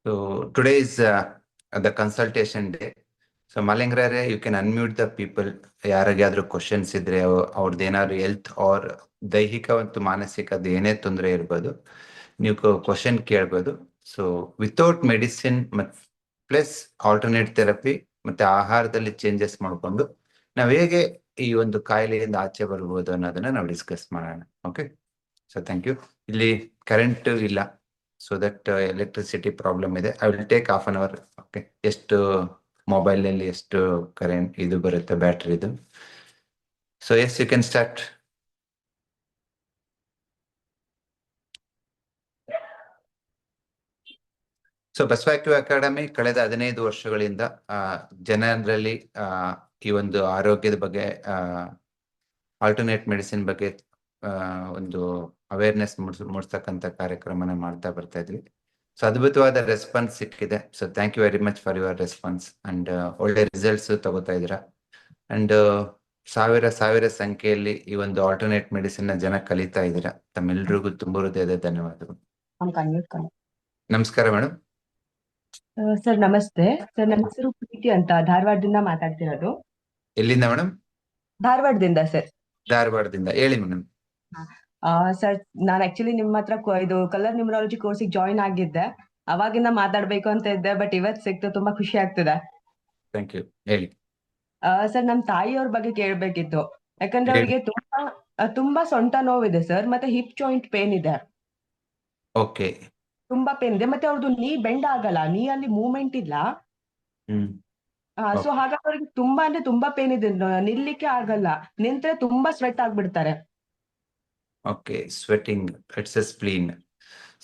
So today is the consultation day. So Malingrare, you can unmute the people. ಯಾರಿಗಾದ್ರೂ questions ಇದ್ರೆ ಅವ್ರದ್ದು ಏನಾದ್ರು health R ದೈಹಿಕ ಮತ್ತು ಮಾನಸಿಕದ ಏನೇ ತೊಂದರೆ ಇರ್ಬೋದು, ನೀವು ಕ್ವಶನ್ ಕೇಳ್ಬೋದು. So without medicine plus alternate therapy ಮತ್ತೆ ಆಹಾರದಲ್ಲಿ ಚೇಂಜಸ್ ಮಾಡಿಕೊಂಡು ನಾವು ಹೇಗೆ ಈ ಒಂದು ಕಾಯಿಲೆಯಿಂದ ಆಚೆ ಬರ್ಬೋದು ಅನ್ನೋದನ್ನ ನಾವು ಡಿಸ್ಕಸ್ ಮಾಡೋಣ. Okay, so thank you. ಇಲ್ಲಿ ಕರೆಂಟ್ ಇಲ್ಲ, ಸೊ ದಟ್ ಎಲೆಕ್ಟ್ರಿಸಿಟಿ ಪ್ರಾಬ್ಲಮ್ ಇದೆ. I will take half an hour. Okay, ಎಷ್ಟು ಮೊಬೈಲ್ ಅಲ್ಲಿ ಎಷ್ಟು ಕರೆಂಟ್ ಇದು ಬರುತ್ತೆ ಬ್ಯಾಟ್ರಿದು. So yes, you can start. So ಬಸವಾಕ್ಯೂ ಅಕಾಡೆಮಿ ಕಳೆದ 15 ವರ್ಷಗಳಿಂದ ಜನರಲ್ಲಿ ಈ ಒಂದು ಆರೋಗ್ಯದ ಬಗ್ಗೆ, ಆಲ್ಟರ್ನೇಟ್ ಮೆಡಿಸಿನ್ ಬಗ್ಗೆ ಒಂದು ಅವೇರ್ನೆಸ್ ಮೂಡಿಸ್ತಕ್ಕಂಥ ಕಾರ್ಯಕ್ರಮನ ಮಾಡ್ತಾ ಬರ್ತಾ ಇದ್ವಿ. ಸೊ ಅದ್ಭುತವಾದ ರೆಸ್ಪಾನ್ಸ್ ಸಿಕ್ಕಿದೆ. So thank you very much for your response and ಒಳ್ಳೆ ರಿಸಲ್ಟ್ಸ್ ತಗೋತಾ ಇದ್ದೀರಾ. ಅಂಡ್ ಸಾವಿರ ಸಂಖ್ಯೆಯಲ್ಲಿ ಈ ಒಂದು ಆಲ್ಟರ್ನೇಟ್ ಮೆಡಿಸಿನ್ ನ ಜನ ಕಲಿತಾ ಇದ್ದೀರಾ. ತಮ್ಮೆಲ್ರಿಗೂ ತುಂಬ ಹೃದಯದ ಧನ್ಯವಾದಗಳು. ನಮಸ್ಕಾರ ಮೇಡಮ್. ಸರ್ ನಮಸ್ತೆ ಸರ್, ನನ್ನ ಹೆಸರು ಪ್ರೀತಿ ಅಂತ, ಧಾರವಾಡದಿಂದ ಮಾತಾಡ್ತಿರೋದು. ಎಲ್ಲಿಂದ ಮೇಡಮ್? ಧಾರವಾಡದಿಂದ ಸರ್. ಧಾರವಾಡದಿಂದ, ಹೇಳಿ ಮೇಡಮ್. ಸರ್, ನಾನು ಆಕ್ಚುಲಿ ನಿಮ್ಮ ಹತ್ರ ಇದು ಕಲರ್ ನ್ಯೂಮರಾಲಜಿ ಕೋರ್ಸಿಗೆ ಜಾಯಿನ್ ಆಗಿದ್ದೆ. ಅವಾಗಿಂದ ಮಾತಾಡ್ಬೇಕು ಅಂತ ಇದ್ದೆ, ಬಟ್ ಇವತ್ ಸಿಕ್ತು, ತುಂಬಾ ಖುಷಿ ಆಗ್ತಿದೆ. ಥ್ಯಾಂಕ್ ಯು, ಹೇಳಿ. ಸರ್, ನಮ್ ತಾಯಿಯವ್ರ ಬಗ್ಗೆ ಕೇಳ್ಬೇಕಿತ್ತು. ಯಾಕಂದ್ರೆ ಅವ್ರಿಗೆ ತುಂಬಾ ಸೊಂಟ ನೋವಿದೆ ಸರ್, ಮತ್ತೆ ಹಿಪ್ ಜಾಯಿಂಟ್ ಪೇನ್ ಇದೆ. ಓಕೆ. ತುಂಬಾ ಪೇನ್ ಇದೆ, ಮತ್ತೆ ಅವ್ರದ್ದು ನೀ ಬೆಂಡ್ ಆಗಲ್ಲ, ನೀ ಅಲ್ಲಿ ಮೂವ್ಮೆಂಟ್ ಇಲ್ಲ. ಸೊ ಹಾಗಾಗಿ ಅವ್ರಿಗೆ ತುಂಬಾ ಅಂದ್ರೆ ತುಂಬಾ ಪೇನ್ ಇದೆ, ನಿಲ್ಲಿಕ್ಕೆ ಆಗಲ್ಲ. ನಿಂತ್ರೆ ತುಂಬಾ ಸ್ವೆಟ್ ಆಗ್ಬಿಡ್ತಾರೆ. Okay, sweating, it's A spleen.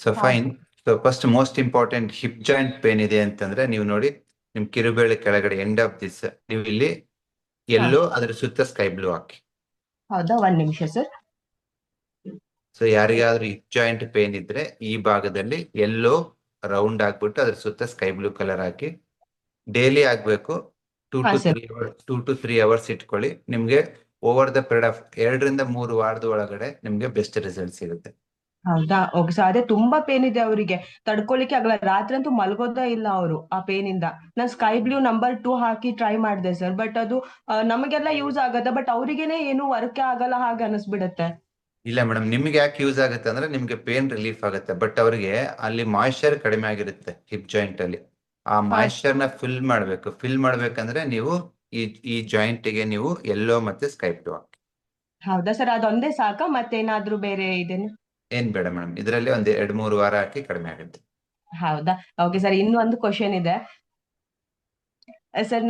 So fine. So first most important, hip joint pain ಇದೆ ಅಂತಂದ್ರೆ ನೀವು ನೋಡಿ, ನಿಮ್ ಕಿರುಬೇಳೆ ಕೆಳಗಡೆ ಎಂಡ್ ಆಫ್ ದಿಸ್ ನೀವು ಇಲ್ಲಿ ಎಲ್ಲೋ ಅದ್ರ ಸುತ್ತ ಸ್ಕೈ ಬ್ಲೂ ಹಾಕಿ. ಹೌದಾ, 1 ನಿಮಿಷ ಸರ್. ಸೊ ಯಾರಿಗಾದ್ರೂ ಹಿಪ್ ಜಾಯಿಂಟ್ ಪೇನ್ ಇದ್ರೆ ಈ ಭಾಗದಲ್ಲಿ ಎಲ್ಲೋ ರೌಂಡ್ ಆಗ್ಬಿಟ್ಟು ಅದ್ರ ಸುತ್ತ ಸ್ಕೈ ಬ್ಲೂ ಕಲರ್ ಹಾಕಿ. ಡೈಲಿ ಆಗ್ಬೇಕು. 2 to 3 hours ಇಟ್ಕೊಳ್ಳಿ. ನಿಮ್ಗೆ ಓವರ್ ದ ಪೀರಿಯಡ್ ಆಫ್ 2 ರಿಂದ 3 ವಾರದ ಒಳಗಡೆ ನಿಮ್ಗೆ ಬೆಸ್ಟ್ ರಿಸಲ್ಟ್ ಸಿಗುತ್ತೆ. ಹೌದಾ, ಓಕೆ ಸರ್. ಅದೇ ತುಂಬಾ ಪೇನ್ ಇದೆ ಅವರಿಗೆ, ತಡ್ಕೊಳಿಕ್ಕೆ ಆಗಲ್ಲ. ರಾತ್ರಿ ಅಂತೂ ಮಲ್ಗೋದೇ ಇಲ್ಲ ಅವರು ಆ ಪೇನ್ ಇಂದ. ನಾನು ಸ್ಕೈ ಬ್ಲೂ ನಂಬರ್ 2 ಹಾಕಿ ಟ್ರೈ ಮಾಡಿದೆ ಸರ್, ಬಟ್ ಅದು ನಮಗೆಲ್ಲ ಯೂಸ್ ಆಗತ್ತೆ, ಬಟ್ ಅವ್ರಿಗೇನೆ ಏನು ವರ್ಕ್ ಆಗಲ್ಲ ಹಾಗೆ ಅನಿಸ್ಬಿಡತ್ತೆ. ಇಲ್ಲ ಮೇಡಮ್, ನಿಮ್ಗೆ ಯಾಕೆ ಯೂಸ್ ಆಗುತ್ತೆ ಅಂದ್ರೆ ನಿಮ್ಗೆ ಪೇನ್ ರಿಲೀಫ್ ಆಗುತ್ತೆ, ಬಟ್ ಅವ್ರಿಗೆ ಅಲ್ಲಿ ಮಾಯಿಶ್ಚರ್ ಕಡಿಮೆ ಆಗಿರುತ್ತೆ ಹಿಪ್ ಜಾಯಿಂಟ್ ಅಲ್ಲಿ. ಆ ಮಾಯಿಶ್ಚರ್ ನ ಫಿಲ್ ಮಾಡ್ಬೇಕಂದ್ರೆ ನೀವು ಈ ಜಾಯಿಂಟ್ ಗೆ ನೀವು ಎಲ್ಲೋ ಮತ್ತೆ ಸ್ಕೈ ಬ್ಲೂ ಹಾಕಿ. ಹೌದಾ ಸರ್, ಅದೊಂದೇ ಸಾಕಾ, ಮತ್ತೇನಾದ್ರೂ ಬೇರೆ ಇದೇನು? ಏನ್ ಬೇಡ ಮೇಡಮ್, ಇದರಲ್ಲಿ ಒಂದ್ 2-3 ವಾರ ಹಾಕಿ ಕಡಿಮೆ ಆಗುತ್ತೆ. ಹೌದಾ, ಓಕೆ ಸರ್. ಇನ್ನು ಒಂದು ಕ್ವಶನ್ ಇದೆ ಸರ್.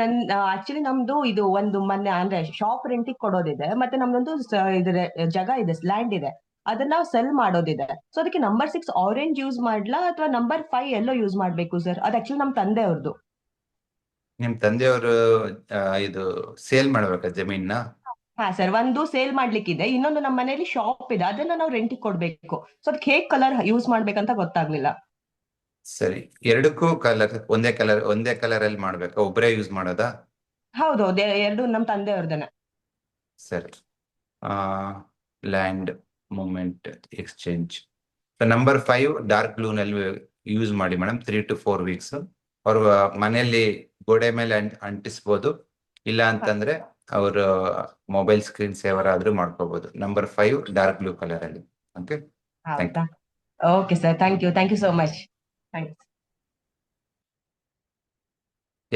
ಆಕ್ಚುಲಿ ನಮ್ದು ಇದು ಒಂದು ಮೊನ್ನೆ ಅಂದ್ರೆ ಶಾಪ್ ರೆಂಟಿಗೆ ಕೊಡೋದಿದೆ, ಮತ್ತೆ ನಮ್ದೊಂದು ಇದ್ರೆ ಜಾಗ ಇದೆ, ಲ್ಯಾಂಡ್ ಇದೆ, ಅದನ್ನ ನಾವು ಸೆಲ್ ಮಾಡೋದಿದೆ. ಸೊ ಅದಕ್ಕೆ ನಂಬರ್ 6 ಆರೆಂಜ್ ಯೂಸ್ ಮಾಡ್ಲಾ ಅಥವಾ ನಂಬರ್ 5 ಎಲ್ಲೋ ಯೂಸ್ ಮಾಡ್ಬೇಕು ಸರ್? ಅದು ಆಕ್ಚುಲಿ ನಮ್ ತಂದೆ ಅವ್ರದ್ದು. ನಿಮ್ ತಂದೆಯವರು ಇದು ಸೇಲ್ ಮಾಡ್ಬೇಕಾ ಜಮೀನ? ಹಾ ಸರ್, ಒಂದು ಸೇಲ್ ಮಾಡ್ಲಿಕ್ಕಿದೆ, ಇನ್ನೊಂದು ನಮ್ಮ ಮನೆಯಲ್ಲಿ ಶಾಪ್ ಇದೆ, ಅದನ್ನ ನಾವು ರೆಂಟಿಗೆ ಕೊಡ್ಬೇಕು. ಸೊ ಅದಕ್ಕೆ ಹೇಗ್ ಕಲರ್ ಯೂಸ್ ಮಾಡ್ಬೇಕಂತ ಗೊತ್ತಾಗ್ಲಿಲ್ಲ. ಸರಿ, ಎರಡಕ್ಕೂ ಒಂದೇ ಕಲರ್ ಅಲ್ಲಿ ಮಾಡ್ಬೇಕಾ, ಒಬ್ಬರೇ ಯೂಸ್ ಮಾಡೋದಾ? ಹೌದೌದು, ಎರಡು ನಮ್ ತಂದೆ ಅವ್ರದನ್ನ. ಸರಿ, land movement exchange. Number 5 dark blue ನಲ್ಲಿ ಯೂಸ್ ಮಾಡಿ ಮೇಡಮ್. 3 to 4 weeks ಅವ್ರ ಮನೆಯಲ್ಲಿ ಗೋಡೆ ಮೇಲೆ ಅಂಟಿಸ್ಬೋದು, ಇಲ್ಲ ಅಂತಂದ್ರೆ ಅವ್ರ ಮೊಬೈಲ್ ಸ್ಕ್ರೀನ್ ಸೇವರ್ ಆದ್ರೂ ಮಾಡ್ಕೋಬಹುದು. ನಂಬರ್ 5 ಡಾರ್ಕ್ ಬ್ಲೂ ಕಲರ್ ಅಲ್ಲಿ. Okay, okay sir, thank you so much.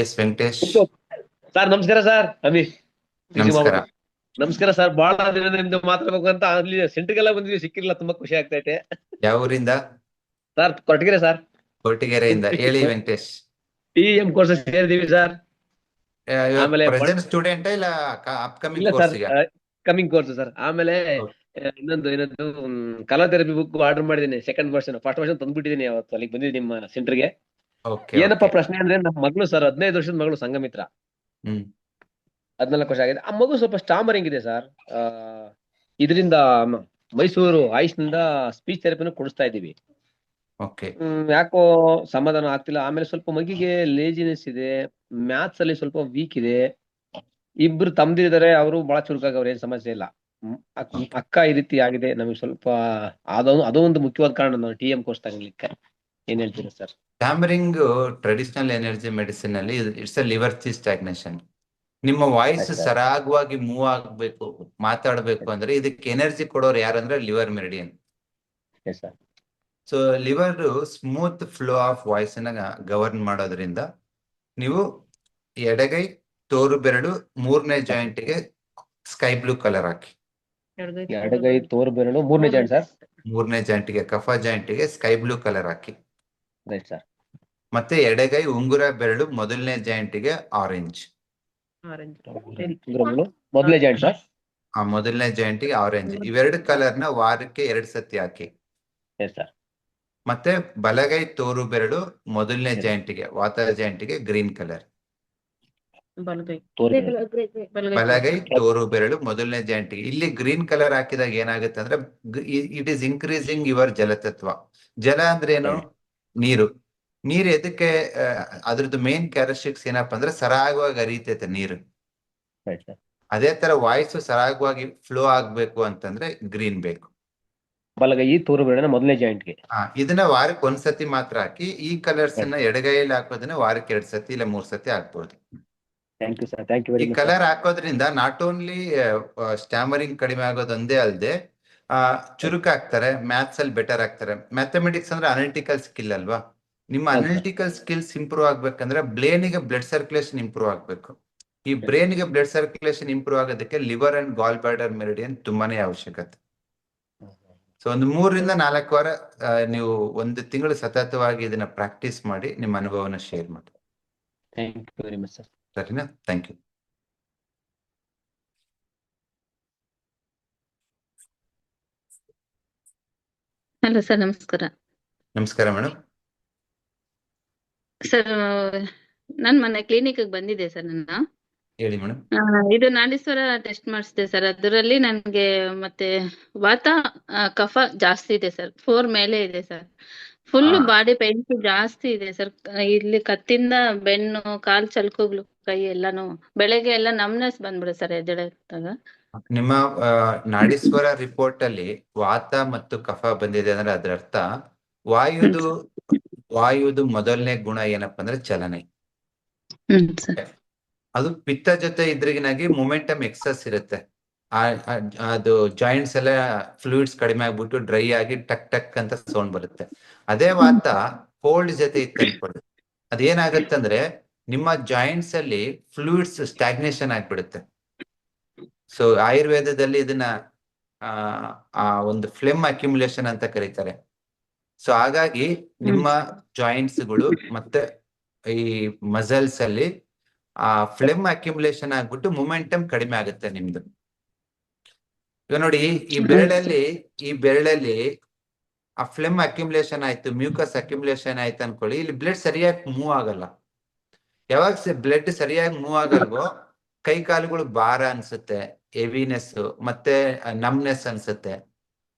Yes Venkatesh sir. ನಮಸ್ಕಾರ ಸರ್. ನಮಸ್ಕಾರ. ನಮಸ್ಕಾರ ಸರ್, ಬಹಳ ದಿನದಿಂದ ಮಾತಾಡ್ಬೇಕು ಅಂತ ಅಲ್ಲಿ ಸೆಂಟ್ರಿಗೆಲ್ಲ ಬಂದಿದ್ವಿ, ಸಿಕ್ಕಿರ್ಲಿಲ್ಲ, ತುಂಬಾ ಖುಷಿ ಆಗ್ತೈತೆ. ಯಾವ ಊರಿಂದ? Sir, Koratagere sir. ಕೊರಟಗೆರೆಯಿಂದ. ಹೇಳಿ ವೆಂಕಟೇಶ್. TEM ಕೋರ್ಸ್ ಸೇರಿದೀವಿ ಸರ್. ಆಮೇಲೆ ಪ್ರೆಸೆಂಟ್ ಸ್ಟೂಡೆಂಟ್ ಇಲ್ಲ upcoming course? Coming course sir. ಆಮೇಲೆ ಇನ್ನೊಂದು ಕಲರ್ ಥೆರಪಿ ಬುಕ್ ಆರ್ಡರ್ ಮಾಡಿದೀನಿ, ಸೆಕೆಂಡ್ ವರ್ಷನ್. ಫಸ್ಟ್ ವರ್ಷನ್ ತಂದ್ಬಿಟ್ಟಿದೀನಿ, ಅವತ್ತು ಅಲ್ಲಿಗೆ ಬಂದಿದ್ದೀನಿ ನಿಮ್ಮ ಸೆಂಟರ್ಗೆ. ಏನಪ್ಪಾ ಪ್ರಶ್ನೆ ಅಂದ್ರೆ, ನಮ್ಮ ಮಗಳು ಸರ್, 15 ವರ್ಷದ ಮಗಳು, ಸಂಘಮಿತ್ರ. 14 ವರ್ಷ ಆಗಿದೆ. ಆ ಮಗು ಸ್ವಲ್ಪ ಸ್ಟಾಮರಿಂಗ್ ಇದೆ ಸರ್. ಇದರಿಂದ ಮೈಸೂರು ಆಯುಷ್ ನಿಂದ ಸ್ಪೀಚ್ ಥೆರಪಿನೂ ಕೊಡಿಸ್ತಾ ಇದ್ದೀವಿ. ಯಾಕೋ ಸಮಾಧಾನ ಆಗ್ತಿಲ್ಲ. ಆಮೇಲೆ ಸ್ವಲ್ಪ ಮಗಿಗೆ ಲೇಜಿನೆಸ್ ಇದೆ, ಮ್ಯಾಥ್ಸ್ ಅಲ್ಲಿ ಸ್ವಲ್ಪ ವೀಕ್ ಇದೆ. ಇಬ್ರು ತಮ್ದಿದ್ದಾರೆ, ಅವರು ಬಹಳ ಚುರುಕಾಗವ್ರು, ಏನ್ ಸಮಸ್ಯೆ ಇಲ್ಲ. ಅಕ್ಕ ಈ ರೀತಿ ಆಗಿದೆ. ನಮಗೆ ಸ್ವಲ್ಪ ಅದೊಂದು ಮುಖ್ಯವಾದ ಕಾರಣ ನಾನು TM ಕೋರ್ಸ್ ತಗೊಳ್ಲಿಕ್ಕೆ. ಏನ್ ಹೇಳ್ತೀರಾ sir? Stammering traditional energy medicine ಅಲ್ಲಿ it's a liver chi stagnation. ನಿಮ್ಮ ವಾಯ್ಸ್ ಆಯ್ತು ಸರ್. ಸರಾಗವಾಗಿ ಮೂವ್ ಆಗ್ಬೇಕು, ಮಾತಾಡ್ಬೇಕು ಅಂದ್ರೆ ಇದಕ್ಕೆ ಎನರ್ಜಿ ಕೊಡೋರು ಯಾರಂದ್ರೆ liver meridian. Yes sir. So liver smooth flow of voice ನ ಗವರ್ನ್ ಮಾಡೋದ್ರಿಂದ ನೀವು ಎಡಗೈ ತೋರು ಬೆರಳು 3ನೇ ಜಾಯಿಂಟ್ ಗೆ ಸ್ಕೈ ಬ್ಲೂ ಕಲರ್ ಹಾಕಿ. ಎಡಗೈ ತೋರು ಬೆರಳು 3ನೇ ಜಾಯಿಂಟ್ ಸರ್. 3ನೇ ಜಾಯಿಂಟ್ ಗೆ ಕಫ ಜಾಯಿಂಟ್ ಗೆ ಸ್ಕೈ ಬ್ಲೂ ಕಲರ್ ಹಾಕಿ. Right sir. ಮತ್ತೆ ಎಡಗೈ ಉಂಗುರ ಬೆರಳು 1ನೇ ಜಾಯಿಂಟ್ ಗೆ ಆರೆಂಜ್. ಮೊದಲನೇ ಜಾಯಿಂಟ್ ಸರ್. ಆ 1ನೇ ಜಾಯಿಂಟ್ ಗೆ ಆರೆಂಜ್. ಇವೆರಡು ಕಲರ್ ನ ವಾರಕ್ಕೆ 2 ಸತಿ ಹಾಕಿ. Yes sir. ಮತ್ತೆ ಬಲಗೈ ತೋರು ಬೆರಳು 1ನೇ ಜಾಯಿಂಟ್ ಗೆ ವಾತ ಜಾಯಿಂಟ್ ಗೆ ಗ್ರೀನ್ ಕಲರ್. ಬಲಗೈ ತೋರು ಬೆರಳು 1ನೇ ಜಾಯಿಂಟ್ ಗೆ. ಇಲ್ಲಿ ಗ್ರೀನ್ ಕಲರ್ ಹಾಕಿದಾಗ ಏನಾಗುತ್ತೆ ಅಂದ್ರೆ ಇಟ್ ಈಸ್ ಇನ್ಕ್ರೀಸಿಂಗ್ ಯುವರ್ ಜಲತತ್ವ. ಜಲ ಅಂದ್ರೆ ಏನು? ನೀರು. ನೀರು ಎದಕ್ಕೆ ಅದ್ರದ್ದು ಮೇನ್ ಕ್ಯಾರೆಕ್ಟರಿಸ್ಟಿಕ್ಸ್ ಏನಪ್ಪಾ ಅಂದ್ರೆ ಸರಾಗವಾಗಿ ಹರಿತೈತೆ ನೀರು. ಅದೇ ತರ ವಾಯ್ಸ್ ಸರಾಗವಾಗಿ ಫ್ಲೋ ಆಗ್ಬೇಕು ಅಂತಂದ್ರೆ ಗ್ರೀನ್ ಬೇಕು. ಬಲಗೈ ತೋರು ಬೆರಳಿನ 1ನೇ ಜಾಯಿಂಟ್ಗೆ. ಇದನ್ನ ವಾರಕ್ಕೆ 1 ಸತಿ ಮಾತ್ರ ಹಾಕಿ. ಈ ಕಲರ್ಸ್ ಅನ್ನ ಎಡಗೈಯಲ್ಲಿ ಹಾಕೋದನ್ನ ವಾರಕ್ಕೆ 2 ಸತಿ ಇಲ್ಲ 3 ಸತಿ ಹಾಕ್ಬೋದು. Thank you sir. Thank you very ಈ ಮಚ್. ಕಲರ್ ಹಾಕೋದ್ರಿಂದ ನಾಟ್ ಓನ್ಲಿ ಸ್ಟ್ಯಾಮರಿಂಗ್ ಕಡಿಮೆ ಆಗೋದೊಂದೇ ಅಲ್ಲದೆ ಚುರುಕಾಗ್ತಾರೆ, ಮ್ಯಾಥ್ಸ್ ಅಲ್ಲಿ ಬೆಟರ್ ಆಗ್ತಾರೆ. ಮ್ಯಾಥಮೆಟಿಕ್ಸ್ ಅಂದ್ರೆ ಅನಾಲಿಟಿಕಲ್ ಸ್ಕಿಲ್ ಅಲ್ವಾ? ನಿಮ್ಮ ಅನಾಲಿಟಿಕಲ್ ಸ್ಕಿಲ್ಸ್ ಇಂಪ್ರೂವ್ ಆಗ್ಬೇಕಂದ್ರೆ ಬ್ರೈನಿಗೆ ಬ್ಲಡ್ ಸರ್ಕ್ಯುಲೇಷನ್ ಇಂಪ್ರೂವ್ ಆಗ್ಬೇಕು. ಈ ಬ್ರೈನ್ಗೆ ಬ್ಲಡ್ ಸರ್ಕ್ಯುಲೇಷನ್ ಇಂಪ್ರೂವ್ ಆಗೋದಕ್ಕೆ liver and goal bladder meridian ತುಂಬಾನೇ ಅವಶ್ಯಕತೆ. ಸೊ ಒಂದು 3 ರಿಂದ 4 ವಾರ ನೀವು 1 ತಿಂಗಳು ಸತತವಾಗಿ ಇದನ್ನ ಪ್ರಾಕ್ಟೀಸ್ ಮಾಡಿ ನಿಮ್ಮ ಅನುಭವನ ಶೇರ್ ಮಾಡಿ. Thank you very much sir. ಸರಿನಾ? Thank you. ಹಲೋ ಸರ್, ನಮಸ್ಕಾರ. ನಮಸ್ಕಾರ ಮೇಡಮ್. ಸರ್, ನಾನ್ ಮೊನ್ನೆ ಕ್ಲಿನಿಕ್ ಬಂದಿದ್ದೆ ಸರ್. ಹೇಳಿ ಮೇಡಮ್. ಇದು ನಾಡೀಶ್ವರ ಟೆಸ್ಟ್ ಮಾಡಿಸಿದೆ ಸರ್. ಅದರಲ್ಲಿ ನನ್ಗೆ ಮತ್ತೆ ವಾತ ಕಫ ಜಾಸ್ತಿ ಇದೆ ಸರ್. 4 ಮೇಲೆ ಇದೆ ಸರ್. ಫುಲ್ ಬಾಡಿ ಪೇನ್ ಜಾಸ್ತಿ ಇದೆ ಸರ್. ಇಲ್ಲಿ ಕತ್ತಿಂದ ಬೆನ್ನು, ಕಾಲ್ ಚಲ್ಕುಗಳು, ಕೈ ಎಲ್ಲಾನು ಬೆಳಗ್ಗೆ ಎಲ್ಲ ನಮ್ನೆಸ್ ಬಂದ್ಬಿಡುತ್ತೆ ಸರ್ ಎದ್ದೇಳಾಗ. ನಿಮ್ಮ ನಾಡೀಶ್ವರ ರಿಪೋರ್ಟ್ ಅಲ್ಲಿ ವಾತ ಮತ್ತು ಕಫ ಬಂದಿದೆ ಅಂದ್ರೆ ಅದರ ಅರ್ಥ ವಾಯುದು ಮೊದಲನೇ ಗುಣ ಏನಪ್ಪಾ ಅಂದ್ರೆ ಚಲನೆ. ಅದು ಪಿತ್ತ ಜೊತೆ ಇದ್ರಿಗಿನಾಗಿ ಮೊಮೆಂಟಮ್ ಎಕ್ಸಸ್ ಇರುತ್ತೆ. ಅದು ಜಾಯಿಂಟ್ಸ್ ಎಲ್ಲ ಫ್ಲೂಯಿಡ್ಸ್ ಕಡಿಮೆ ಆಗ್ಬಿಟ್ಟು ಡ್ರೈ ಆಗಿ ಟಕ್ ಟಕ್ ಅಂತ ಸೌಂಡ್ ಬರುತ್ತೆ. ಅದೇ ವಾತ ಕೋಲ್ಡ್ ಜೊತೆ ಇತ್ತು ಅನ್ಕೊಳ್ಳಿ, ಅದೇನಾಗತ್ತಂದ್ರೆ ನಿಮ್ಮ ಜಾಯಿಂಟ್ಸ್ ಅಲ್ಲಿ ಫ್ಲೂಯಿಡ್ಸ್ ಸ್ಟಾಗ್ನೇಷನ್ ಆಗ್ಬಿಡುತ್ತೆ. ಸೊ ಆಯುರ್ವೇದದಲ್ಲಿ ಇದನ್ನ ಒಂದು ಫ್ಲೆಮ್ ಅಕ್ಯುಮುಲೇಷನ್ ಅಂತ ಕರೀತಾರೆ. ಸೊ ಹಾಗಾಗಿ ನಿಮ್ಮ ಜಾಯಿಂಟ್ಸ್ಗಳು ಮತ್ತೆ ಈ ಮಸಲ್ಸ್ ಅಲ್ಲಿ ಫ್ಲೆಮ್ ಅಕ್ಯುಮುಲೇಷನ್ ಆಗ್ಬಿಟ್ಟು ಮೊಮೆಂಟಮ್ ಕಡಿಮೆ ಆಗುತ್ತೆ ನಿಮ್ದು. ಈಗ ನೋಡಿ, ಈ ಬೆರಳಲ್ಲಿ ಆ ಫ್ಲೆಮ್ ಅಕ್ಯುಮುಲೇಷನ್ ಆಯ್ತು, ಮ್ಯೂಕಸ್ ಅಕ್ಯುಮುಲೇಷನ್ ಆಯ್ತು ಅನ್ಕೊಳ್ಳಿ. ಇಲ್ಲಿ ಬ್ಲಡ್ ಸರಿಯಾಗಿ ಮೂವ್ ಆಗಲ್ಲ. ಯಾವಾಗ ಬ್ಲಡ್ ಸರಿಯಾಗಿ ಮೂವ್ ಆಗಲ್ವೋ ಕೈ ಕಾಲುಗಳು ಭಾರ ಅನ್ಸುತ್ತೆ, ಹೆವಿನೆಸ್ ಮತ್ತೆ ನಮ್ನೆಸ್ ಅನ್ಸುತ್ತೆ.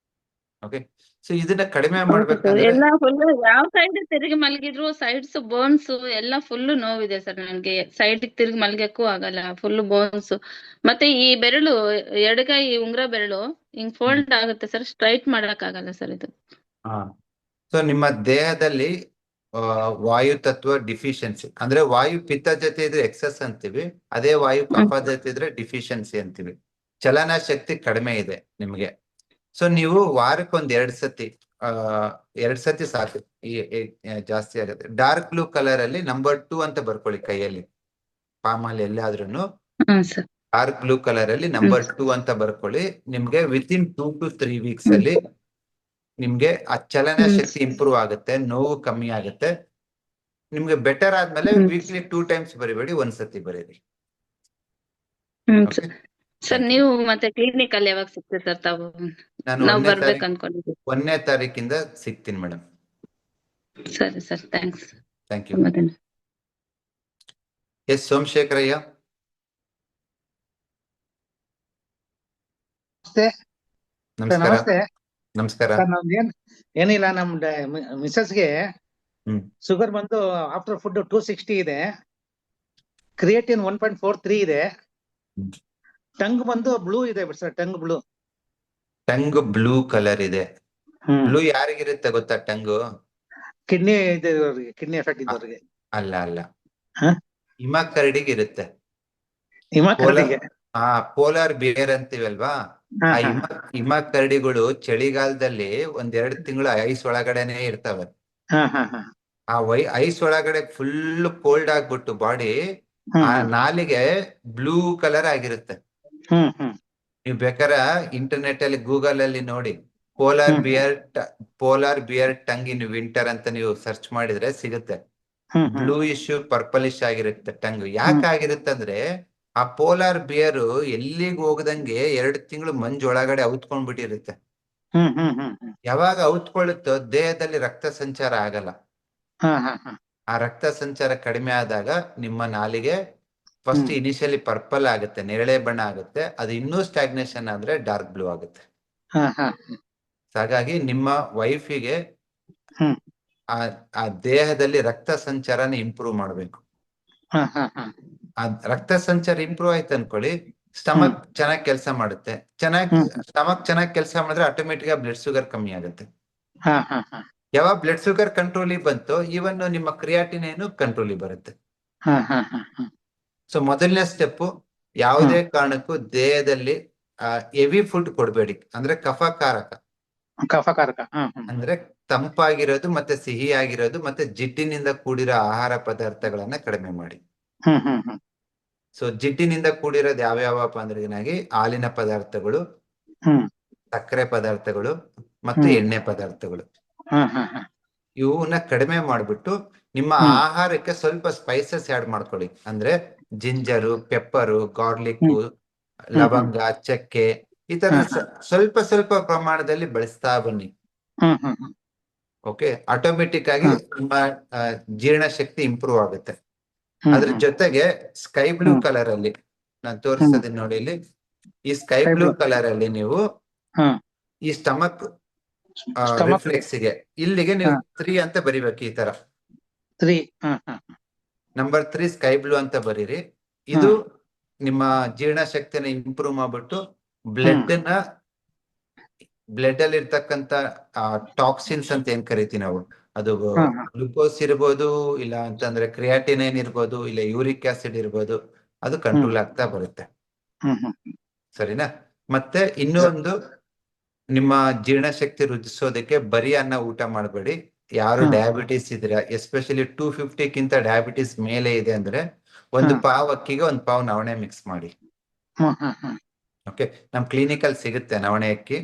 ಓಕೆ, ಸೊ ಇದನ್ನ ಕಡಿಮೆ ಮಾಡ್ಬೇಕಂದ್ರೆ ಎಲ್ಲ ಫುಲ್ ಯಾವ ಸೈಡ್ ತಿರುಗಿ ಮಲಗಿದ್ರು ಸೈಡ್ಸ್ ಬೋನ್ಸ್ ಎಲ್ಲ ಫುಲ್ ನೋವಿದೆ ಸರ್. ನನ್ಗೆ ಸೈಡ್ ತಿರುಗಿ ಮಲ್ಗಕ್ಕೂ ಆಗಲ್ಲ, ಫುಲ್ ಬೋನ್ಸ್. ಮತ್ತೆ ಈ ಬೆರಳು ಎಡಗೈ ಉಂಗ್ರ ಬೆರಳು ಹಿಂಗ್ ಫೋಲ್ಡ್ ಆಗುತ್ತೆ ಸರ್, ಸ್ಟ್ರೈಟ್ ಮಾಡಕ್ ಆಗಲ್ಲ ಸರ್ ಇದು. ಸೊ ನಿಮ್ಮ ದೇಹದಲ್ಲಿ ವಾಯು ತತ್ವ ಡಿಫಿಷಿಯನ್ಸಿ ಅಂದ್ರೆ ವಾಯು ಪಿತ್ತ ಜೊತೆ ಇದ್ರೆ ಎಕ್ಸಸ್ ಅಂತೀವಿ, ಅದೇ ವಾಯು ಕಫ ಜೊತೆ ಇದ್ರೆ ಡಿಫಿಷಿಯನ್ಸಿ ಅಂತೀವಿ. ಚಲನ ಶಕ್ತಿ ಕಡಿಮೆ ಇದೆ ನಿಮ್ಗೆ. ಸೊ ನೀವು ವಾರಕ್ಕೆ 2 ಸತಿ 2 ಸತಿ ಸಾಕು, ಜಾಸ್ತಿ ಆಗುತ್ತೆ. ಡಾರ್ಕ್ ಬ್ಲೂ ಕಲರ್ ಅಲ್ಲಿ ನಂಬರ್ 2 ಅಂತ ಬರ್ಕೊಳ್ಳಿ ಕೈಯಲ್ಲಿ, ಪಾಮಲ್ಲಿ ಎಲ್ಲಾದ್ರೂ ಡಾರ್ಕ್ ಬ್ಲೂ ಕಲರ್ ಅಲ್ಲಿ ನಂಬರ್ 2 ಅಂತ ಬರ್ಕೊಳ್ಳಿ. ನಿಮ್ಗೆ ವಿತಿನ್ 2 to 3 ವೀಕ್ಸ್ ಅಲ್ಲಿ ನಿಮ್ಗೆ ಆ ಚಲನ ಶಕ್ತಿ ಇಂಪ್ರೂವ್ ಆಗುತ್ತೆ, ನೋವು ಕಮ್ಮಿ ಆಗುತ್ತೆ. ನಿಮ್ಗೆ ಬೆಟರ್ ಆದ್ಮೇಲೆ ವೀಕ್ಲಿ 2 times ಬರಿಬೇಡಿ, 1 ಸತಿ ಬರೀರಿ. ಸರ್ ನೀವು ಮತ್ತೆ ಕ್ಲಿನಿಕ್ ಅಲ್ಲಿ ಯಾವಾಗ ಸಿಗ್ತೀರಿ ಸರ್ ತಾವು? ನಾವು ಬರ್ಬೇಕು ಅನ್ಕೊಂಡಿದ್ದೀವಿ. 1ನೇ ತಾರೀಕಿಂದ ಸಿಗ್ತೀನಿ ಮೇಡಮ್. ಸರಿ sir, thanks. Thank you. Yes Somashekharayya. ನಮಸ್ಕಾರ. ನಮಸ್ಕಾರ. ಏನಿಲ್ಲ, ನಮ್ ಮಿಸಸ್ಗೆ ಶುಗರ್ ಬಂದು ಆಫ್ಟರ್ ಫುಡ್ 260 ಇದೆ, ಕ್ರಿಯೇಟಿನ್ 1.43 ಇದೆ, ಟಂಗ್ ಬಂದು ಬ್ಲೂ ಇದೆ ಸರ್. ಟಂಗ್ ಬ್ಲೂ ಕಲರ್ ಇದೆ. ಬ್ಲೂ ಯಾರಿಗಿರುತ್ತೆ ಗೊತ್ತಾ? ಕಿಡ್ನಿ ಇದ್ದವ್ರಿಗೆ, ಕಿಡ್ನಿ ಎಫೆಕ್ಟ್ ಇದ್ದವ್ರಿಗೆ. ಅಲ್ಲ ಅಲ್ಲ, ಹ? ಹಿಮ ಕರಡಿಗೆ ಇರುತ್ತೆ. ಹಿಮಕರಡಿಗೆ. ಪೋಲಾರ್ ಬಿಯರ್ ಅಂತೀವಲ್ವಾ, ಹಾ ಆ ಹಾ ಹಿಮ ಕರಡಿಗಳು ಚಳಿಗಾಲದಲ್ಲಿ 1-2 ತಿಂಗಳು ಐಸ್ ಒಳಗಡೆನೆ ಇರ್ತವೆ. ಹಾ ಹಾ ಹಾ ಆ ಐಸ್ ಒಳಗಡೆ ಫುಲ್ ಕೋಲ್ಡ್ ಆಗ್ಬಿಟ್ಟು ಬಾಡಿ ಆ ಹ್ಮ್ ನಾಲಿಗೆ ಬ್ಲೂ ಕಲರ್ ಆಗಿರುತ್ತೆ. ಹ್ಮ್ ಹ್ಮ್ ನೀವು ಬೇಕಾದ್ರೆ ಇಂಟರ್ನೆಟ್ ಅಲ್ಲಿ ಗೂಗಲ್ ಅಲ್ಲಿ ನೋಡಿ, ಪೋಲಾರ್ ಹ್ಮ್ ಬಿಯರ್ ಪೋಲಾರ್ ಬಿಯರ್ ಟಂಗ್ ಇನ್ ವಿಂಟರ್ ಅಂತ ನೀವು ಸರ್ಚ್ ಮಾಡಿದ್ರೆ ಸಿಗುತ್ತೆ. ಹ್ಮ್ ಹ್ಮ್ ಬ್ಲೂ ಇಶ್ಯೂ ಪರ್ಪಲಿಶ್ ಆಗಿರುತ್ತೆ ಟಂಗ್. ಯಾಕೆ ಆಗಿರುತ್ತೆ ಅಂದ್ರೆ ಆ ಪೋಲಾರ್ ಬಿಯರ್ ಎಲ್ಲಿಗೆ ಹೋಗದಂಗೆ 2 ತಿಂಗಳು ಮಂಜು ಒಳಗಡೆ ಔತ್ಕೊಂಡ್ಬಿಟ್ಟಿರುತ್ತೆ. ಹ್ಮ್ ಹ್ಮ್ ಹ್ಮ್ ಹ್ಮ್ ಯಾವಾಗ ಔತ್ಕೊಳ್ಳುತ್ತೋ ದೇಹದಲ್ಲಿ ರಕ್ತ ಸಂಚಾರ ಆಗಲ್ಲ. ಹಾ ಹಾ ಹಾ ಆ ರಕ್ತ ಸಂಚಾರ ಕಡಿಮೆ ಆದಾಗ ನಿಮ್ಮ ನಾಲಿಗೆ ಫಸ್ಟ್ ಇನಿಷಿಯಲಿ ಪರ್ಪಲ್ ಆಗುತ್ತೆ, ನೇರಳೆ ಬಣ್ಣ ಆಗುತ್ತೆ. ಅದು ಇನ್ನೂ ಸ್ಟಾಗ್ನೇಷನ್ ಆದ್ರೆ ಡಾರ್ಕ್ ಬ್ಲೂ ಆಗುತ್ತೆ. ಹಾ ಹಾ ಹಾಗಾಗಿ ನಿಮ್ಮ ವೈಫಿಗೆ ಹ್ಮ್ ಆ ದೇಹದಲ್ಲಿ ರಕ್ತ ಸಂಚಾರನ ಇಂಪ್ರೂವ್ ಮಾಡ್ಬೇಕು. ಹಾ ಹಾ ಹಾ ಆ ರಕ್ತ ಸಂಚಾರ ಇಂಪ್ರೂವ್ ಆಯ್ತು ಅನ್ಕೊಳ್ಳಿ, ಸ್ಟಮಕ್ ಚೆನ್ನಾಗಿ ಕೆಲಸ ಮಾಡುತ್ತೆ. ಸ್ಟಮಕ್ ಚೆನ್ನಾಗಿ ಕೆಲಸ ಮಾಡಿದ್ರೆ ಆಟೋಮೆಟಿಕ್ ಆಗಿ ಬ್ಲಡ್ ಶುಗರ್ ಕಮ್ಮಿ ಆಗುತ್ತೆ. ಹಾ ಹಾ ಹಾ ಯಾವಾಗ ಬ್ಲಡ್ ಶುಗರ್ ಕಂಟ್ರೋಲಿಗೆ ಬಂತು, ಈವನ್ ನಿಮ್ಮ ಕ್ರಿಯಾಟಿನೇನು ಕಂಟ್ರೋಲಿಗೆ ಬರುತ್ತೆ. ಹಾ ಹಾ ಹಾ ಹಾ ಸೊ ಮೊದಲನೇ ಸ್ಟೆಪ್, ಯಾವುದೇ ಕಾರಣಕ್ಕೂ ದೇಹದಲ್ಲಿ ಹೆವಿ ಫುಡ್ ಕೊಡಬೇಡಿ. ಅಂದ್ರೆ ಕಫಕಾರಕ, ಕಫಕಾರಕ. ಅಂದ್ರೆ ತಂಪಾಗಿರೋದು ಮತ್ತೆ ಸಿಹಿ ಆಗಿರೋದು ಮತ್ತೆ ಜಿಡ್ಡಿನಿಂದ ಕೂಡಿರೋ ಆಹಾರ ಪದಾರ್ಥಗಳನ್ನ ಕಡಿಮೆ ಮಾಡಿ. ಹ್ಮ್ ಹ್ಮ್ ಹ್ಮ್ ಸೊ ಜಿಡ್ಡಿನಿಂದ ಕೂಡಿರೋದು ಯಾವ್ಯಾವಪ್ಪ ಅಂದ್ರೆ ಹಾಲಿನ ಪದಾರ್ಥಗಳು, ಹ್ಮ್ ಸಕ್ಕರೆ ಪದಾರ್ಥಗಳು ಮತ್ತೆ ಎಣ್ಣೆ ಪದಾರ್ಥಗಳು. ಹಾ ಹಾ ಹಾ ಇವನ್ನ ಕಡಿಮೆ ಮಾಡ್ಬಿಟ್ಟು ನಿಮ್ಮ ಆಹಾರಕ್ಕೆ ಸ್ವಲ್ಪ ಸ್ಪೈಸಸ್ ಆಡ್ ಮಾಡ್ಕೊಳ್ಳಿ. ಅಂದ್ರೆ ಜಿಂಜರು, ಪೆಪ್ಪರು, ಗಾರ್ಲಿಕ್, ಲವಂಗ, ಚಕ್ಕೆ, ಈ ತರ ಸ್ವಲ್ಪ ಸ್ವಲ್ಪ ಪ್ರಮಾಣದಲ್ಲಿ ಬಳಸ್ತಾ ಬನ್ನಿ. ಹ್ಮ್ ಹ್ಮ್ ಹ್ಮ್ ಓಕೆ, ಆಟೋಮೆಟಿಕ್ ಆಗಿ ನಿಮ್ಮ ಜೀರ್ಣಶಕ್ತಿ ಇಂಪ್ರೂವ್ ಆಗುತ್ತೆ. ಅದ್ರ ಜೊತೆಗೆ ಸ್ಕೈ ಬ್ಲೂ ಕಲರ್ ಅಲ್ಲಿ ನಾನು ತೋರಿಸ್ತದೆ ನೋಡಿ, ಇಲ್ಲಿ ಈ ಸ್ಕೈ ಬ್ಲೂ ಕಲರ್ ಅಲ್ಲಿ ನೀವು ಈ ಸ್ಟಮಕ್ ರಿಫ್ಲೆಕ್ಸ್ ಗೆ ಇಲ್ಲಿಗೆ ನೀವು 3 ಅಂತ ಬರಿಬೇಕು. ಈ ತರ 3 ನಂಬರ್ 3 ಸ್ಕೈ ಬ್ಲೂ ಅಂತ ಬರೀರಿ. ಇದು ನಿಮ್ಮ ಜೀರ್ಣಶಕ್ತಿನ ಇಂಪ್ರೂವ್ ಮಾಡ್ಬಿಟ್ಟು ಬ್ಲಡ್ ಅಲ್ಲಿ ಇರ್ತಕ್ಕಂತ ಟಾಕ್ಸಿನ್ಸ್ ಅಂತ ಏನ್ ಕರಿತೀವಿ ನಾವು, ಅದು ಗ್ಲುಕೋಸ್ ಇರ್ಬೋದು, ಇಲ್ಲ ಅಂತಂದ್ರೆ ಕ್ರಿಯಾಟಿನೈನ್ ಇರ್ಬೋದು, ಇಲ್ಲ ಯೂರಿಕ್ ಆಸಿಡ್ ಇರ್ಬೋದು, ಅದು ಕಂಟ್ರೋಲ್ ಆಗ್ತಾ ಬರುತ್ತೆ. ಸರಿನಾ? ಮತ್ತೆ ಇನ್ನೊಂದು, ನಿಮ್ಮ ಜೀರ್ಣಶಕ್ತಿ ವೃದ್ಧಿಸೋದಕ್ಕೆ ಬರೀ ಅನ್ನ ಊಟ ಮಾಡಬೇಡಿ. ಯಾರು ಡಯಾಬಿಟಿಸ್ ಇದ್ರೆ, ಎಸ್ಪೆಷಲಿ 250ಕ್ಕಿಂತ ಡಯಾಬಿಟಿಸ್ ಮೇಲೆ ಇದೆ ಅಂದ್ರೆ, ಒಂದು ಪಾವ್ ಅಕ್ಕಿಗೆ 1 ಪಾವ್ ನವಣೆ ಮಿಕ್ಸ್ ಮಾಡಿ. ಓಕೆ, ನಮ್ ಕ್ಲಿನಿಕ್ ಅಲ್ಲಿ ಸಿಗುತ್ತೆ ನವಣೆ ಅಕ್ಕಿ,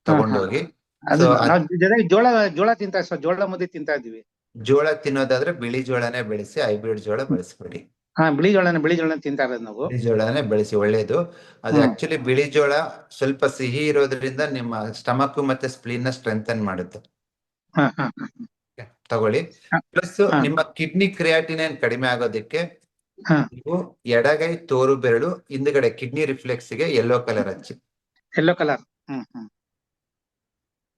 ತಗೊಂಡೋಗಿ. ಜೋಳ ತಿಂತಾ ಸರ್, ಜೋಳ ಮುದ್ದೆ ತಿಂತಾ ಇದೀವಿ. ಜೋಳ ತಿನ್ನೋದಾದ್ರೆ ಬಿಳಿ ಜೋಳನೇ ಬೆಳೆಸಿ, ಹೈಬ್ರಿಡ್ ಜೋಳ ಬೆಳೆಸ್ಬೇಡಿ. ಬಿಳಿ ಜೋಳ ತಿಂತಾ ಇರೋದು ನಾವು. ಬಿಳಿ ಜೋಳನೇ ಬೆಳೆಸಿ, ಒಳ್ಳೇದು. ಅದು ಆಕ್ಚುಲಿ ಬಿಳಿ ಜೋಳ ಸ್ವಲ್ಪ ಸಿಹಿ ಇರೋದ್ರಿಂದ ನಿಮ್ಮ ಸ್ಟಮಕ್ ಮತ್ತೆ ಸ್ಪ್ಲೀನ್ ನ ಸ್ಟ್ರೆಂಥನ್ ಮಾಡುತ್ತೆ. ತಗೊಳ್ಳಿ. ಪ್ಲಸ್ ನಿಮ್ಮ ಕಿಡ್ನಿ ಕ್ರಿಯಾಟಿನೈನ್ ಕಡಿಮೆ ಆಗೋದಕ್ಕೆ ನೀವು ಎಡಗೈ ತೋರು ಬೆರಳು ಹಿಂದ್ಗಡೆ ಕಿಡ್ನಿ ರಿಫ್ಲೆಕ್ಸ್ ಗೆ ಯೆಲ್ಲೋ ಕಲರ್ ಹಚ್ಚಿ. Yellow colour.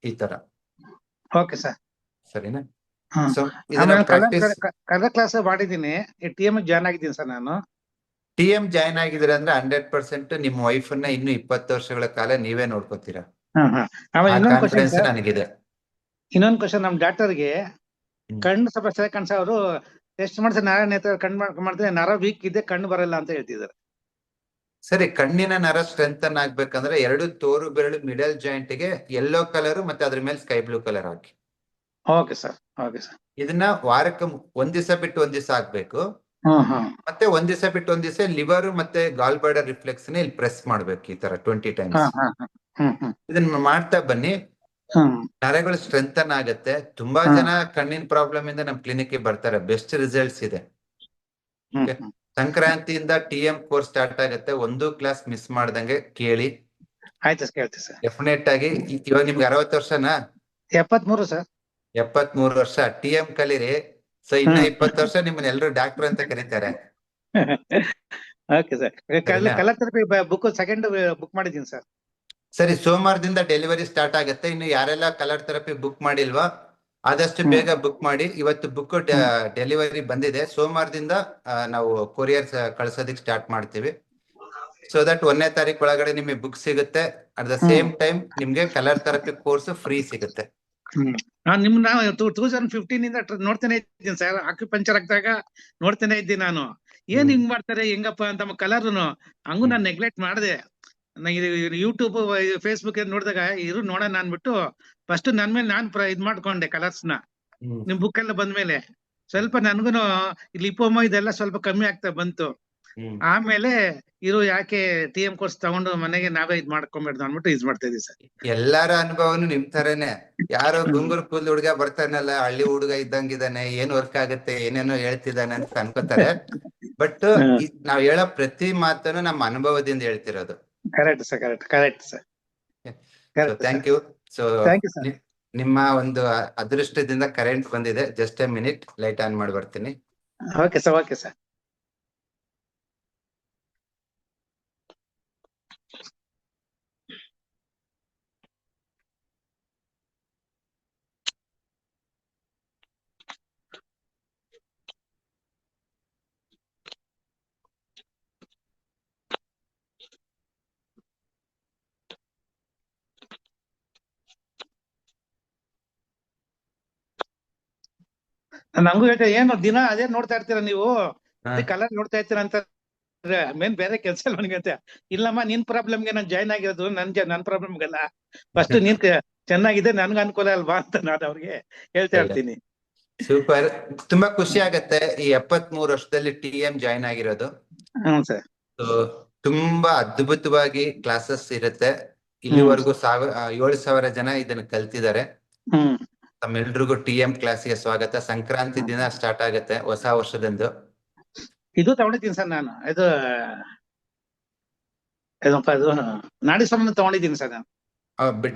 ಈ ತರ. Okay sir. ಸರಿನಾ? ಕನ್ನಡ ಕ್ಲಾಸ್ ಮಾಡಿದ್ದೀನಿ. TM ಜಾಯ್ನ್ ಆಗಿದ್ದೀನಿ ಸರ್ ನಾನು. TM ಜಾಯ್ನ್ ಆಗಿದ್ರೆ ಅಂದ್ರೆ 100% ನಿಮ್ಮ ವೈಫ್ ಅನ್ನ ಇನ್ನು 20 ವರ್ಷಗಳ ಕಾಲ ನೀವೇ ನೋಡ್ಕೋತೀರಾ. ನನಗಿದೆ. ಇನ್ನೊಂದು ಕ್ವಶನ್, ನಮ್ ಡಾಕ್ಟರ್ಗೆ ಕಣ್ಣು ಸ್ವಲ್ಪ ಸರಿ ಕಾಣಿಸ, ಅವರು ಟೆಸ್ಟ್ ಮಾಡಿಸಿ ನರ ನೇತ್ರ ಕಣ್ಣು ಮಾಡಿದ್ರೆ ನರ ವೀಕ್ ಇದೆ, ಕಣ್ಣು ಬರಲ್ಲ ಅಂತ ಹೇಳ್ತಿದ್ದಾರೆ. ಸರಿ, ಕಣ್ಣಿನ ನರ ಸ್ಟ್ರೆಂಥನ್ ಆಗ್ಬೇಕಂದ್ರೆ 2 ತೋರು ಬೆರಳು ಮಿಡಲ್ ಜಾಯಿಂಟ್ ಗೆ ಯೆಲ್ಲೋ ಕಲರ್ ಮತ್ತೆ ಅದ್ರ ಮೇಲೆ ಸ್ಕೈ ಬ್ಲೂ ಕಲರ್ ಹಾಕಿ. Okay sir. ಇದನ್ನ ವಾರಕ್ಕೆ 1 ದಿವಸ ಬಿಟ್ಟು 1 ದಿವಸ ಹಾಕ್ಬೇಕು. ಮತ್ತೆ 1 ದಿವಸ ಬಿಟ್ಟು 1 ದಿವಸ ಲಿವರ್ ಮತ್ತೆ ಗಾಲ್ ಬ್ಲಾಡರ್ ರಿಫ್ಲೆಕ್ಸ್ ನ ಇಲ್ಲಿ ಪ್ರೆಸ್ ಮಾಡ್ಬೇಕು. ಈ ತರ 20 ಟೈಮ್ಸ್ ಇದನ್ನ ಮಾಡ್ತಾ ಬನ್ನಿ. ನರಗಳು ಸ್ಟ್ರೆಂಥನ್ ಆಗುತ್ತೆ. ತುಂಬಾ ಜನ ಕಣ್ಣಿನ ಪ್ರಾಬ್ಲಮ್ ಇಂದ ನಮ್ ಕ್ಲಿನಿಕ್ ಗೆ ಬರ್ತಾರೆ. ಬೆಸ್ಟ್ ರಿಸಲ್ಟ್ಸ್ ಇದೆ. ಸಂಕ್ರಾಂತಿಯಿಂದ TM ಕೋರ್ಸ್ ಸ್ಟಾರ್ಟ್ ಆಗುತ್ತೆ. 1 ಕ್ಲಾಸ್ ಮಿಸ್ ಮಾಡ್ದಂಗೆ ಕೇಳಿ. ಆಯ್ತು, ಕೇಳ್ತೀವಿ ಸರ್. ಡೆಫಿನೆಟ್ ಆಗಿ. ಇವಾಗ ನಿಮ್ಗೆ 60 ವರ್ಷನಾ? 73 ಸರ್. 73 ವರ್ಷ. TM ಕಲೀರಿ. ಸೊ ಇನ್ನ 20 ವರ್ಷ ನಿಮ್ಮನ್ನ ಎಲ್ಲರೂ ಡಾಕ್ಟರ್ ಅಂತ ಕರೀತಾರೆ. Okay sir. Colour therapy book second book ಮಾಡಿದ್ದೀನಿ ಸರ್. ಸರಿ, ಸೋಮವಾರದಿಂದ ಡೆಲಿವರಿ ಸ್ಟಾರ್ಟ್ ಆಗುತ್ತೆ. ಇನ್ನು ಯಾರೆಲ್ಲ ಕಲರ್ ಥೆರಪಿ ಬುಕ್ ಮಾಡಿಲ್ವಾ, ಆದಷ್ಟು ಬೇಗ ಬುಕ್ ಮಾಡಿ. ಇವತ್ತು ಬುಕ್ ಡೆಲಿವರಿ ಬಂದಿದೆ. ಸೋಮವಾರದಿಂದ ನಾವು ಕೊರಿಯರ್ ಕಳ್ಸೋದಕ್ಕೆ ಸ್ಟಾರ್ಟ್ ಮಾಡ್ತೀವಿ. ಸೊ ದಟ್ 1ನೇ ತಾರೀಕು ಒಳಗಡೆ ನಿಮಗೆ ಬುಕ್ ಸಿಗುತ್ತೆ. ಅಟ್ ದ ಸೇಮ್ ಟೈಮ್ ನಿಮ್ಗೆ ಕಲರ್ ಥೆರಪಿ ಕೋರ್ಸ್ ಫ್ರೀ ಸಿಗುತ್ತೆ. ನಾನ್ ನಿಮ್ನ 2015 ಇಂದ ನೋಡ್ತಾನೆ ಇದ್ದೀನಿ ಸರ್. ಆಕ್ಯುಪಂಚರ್ ಆಗ್ದಾಗ ನೋಡ್ತಾನೆ ಇದ್ದೀನಿ ನಾನು. ಏನ್ ಹಿಂಗ್ ಮಾಡ್ತಾರೆ ಹೆಂಗಪ್ಪ ಅಂತ ಕಲರ್ನು ಹಂಗು ನಾನ್ ನೆಗ್ಲೆಕ್ಟ್ ಮಾಡಿದೆ. ಯೂಟ್ಯೂಬ್ ಫೇಸ್ಬುಕ್ ನೋಡಿದಾಗ ಇರು ನೋಡೋಣ ಅನ್ಬಿಟ್ಟು ಫಸ್ಟ್ ನನ್ ಮೇಲೆ ನಾನ್ ಇದ್ ಮಾಡ್ಕೊಂಡೆ ಕಲರ್ಸ್ ನ. ನಿಮ್ ಬುಕ್ ಎಲ್ಲ ಬಂದ್ಮೇಲೆ ಸ್ವಲ್ಪ ನನ್ಗುನು ಈ ಲಿಪೋಮಾ ಇದೆಲ್ಲ ಸ್ವಲ್ಪ ಕಮ್ಮಿ ಆಗ್ತಾ ಬಂತು. ಆಮೇಲೆ ಇರು ಯಾಕೆ TM ಕೋರ್ಸ್ ತಗೊಂಡು ಮನೆಗೆ ನಾವೇ ಇದ್ ಮಾಡ್ಕೊಂಡ್ಬಿಡ್ದು ಅನ್ಬಿಟ್ಟು ಯೂಸ್ ಮಾಡ್ತಾ ಇದೀವಿ ಸರ್. ಎಲ್ಲಾರ ಅನುಭವನು ನಿಮ್ ತರನೇ. ಯಾರೋ ಗುಂಗುರ್ ಕೂಲ್ ಹುಡ್ಗ ಬರ್ತಾನಲ್ಲ, ಹಳ್ಳಿ ಹುಡ್ಗ ಇದ್ದಂಗಿದಾನೆ, ಏನ್ ವರ್ಕ್ ಆಗುತ್ತೆ ಏನೇನೋ ಹೇಳ್ತಿದ್ದಾನೆ ಅಂತ ಅನ್ಕೋತಾರೆ. ಬಟ್ ನಾವ್ ಹೇಳೋ ಪ್ರತಿ ಮಾತನ್ನು ನಮ್ಮ ಅನುಭವದಿಂದ ಹೇಳ್ತಿರೋದು. Correct sir, correct sir. Thank you. So thank you sir. ನಿಮ್ಮ ಒಂದು ಅದೃಷ್ಟದಿಂದ ಕರೆಂಟ್ ಬಂದಿದೆ. Just a minute, light on ಮಾಡಿ ಬರ್ತೀನಿ. Okay sir, okay sir. ನಂಗೂ ಹೇಳ್ತಾ ಏನು ದಿನ ಅದೇ ನೋಡ್ತಾ ಇರ್ತೀರಾ ನೀವು, ಕಲರ್ ನೋಡ್ತಾ ಇರ್ತೀರ ಅಂತ ಮೇನ್ ಬೇರೆ ಕೆಲಸ ಇಲ್ಲ ನನಗಂತೆ. ಇಲ್ಲಮ್ಮ ನಿನ್ ಪ್ರಾಬ್ಲಮ್ಗೆ ನಾನು ಜಾಯ್ನ್ ಆಗಿರೋದು, ನನ್ ಪ್ರಾಬ್ಲಮ್ಗಲ್ಲ. ಫಸ್ಟ್ ನೀನ್ ಚೆನ್ನಾಗಿದೆ, ನನ್ಗೆ ಅನುಕೂಲ ಅಲ್ವಾ ಅಂತ ನಾನು ಅವ್ರಿಗೆ ಹೇಳ್ತಾ ಇರ್ತೀನಿ. ಸೂಪರ್, ತುಂಬಾ ಖುಷಿ ಆಗತ್ತೆ ಈ 73 ವರ್ಷದಲ್ಲಿ TM ಜಾಯ್ನ್ ಆಗಿರೋದು. ಹ್ಮ್ ಸರ್. ತುಂಬಾ ಅದ್ಭುತವಾಗಿ ಕ್ಲಾಸಸ್ ಇರುತ್ತೆ. ಇಲ್ಲಿವರೆಗೂ 7,000 ಜನ ಇದನ್ನ ಕಲ್ತಿದ್ದಾರೆ. ತಮ್ಮೆಲ್ರಿಗೂ TM ಕ್ಲಾಸ್ಗೆ ಸ್ವಾಗತ. ಸಂಕ್ರಾಂತಿ ದಿನ ಸ್ಟಾರ್ಟ್ ಆಗುತ್ತೆ, ಹೊಸ ವರ್ಷದಂದು. ಇದು ತಗೊಂಡಿದ್ದೀನಿ ಸರ್ ನಾನು. ಇದು ನಾಡಿ ಸಂಬಂಧ ತಗೊಂಡಿದ್ದೀನಿ ಸರ್ ನಾನು.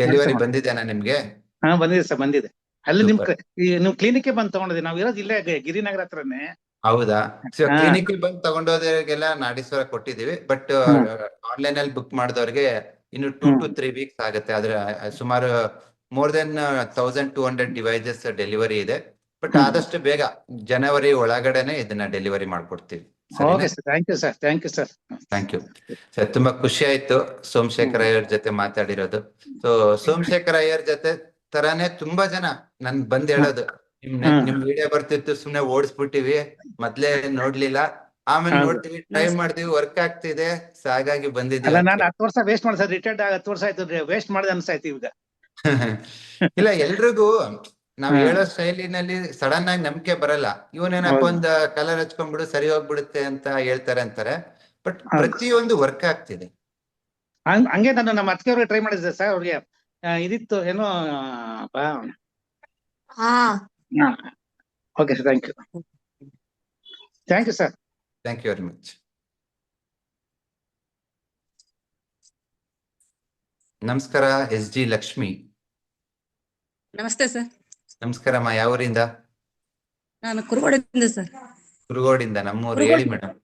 ಡೆಲಿವರಿ ಬಂದಿದ್ದೇನಾ ನಿಮ್ಗೆ? ಹಾ ಬಂದಿದೆ ಸರ್, ಬಂದಿದೆ. ಅಲ್ಲಿ ನಿಮ್ ಕ್ಲಿನಿಕ್ ಬಂದು ತಗೊಂಡಿದ್ದೀನಿ. ನಾವ್ ಇರೋದು ಇಲ್ಲೇ ಗಿರಿನಗರ ಹತ್ರನೇ. ಹೌದಾ? ಕ್ಲಿನಿಕ್ ಬಂದು ತಗೊಂಡೋದವ್ರಿಗೆಲ್ಲ ನಾಡೀಶ್ವರ ಕೊಟ್ಟಿದೀವಿ. ಬಟ್ ಆನ್ಲೈನ್ ಅಲ್ಲಿ ಬುಕ್ ಮಾಡಿದವ್ರಿಗೆ ಇನ್ನು 2 to 3 weeks ಆಗುತ್ತೆ. ಆದ್ರೆ ಸುಮಾರು more than 1,200 ಡಿವೈಸಸ್ ಡೆಲಿವರಿ ಇದೆ. ಬಟ್ ಆದಷ್ಟು ಬೇಗ ಜನವರಿ ಒಳಗಡೆನೆ ಇದನ್ನ ಡೆಲಿವರಿ ಮಾಡ್ಕೊಡ್ತೀವಿ. Thank you sir, thank you sir. Thank you sir. ತುಂಬಾ ಖುಷಿ ಆಯ್ತು ಸೋಮಶೇಖರ್ ಅಯ್ಯರ್ ಜೊತೆ ಮಾತಾಡಿರೋದು. ಸೊ ಸೋಮಶೇಖರ್ ಅಯ್ಯರ್ ಜೊತೆ ತರಾನೇ ತುಂಬಾ ಜನ ನನ್ ಬಂದ್ ಹೇಳೋದು, ನಿಮ್ ವಿಡಿಯೋ ಬರ್ತಿತ್ತು, ಸುಮ್ನೆ ಓಡಿಸ್ಬಿಟ್ಟಿವಿ, ಮೊದ್ಲೇ ನೋಡ್ಲಿಲ್ಲ, ಆಮೇಲೆ ನೋಡ್ತೀವಿ, ಟ್ರೈ ಮಾಡ್ತೀವಿ, ವರ್ಕ್ ಆಗ್ತಿದೆ, ಹಾಗಾಗಿ ಬಂದಿದ್ದೀವಿ. ನಾನು 10 ವರ್ಷ ವೇಸ್ಟ್ ಮಾಡಿ ಸರ್, ರಿಟೈರ್ಡ್ 10 ವರ್ಷ ಆಯ್ತು, ವೇಸ್ಟ್ ಮಾಡಿದೆ ಅನ್ಸಾಯ್ತು ಈಗ. ಇಲ್ಲ, ಎಲ್ರಿಗೂ ನಾವ್ ಹೇಳೋ ಶೈಲಿನಲ್ಲಿ ಸಡನ್ ಆಗಿ ನಂಬಿಕೆ ಬರಲ್ಲ. ಇವನೇನಪ್ಪ ಒಂದ್ ಕಲರ್ ಹಚ್ಕೊಂಡ್ಬಿಡು ಸರಿ ಹೋಗ್ಬಿಡುತ್ತೆ ಅಂತ ಹೇಳ್ತಾರೆ ಅಂತಾರೆ. ಬಟ್ ಪ್ರತಿಯೊಂದು ವರ್ಕ್ ಆಗ್ತಿದೆ. ಹಂಗೆ ನಾನು ನಮ್ಮ ಅತ್ತಿಗೆಯವ್ರಿಗೆ ಟ್ರೈ ಮಾಡಿದ್ದೆ ಸರ್. ಅವ್ರಿಗೆ ಇದಿತ್ತು ಏನೋ. Okay sir, thank you. Thank you sir. Thank you very much. ನಮಸ್ಕಾರ SG ಲಕ್ಷ್ಮಿ. ನಮಸ್ತೆ ಸರ್. ನಮಸ್ಕಾರಮ್ಮ. ಯಾವೂರಿಂದ? ನಾನು ಕುರುಗೋಡಿಂದ ಸರ್. ಕುರುಗೋಡಿಂದ, ನಮ್ಮೂರು. ಹೇಳಿ ಮೇಡಮ್.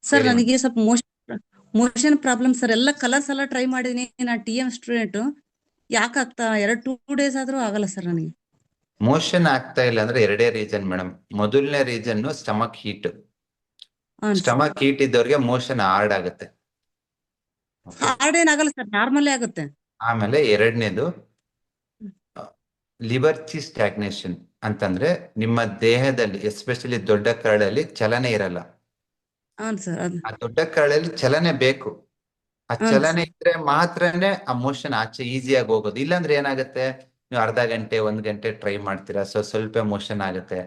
ಸರ್ ನನಗೆ ಸ್ವಲ್ಪ ಮೋಷನ್ ಪ್ರಾಬ್ಲಮ್ ಸರ್. ಎಲ್ಲ ಕಲರ್ಸ್ ಎಲ್ಲ ಟ್ರೈ ಮಾಡಿದೀನಿ. ನಾನು TM ಸ್ಟೂಡೆಂಟ್. ಯಾಕಾಗ್ತಾ 2 days ಆದ್ರೂ ಆಗಲ್ಲ ಸರ್ ನನಗೆ. ಮೋಷನ್ ಆಗ್ತಾ ಇಲ್ಲ ಅಂದ್ರೆ 2 ರೀಸನ್ ಮೇಡಮ್. ಮೊದಲನೇ reason stomach heat. Stomach heat ಇದ್ದವ್ರಿಗೆ ಮೋಷನ್ ಹಾರ್ಡ್ ಆಗುತ್ತೆ. ಹಾರ್ಡ್ ಏನಾಗಲ್ಲ ಸರ್, ನಾರ್ಮಲ್ ಆಗುತ್ತೆ. ಆಮೇಲೆ 2ನೇದು ಲಿವರ್ ಚಿ ಸ್ಟಾಗ್ನೇಷನ್ ಅಂತಂದ್ರೆ ನಿಮ್ಮ ದೇಹದಲ್ಲಿ ಎಸ್ಪೆಷಲಿ ದೊಡ್ಡ ಕರಳಲ್ಲಿ ಚಲನೆ ಇರಲ್ಲ. ಆ ದೊಡ್ಡ ಕರಳಲ್ಲಿ ಚಲನೆ ಬೇಕು. ಆ ಚಲನೆ ಇದ್ರೆ ಮಾತ್ರನೇ ಆ ಮೋಷನ್ ಆಚೆ ಈಸಿಯಾಗಿ ಹೋಗೋದು. ಇಲ್ಲಾಂದ್ರೆ ಏನಾಗುತ್ತೆ, ನೀವು ಅರ್ಧ ಗಂಟೆ 1 ಗಂಟೆ ಟ್ರೈ ಮಾಡ್ತೀರಾ, ಸ್ವಲ್ಪ ಮೋಷನ್ ಆಗುತ್ತೆ,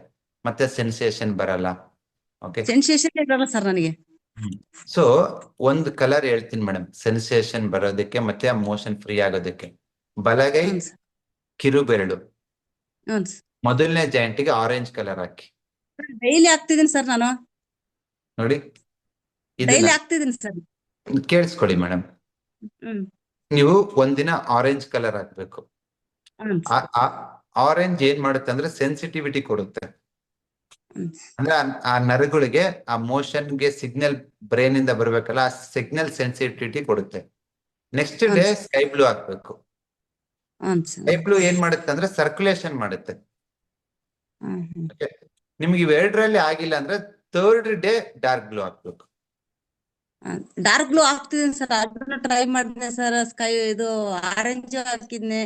ಮತ್ತೆ ಸೆನ್ಸೇಷನ್ ಬರಲ್ಲ. ಓಕೆ, ಸೆನ್ಸೇಷನ್ ಇರಲ್ಲ ಸರ್ ನನಗೆ. ಸೊ ಒಂದು ಕಲರ್ ಹೇಳ್ತೀನಿ ಮೇಡಮ್, ಸೆನ್ಸೇಷನ್ ಬರೋದಕ್ಕೆ ಮತ್ತೆ ಆ ಮೋಷನ್ ಫ್ರೀ ಆಗೋದಕ್ಕೆ. ಬಲಗೈ ಕಿರುಬೆರಳು ಮೊದಲನೇ ಜಾಯಿಂಟಿಗೆ ಆರೆಂಜ್ ಕಲರ್ ಹಾಕಿ. ಡೈಲಿ ಹಾಕ್ತಿದ್ದೀನಿ ಸರ್ ನಾನು. ನೋಡಿ, ಡೈಲಿ ಹಾಕ್ತಿದ್ದೀನಿ ಸರ್. ಕೇಳಿಸ್ಕೊಳ್ಳಿ ಮೇಡಮ್, ನೀವು ಒಂದಿನ ಆರೆಂಜ್ ಕಲರ್ ಹಾಕ್ಬೇಕು. ಆರೆಂಜ್ ಏನ್ ಮಾಡುತ್ತೆ ಅಂದ್ರೆ ಸೆನ್ಸಿಟಿವಿಟಿ ಕೊಡುತ್ತೆ. ಅಂದ್ರೆ ಆ ನರಗಳಿಗೆ ಆ ಮೋಷನ್ಗೆ ಸಿಗ್ನಲ್ ಬ್ರೈನ್ ಇಂದ ಬರ್ಬೇಕಲ್ಲ, ಆ ಸಿಗ್ನಲ್ ಸೆನ್ಸಿಟಿವಿಟಿ ಕೊಡುತ್ತೆ. ನೆಕ್ಸ್ಟ್ ಡೇ ಸ್ಕೈ ಬ್ಲೂ ಹಾಕ್ಬೇಕು. ಸ್ಕೈ ಬ್ಲೂ ಏನ್ ಮಾಡುತ್ತೆ ಅಂದ್ರೆ ಸರ್ಕ್ಯುಲೇಷನ್ ಮಾಡುತ್ತೆ. ನಿಮ್ಗೆ ಇವೆರಡರಲ್ಲಿ ಆಗಿಲ್ಲ ಅಂದ್ರೆ 3rd ಡೇ ಡಾರ್ಕ್ ಬ್ಲೂ ಹಾಕ್ಬೇಕು. ಡಾರ್ಕ್ ಬ್ಲೂ ಹಾಕ್ತಿದ್ದೀನಿ ಸರ್. ಅದನ್ನ ಟ್ರೈ ಮಾಡಿದ್ನೆ ಸರ್. ಸ್ಕೈ ಇದು ಆರೆಂಜ್ ಹಾಕಿದ್ನೆ,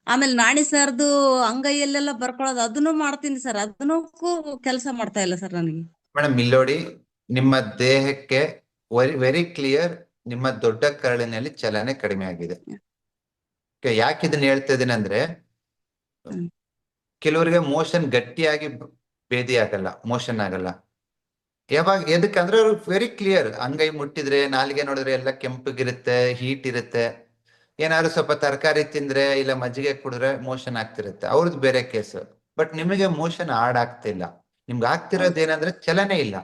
ಆಮೇಲೆ ನಾಣಿ ಸರ್ದು ಅಂಗೈಯಲ್ಲೆಲ್ಲ ಬರ್ಕೊಳ್ಳೋದು ಅದನ್ನು ಮಾಡ್ತೀನಿ ಸರ್. ಅದನ್ನೂ ಕೆಲಸ ಮಾಡ್ತಾ ಇಲ್ಲ ಸರ್ ನನಗೆ. ಮೇಡಮ್ ಇಲ್ಲಿ ನೋಡಿ, ನಿಮ್ಮ ದೇಹಕ್ಕೆ ವೆರಿ ಕ್ಲಿಯರ್, ನಿಮ್ಮ ದೊಡ್ಡ ಕರಳಿನಲ್ಲಿ ಚಲನೆ ಕಡಿಮೆ ಆಗಿದೆ. ಯಾಕೆ ಇದನ್ನ ಹೇಳ್ತಾ ಇದೀನಿ ಅಂದ್ರೆ, ಕೆಲವರಿಗೆ ಮೋಷನ್ ಗಟ್ಟಿಯಾಗಿ ಭೇದಿ ಆಗಲ್ಲ, ಮೋಷನ್ ಆಗಲ್ಲ. ಯಾವಾಗ ಎದಕ್ಕಂದ್ರೆ ಅವ್ರು ವೆರಿ ಕ್ಲಿಯರ್, ಅಂಗೈ ಮುಟ್ಟಿದ್ರೆ ನಾಲಿಗೆ ನೋಡಿದ್ರೆ ಎಲ್ಲ ಕೆಂಪಗಿರುತ್ತೆ, ಹೀಟ್ ಇರುತ್ತೆ. ಏನಾದ್ರು ಸ್ವಲ್ಪ ತರಕಾರಿ ತಿಂದ್ರೆ ಇಲ್ಲ ಮಜ್ಜಿಗೆ ಕುಡಿದ್ರೆ ಮೋಷನ್ ಆಗ್ತಿರುತ್ತೆ, ಅವ್ರದ್ದು ಬೇರೆ ಕೇಸು. ಬಟ್ ನಿಮಗೆ ಮೋಷನ್ ಆಗ್ತಿಲ್ಲ, ನಿಮ್ಗೆ ಆಗ್ತಿರೋದು ಏನಂದ್ರೆ ಚಲನೆ ಇಲ್ಲ.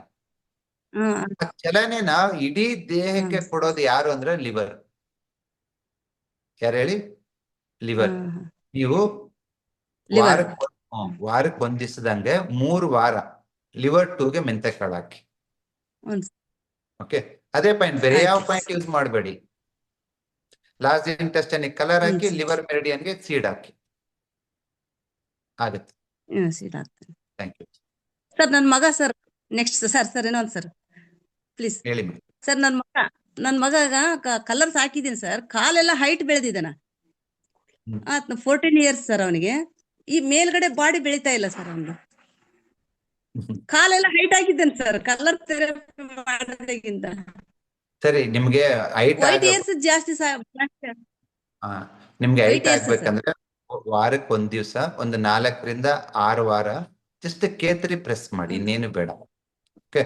ಆ ಚಲನೆನ ಇಡೀ ದೇಹಕ್ಕೆ ಕೊಡೋದು ಯಾರು ಅಂದ್ರೆ ಲಿವರ್. ಯಾರು ಹೇಳಿ? ಲಿವರ್. ನೀವು ವಾರಕ್ಕೆ ಒಂದ್ ದಿವಸದಂಗೆ 3 ವಾರ ಲಿವರ್ 2ಗೆ ಮೆಂತೆ ಕಾಳು ಹಾಕಿ. ಓಕೆ, ಅದೇ ಪಾಯಿಂಟ್, ಬೇರೆ ಯಾವ ಪಾಯಿಂಟ್ ಯೂಸ್ ಮಾಡಬೇಡಿ. ಲಾಸ್ಟ್ ಇಂಟೆಸ್ಟೈನ್ ಕಲರ್ ಹಾಕಿ, ಲಿವರ್ ಮೆರಿಡಿಯನ್ಗೆ ಸೀಡ್ ಹಾಕಿ, ಆಗುತ್ತೆ. Thank you sir. ನನ್ನ ಮಗ ಸರ್ ನೆಕ್ಸ್ಟ್ ಸರ್ ಇನ್ನೊಂದು ಸರ್ ಪ್ಲೀಸ್ ಹೇಳಿ. ಸರ್, ನನ್ನ ಮಗ ಕಲರ್ಸ್ ಹಾಕಿದೀನಿ ಸರ್, ಕಾಲೆಲ್ಲ ಹೈಟ್ ಬೆಳೆದಿದ್ದಾನ. 14 ಇಯರ್ಸ್ ಸರ್ ಅವನಿಗೆ. ಈ ಮೇಲ್ಗಡೆ ಬಾಡಿ ಬೆಳಿತಾ ಇಲ್ಲ ಸರ್ ಅವನು. ಕಾಲೆಲ್ಲ ಹೈಟ್ ಆಗಿದ್ದೇನೆ ಸರ್ ಕಲರ್ ಥೆರಪಿ ಮಾಡೋದಕ್ಕಿಂತ. ಸರಿ, ನಿಮ್ಗೆ ಹೈಟ್ ವೈಟ್ ಇಯರ್ಸ್ ಜಾಸ್ತಿ ನಿಮ್ಗೆ ಹೈಟ್ ಆಗ್ಬೇಕಂದ್ರೆ ವಾರಕ್ಕೆ ಒಂದ್ ದಿವಸ ಒಂದು 4 ರಿಂದ 6 ವಾರ ಜಸ್ಟ್ ಕೇಸರಿ ಪ್ರೆಸ್ ಮಾಡಿ, ಇನ್ನೇನು ಬೇಡ. ಓಕೆ,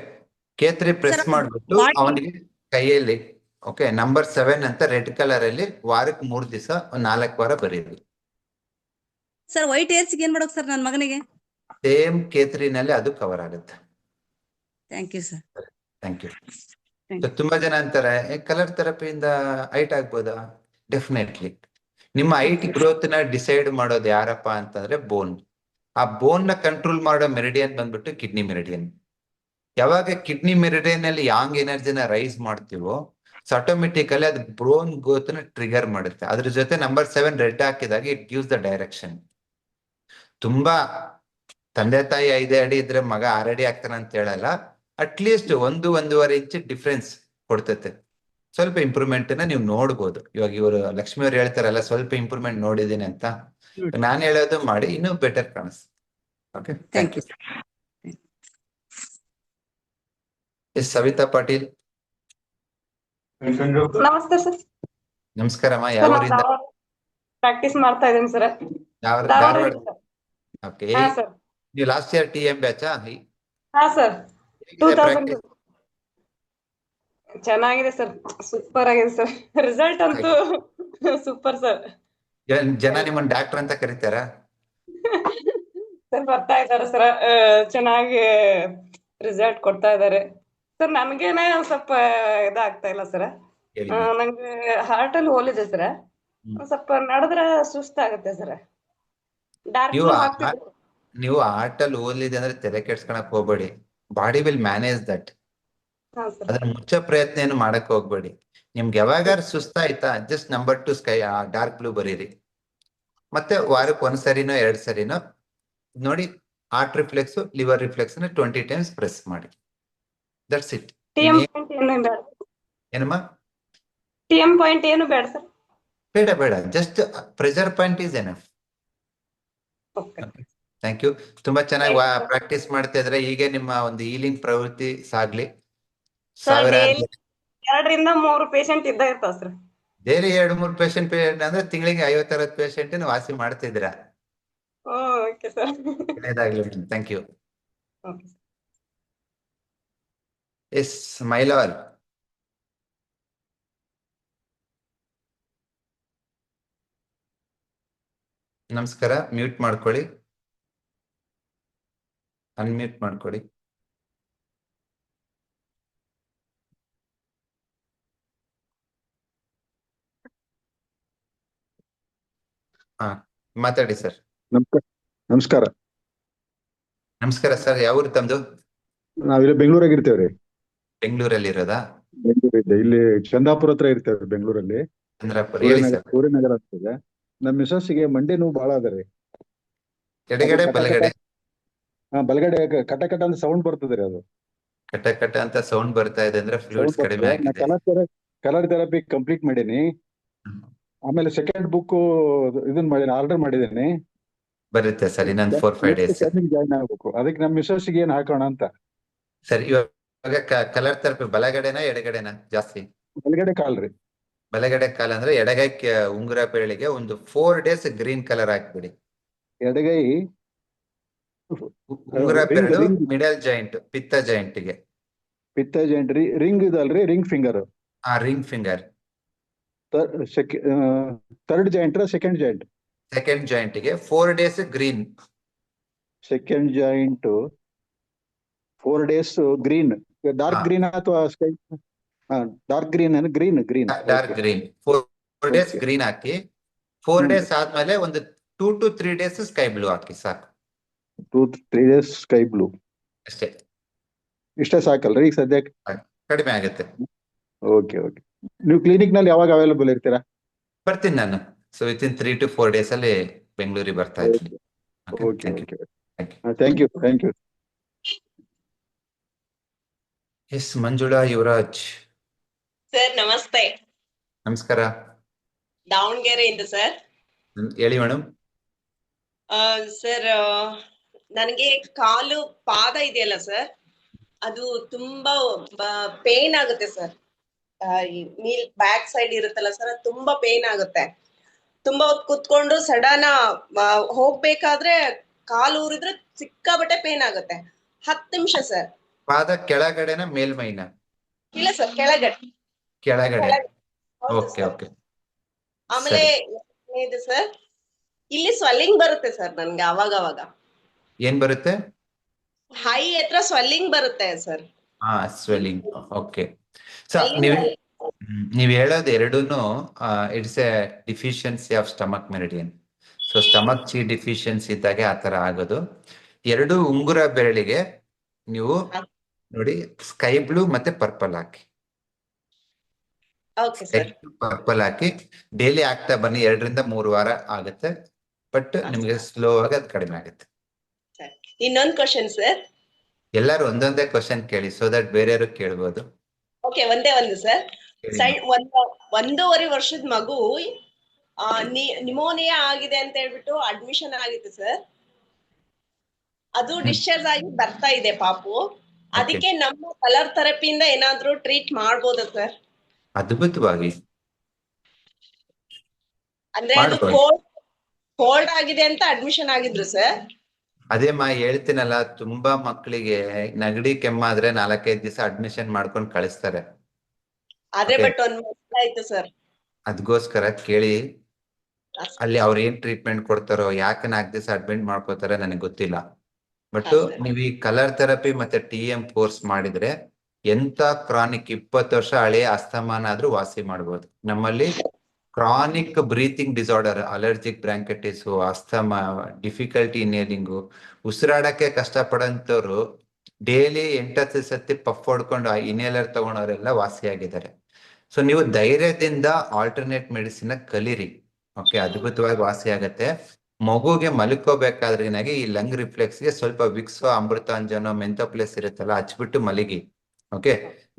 ಕೇಸರಿ ಪ್ರೆಸ್ ಮಾಡ್ಬಿಟ್ಟು ಅವನಿಗೆ ಕೈಯಲ್ಲಿ ಓಕೆ ನಂಬರ್ 7 ಅಂತ ರೆಡ್ ಕಲರ್ ಅಲ್ಲಿ ವಾರಕ್ಕೆ 3 ದಿವಸ ಒಂದ್ 4 ವಾರ ಬರೀರಿ ಸರ್. ವೈಟ್ ಏರ್ಸ್ ಏನ್ ಮಾಡೋಕ್ ಸರ್ ನನ್ನ ಮಗನಿಗೆ? ಸೇಮ್ ಕೇಸರಿನಲ್ಲಿ ಅದು ಕವರ್ ಆಗುತ್ತೆ. Thank you sir. Thank you. ತುಂಬಾ ಜನ ಅಂತಾರೆ ಕಲರ್ ಥೆರಪಿಯಿಂದ ಹೈಟ್ ಆಗ್ಬೋದಾ? ಡೆಫಿನೆಟ್ಲಿ. ನಿಮ್ಮ ಹೈಟ್ ಗ್ರೋತ್ ನ ಡಿಸೈಡ್ ಮಾಡೋದು ಯಾರಪ್ಪ ಅಂತಂದ್ರೆ ಬೋನ್. ಆ ಬೋನ್ ನ ಕಂಟ್ರೋಲ್ ಮಾಡೋ ಮೆರಿಡಿಯನ್ ಬಂದ್ಬಿಟ್ಟು ಕಿಡ್ನಿ ಮೆರಿಡಿಯನ್. ಯಾವಾಗ ಕಿಡ್ನಿ ಮೆರಿಡಿಯನ್ ಅಲ್ಲಿ ಯಾಂಗ್ ಎನರ್ಜಿನ ರೈಸ್ ಮಾಡ್ತೀವೋ ಆಟೋಮೆಟಿಕಲಿ ಅದು ಬೋನ್ ಗ್ರೋತ್ ನ ಟ್ರಿಗರ್ ಮಾಡುತ್ತೆ. ಅದ್ರ ಜೊತೆ ನಂಬರ್ 7 ರೆಡ್ ಹಾಕಿದಾಗ ಇಟ್ ಗಿವ್ಸ್ ದ ಡೈರೆಕ್ಷನ್. ತುಂಬಾ ತಂದೆ ತಾಯಿ 5 ಅಡಿ ಇದ್ರೆ ಮಗ 6 ಅಡಿ ಆಗ್ತಾನೆ ಅಂತ ಹೇಳಲ್ಲ. ಅಟ್ಲೀಸ್ಟ್ 1-1.5 ಇಂಚ್ ಡಿಫ್ರೆನ್ಸ್ ಕೊಡ್ತೈತೆ. ಸ್ವಲ್ಪ ಇಂಪ್ರೂವ್ಮೆಂಟ್ ನ ನೀವು ನೋಡ್ಬೋದು. ಇವಾಗ ಇವರು ಲಕ್ಷ್ಮಿ ಅವ್ರು ಹೇಳ್ತಾರಲ್ಲ ಸ್ವಲ್ಪ ಇಂಪ್ರೂವ್ಮೆಂಟ್ ನೋಡಿದೀನಿ ಅಂತ, ನಾನು ಹೇಳೋದು ಮಾಡಿ ಇನ್ನೂ ಬೆಟರ್ ಕಾಣಿಸ್ತು. Okay, thank you. Yes Savita Patil. ನಮಸ್ತೆ ಸರ್. ನಮಸ್ಕಾರಮ್ಮ. ಯಾವೂರಿಂದ? ಪ್ರಾಕ್ಟೀಸ್ ಮಾಡ್ತಾ ಇದ್ದೀನಿ ಸರ್. ಧಾರವಾಡ. ಓಕೆ, ನೀವು ಲಾಸ್ಟ್ ಇಯರ್ TM ಬ್ಯಾಚಾ? ಹಾ ಸರ್. 2000 ಚೆನ್ನಾಗಿದೆ ಸರ್, ಸೂಪರ್ ಆಗಿದೆ ಸರ್. ರಿಸಲ್ಟ್ ಅಂತೂ ಸೂಪರ್ ಸರ್. ಜನ ನಿಮ್ಮನ್ನ ಡಾಕ್ಟರ್ ಅಂತ ಕರೀತಾರ ಸರ್? ಬರ್ತಾ ಇದಾರೆ ಸರ್, ಚೆನ್ನಾಗಿ ರಿಸಲ್ಟ್ ಕೊಡ್ತಾ ಇದಾರೆ ಸರ್. ನನ್ಗೇನೆ ಸ್ವಲ್ಪ ಇದಾಗ್ತಾ ಇಲ್ಲ ಸರ್. ನಂಗೆ ಹಾರ್ಟ್ ಅಲ್ಲಿ ಹೋಲ್ ಇದೆ ಸರ್. ಸ್ವಲ್ಪ ನಡೆದ್ರೆ ಸುಸ್ತಾಗುತ್ತೆ ಸರ್. ನೀವು ಹಾರ್ಟ್ ಅಲ್ಲಿ ಹೋಲಿದೆ ಅಂದ್ರೆ ತಲೆ ಕೆಡ್ಸ್ಕೊಳಕ್ ಹೋಗ್ಬೇಡಿ. Body will manage that. ಅದನ್ನ ಮುಚ್ಚೋ ಪ್ರಯತ್ನ ಏನು ಮಾಡಕ್ ಹೋಗ್ಬೇಡಿ. ನಿಮ್ಗೆ ಯಾವಾಗಾರು ಸುಸ್ತಾಯ್ತಾ just number 2 sky dark blue ಬರೀರಿ. ಮತ್ತೆ ವಾರಕ್ಕೆ 1 ಸರಿನೋ 2 ಸರಿನೋ ನೋಡಿ heart reflex liver reflex 20 times press ಮಾಡಿ. That's it. ಏನಮ್ಮ? TM ಪಾಯಿಂಟ್ ಏನು ಬೇಡ ಸರ್? ಬೇಡ, just pressure point is enough. Thank you. ತುಂಬಾ ಚೆನ್ನಾಗಿ ಪ್ರಾಕ್ಟೀಸ್ ಮಾಡ್ತಾ ಇದ್ರೆ ಹೀಗೆ ನಿಮ್ಮ ಒಂದು ಹೀಲಿಂಗ್ ಪ್ರವೃತ್ತಿ ಸಾಗ್ಲಿ. 2 ರಿಂದ 3 ಪೇಷಂಟ್ ಇದ್ದ ಇರ್ತಾವ ಸರ್. ಬೇರೆ 2-3 ಪೇಷಂಟ್ ಅಂದ್ರೆ ತಿಂಗಳಿಗೆ 50-60 ಪೇಷಂಟ್ ವಾಸಿ ಮಾಡ್ತಿದ್ದೀರಾ. Okay sir. ಒಳ್ಳೆಯದಾಗ್ಲಿ. Thank you. ಎಸ್ ಮೈಲವಲ್. ನಮಸ್ಕಾರ. ಮ್ಯೂಟ್ ಮಾಡ್ಕೊಳ್ಳಿ, ಅನ್ಮ್ಯೂಟ್ ಮಾಡ್ಕೊಳ್ಳಿ. ಹಾ, ಮಾತಾಡಿ ಸರ್. ನಮಸ್ಕಾರ. ನಮಸ್ಕಾರ ಸರ್. ಯಾವ ಊರು ತಮ್ದು? ನಾವಿಲ್ಲಿ ಬೆಂಗಳೂರಾಗ ಇರ್ತೇವ್ರಿ. ಬೆಂಗಳೂರಲ್ಲಿ ಇರೋದಾ? ಇಲ್ಲಿ ಚಂದಾಪುರ ಹತ್ರ ಇರ್ತೇವ್ರಿ ಬೆಂಗಳೂರಲ್ಲಿ. ಚಂದ್ರಾಪುರ. ಹೇಳಿ ಸರ್. ಸೂರ್ಯನಗರ ಆಗ್ತದೆ. ನಮ್ಮ ಮಿಸಸ್ಸಿಗೆ ಮಂಡಿ ನೋವು ಬಹಳ ಅದರಿ. ಎಡಗಡೆ ಬಲಗಡೆ? ಬಲಗಡೆ ಕಟ ಕಟ ಅಂತ ಸೌಂಡ್ ಬರ್ತದ್ರಿ. ಅದು ಕಟ ಕಟ ಅಂತ ಸೌಂಡ್ ಬರ್ತಾ ಇದೆ ಅಂದ್ರೆ ಫ್ಲೂಯಿಡ್ಸ್ ಕಡಿಮೆ ಆಗಿದೆ. ಕಲರ್ ಥೆರಪಿ ಕಂಪ್ಲೀಟ್ ಮಾಡೀನಿ. ಆಮೇಲೆ ಸೆಕೆಂಡ್ ಬುಕ್ ಇದನ್ನ ಮಾಡಿ ಆರ್ಡರ್ ಮಾಡಿದ್ದೇನೆ. ಬರುತ್ತೆ ಸರ್, ಇನ್ನೊಂದು 4-5 ಡೇಸ್. ಜಾಯ್ನ್ ಆಗ್ಬೇಕು. ಅದಕ್ಕೆ ನಮ್ಮ ಮಿಸಸ್ಗೆ ಏನ್ ಹಾಕೋಣ ಅಂತ. ಸರಿ, ಇವಾಗ ಕಲರ್ ಥೆರಪಿ ಬಲಗಡೆನಾ ಎಡಗಡೆನಾ ಜಾಸ್ತಿ? ಬಲಗಡೆ ಕಾಲ್ರಿ. ಬಲಗಡೆ ಕಾಲ ಅಂದ್ರೆ ಎಡಗೈ ಉಂಗುರ ಬೆರಳಿಗೆ ಒಂದು 4 ಡೇಸ್ ಗ್ರೀನ್ ಕಲರ್ ಹಾಕ್ಬಿಡಿ. ಎಡಗೈ ಉಂಗುರ ಬೆರಳು ring. ಮಿಡಲ್ ಜಾಯಿಂಟ್, ಪಿತ್ತ ಜಾಯಿಂಟ್ಗೆ. ಪಿತ್ತ ಜಾಯಿಂಟ್ ರಿಂಗ್ ಇದಲ್ರಿ, ring finger. Ring finger. Third joint second joint? Second ಜಾಯಿಂಟ್ಗೆ 4 days green. Second joint 4 days green. Dark green ಅಥವಾ sky? Dark green green green dark green 4 days green ಹಾಕಿ. 4 days ಆದ್ಮೇಲೆ ಒಂದು 2 to 3 days sky blue ಹಾಕಿ ಸಾಕು. 2-3 days sky blue ಅಷ್ಟೇ. ಇಷ್ಟೇ ಸಾಕಲ್ರಿ ಈಗ ಸದ್ಯಕ್ಕೆ? ಕಡಿಮೆ ಆಗುತ್ತೆ. ಓಕೆ. ನೀವು ಕ್ಲಿನಿಕ್ ನಲ್ಲಿ ಯಾವಾಗ ಅವೈಲೇಬಲ್ ಇರ್ತೀರಾ? ಬರ್ತೀನಿ ನಾನು. ಸೊ ವಿತಿನ್ 3 to 4 ಡೇಸ್ ಅಲ್ಲಿ ಬೆಂಗಳೂರಿಗೆ ಬರ್ತಾ ಇದ್ದೀನಿ. Thank you. Yes, Manjula Yuvaraj. Sir ನಮಸ್ತೆ. ನಮಸ್ಕಾರ. ದಾವಣಗೆರೆಯಿಂದ ಸರ್. ಹೇಳಿ ಮೇಡಮ್. ಸರ್ ನನಗೆ ಕಾಲು ಪಾದ ಇದೆಯಲ್ಲ ಸರ್, ಅದು ತುಂಬಾ ಪೇನ್ ಆಗುತ್ತೆ ಸರ್. ಬ್ಯಾಕ್ ಸೈಡ್ ಇರುತ್ತಲ್ಲ ಸರ್, ಅದು ತುಂಬಾ ಪೇನ್ ಆಗುತ್ತೆ. ತುಂಬಾ ಹೊತ್ತು ಕುತ್ಕೊಂಡು ಸಡನ್ ಹೋಗ್ಬೇಕಾದ್ರೆ ಕಾಲು ಊರಿದ್ರೆ ಸಿಕ್ಕಾಬಟ್ಟೆ ಪೇನ್ ಆಗುತ್ತೆ. 10 ನಿಮಿಷ ಸರ್. ಪಾದ ಕೆಳಗಡೆನ ಮೇಲ್ಮೈನ? ಇಲ್ಲ ಸರ್, ಕೆಳಗಡೆ. ಕೆಳಗಡೆ. ಓಕೆ. ಆಮೇಲೆ ಇದು ಸರ್, ಇಲ್ಲಿ ಸ್ವೆಲ್ಲಿಂಗ್ ಬರುತ್ತೆ ಸರ್ ನನ್ಗೆ ಅವಾಗ. ಏನ್ ಬರುತ್ತೆ? ಹೈ ಹತ್ರ ಸ್ವೆಲ್ಲಿಂಗ್ ಬರುತ್ತೆ ಸರ್. ಸ್ವೆಲ್ಲಿಂಗ್. ಓಕೆ. ಸೊ ನೀವ್ ಹೇಳೋದು ಎರಡೂನು it's a deficiency of stomach meridian. So stomach chi deficiency ಇದ್ದಾಗೆ ಆತರ ಆಗೋದು. 2 ಉಂಗುರ ಬೆರಳಿಗೆ ನೀವು ನೋಡಿ ಸ್ಕೈ ಬ್ಲೂ ಮತ್ತೆ ಪರ್ಪಲ್ ಹಾಕಿ. ಪರ್ಪಲ್ ಹಾಕಿ ಡೈಲಿ ಆಗ್ತಾ ಬನ್ನಿ. 2 ರಿಂದ 3 ವಾರ ಆಗುತ್ತೆ. ಬಟ್ ನಿಮ್ಗೆ ಸ್ಲೋ ಆಗಿ ಅದು ಕಡಿಮೆ ಆಗುತ್ತೆ. ಇನ್ನೊಂದು ಕ್ವಶನ್ ಸರ್. ಎಲ್ಲರೂ ಒಂದೊಂದೇ ಕ್ವಶನ್ ಕೇಳಿ, ಸೊ ದಟ್ ಬೇರೆಯವರು ಕೇಳ್ಬೋದು. ಓಕೆ, ಒಂದೇ ಒಂದು ಸರ್. 1.5 ವರ್ಷದ ಮಗು ನಿಮೋನಿಯಾ ಆಗಿದೆ ಅಂತ ಹೇಳ್ಬಿಟ್ಟು ಅಡ್ಮಿಷನ್ ಆಗಿತ್ತು ಸರ್. ಅದು ಡಿಸ್ಚಾರ್ಜ್ ಆಗಿ ಬರ್ತಾ ಇದೆ ಪಾಪು. ಅದಕ್ಕೆ ನಮ್ಮ ಕಲರ್ ಥೆರಪಿಯಿಂದ ಏನಾದ್ರೂ ಟ್ರೀಟ್ ಮಾಡ್ಬೋದಾ ಸರ್? ಅದ್ಭುತವಾಗಿ. ಅಂದ್ರೆ ಅದು ಕೋಲ್ಡ್ ಆಗಿದೆ ಅಂತ ಅಡ್ಮಿಷನ್ ಆಗಿದ್ರು ಸರ್. ಅದೇ ಹೇಳ್ತೀನಲ್ಲ, ತುಂಬಾ ಮಕ್ಕಳಿಗೆ ನೆಗಡಿ ಕೆಮ್ಮಾದ್ರೆ 4-5 ದಿವಸ ಅಡ್ಮಿಷನ್ ಮಾಡ್ಕೊಂಡು ಕಳಿಸ್ತಾರೆ. ಅದೇ ಬಟ್ 1 month ಆಯ್ತು ಸರ್. ಅದಕ್ಕೋಸ್ಕರ ಕೇಳಿ, ಅಲ್ಲಿ ಅವ್ರ ಏನ್ ಟ್ರೀಟ್ಮೆಂಟ್ ಕೊಡ್ತಾರೋ, ಯಾಕೆ 4 ದಿವಸ ಅಡ್ಮಿಟ್ ಮಾಡ್ಕೋತಾರೆ ನನಗೆ ಗೊತ್ತಿಲ್ಲ. ಬಟ್ ನೀವು ಈ ಕಲರ್ ಥೆರಪಿ ಮತ್ತೆ TM ಕೋರ್ಸ್ ಮಾಡಿದ್ರೆ ಎಂತ ಕ್ರಾನಿಕ್ 20 ವರ್ಷ ಹಳೆಯ ಅಸ್ತಮಾನ ಆದ್ರೂ ವಾಸಿ ಮಾಡ್ಬೋದು. ನಮ್ಮಲ್ಲಿ chronic breathing disorder, allergic bronchitis, asthma, difficulty inhaling, ಉಸಿರಾಡಕ್ಕೆ ಕಷ್ಟಪಡಂತವ್ರು ಡೈಲಿ 8 ಸತಿ ಪಫ್ ಹೊಡ್ಕೊಂಡು ಇನ್ಹೇಲರ್ ತಗೊಂಡವರೆಲ್ಲ ವಾಸಿಯಾಗಿದ್ದಾರೆ. ಸೊ ನೀವು ಧೈರ್ಯದಿಂದ ಆಲ್ಟರ್ನೇಟ್ ಮೆಡಿಸಿನ್ ಕಲೀರಿ. ಓಕೆ, ಅದ್ಭುತವಾಗಿ ವಾಸಿ ಆಗತ್ತೆ. ಮಗುಗೆ ಮಲ್ಕೋಬೇಕಾದ್ರೆ ಈ ಲಂಗ್ ರಿಫ್ಲೆಕ್ಸ್ಗೆ ಸ್ವಲ್ಪ ವಿಕ್ಸೋ, ಅಮೃತಾಂಜನೋ, ಮೆಂಥೋಪ್ಲಸ್ ಇರುತ್ತಲ್ಲ, ಹಚ್ಬಿಟ್ಟು ಮಲಗಿ. ಓಕೆ,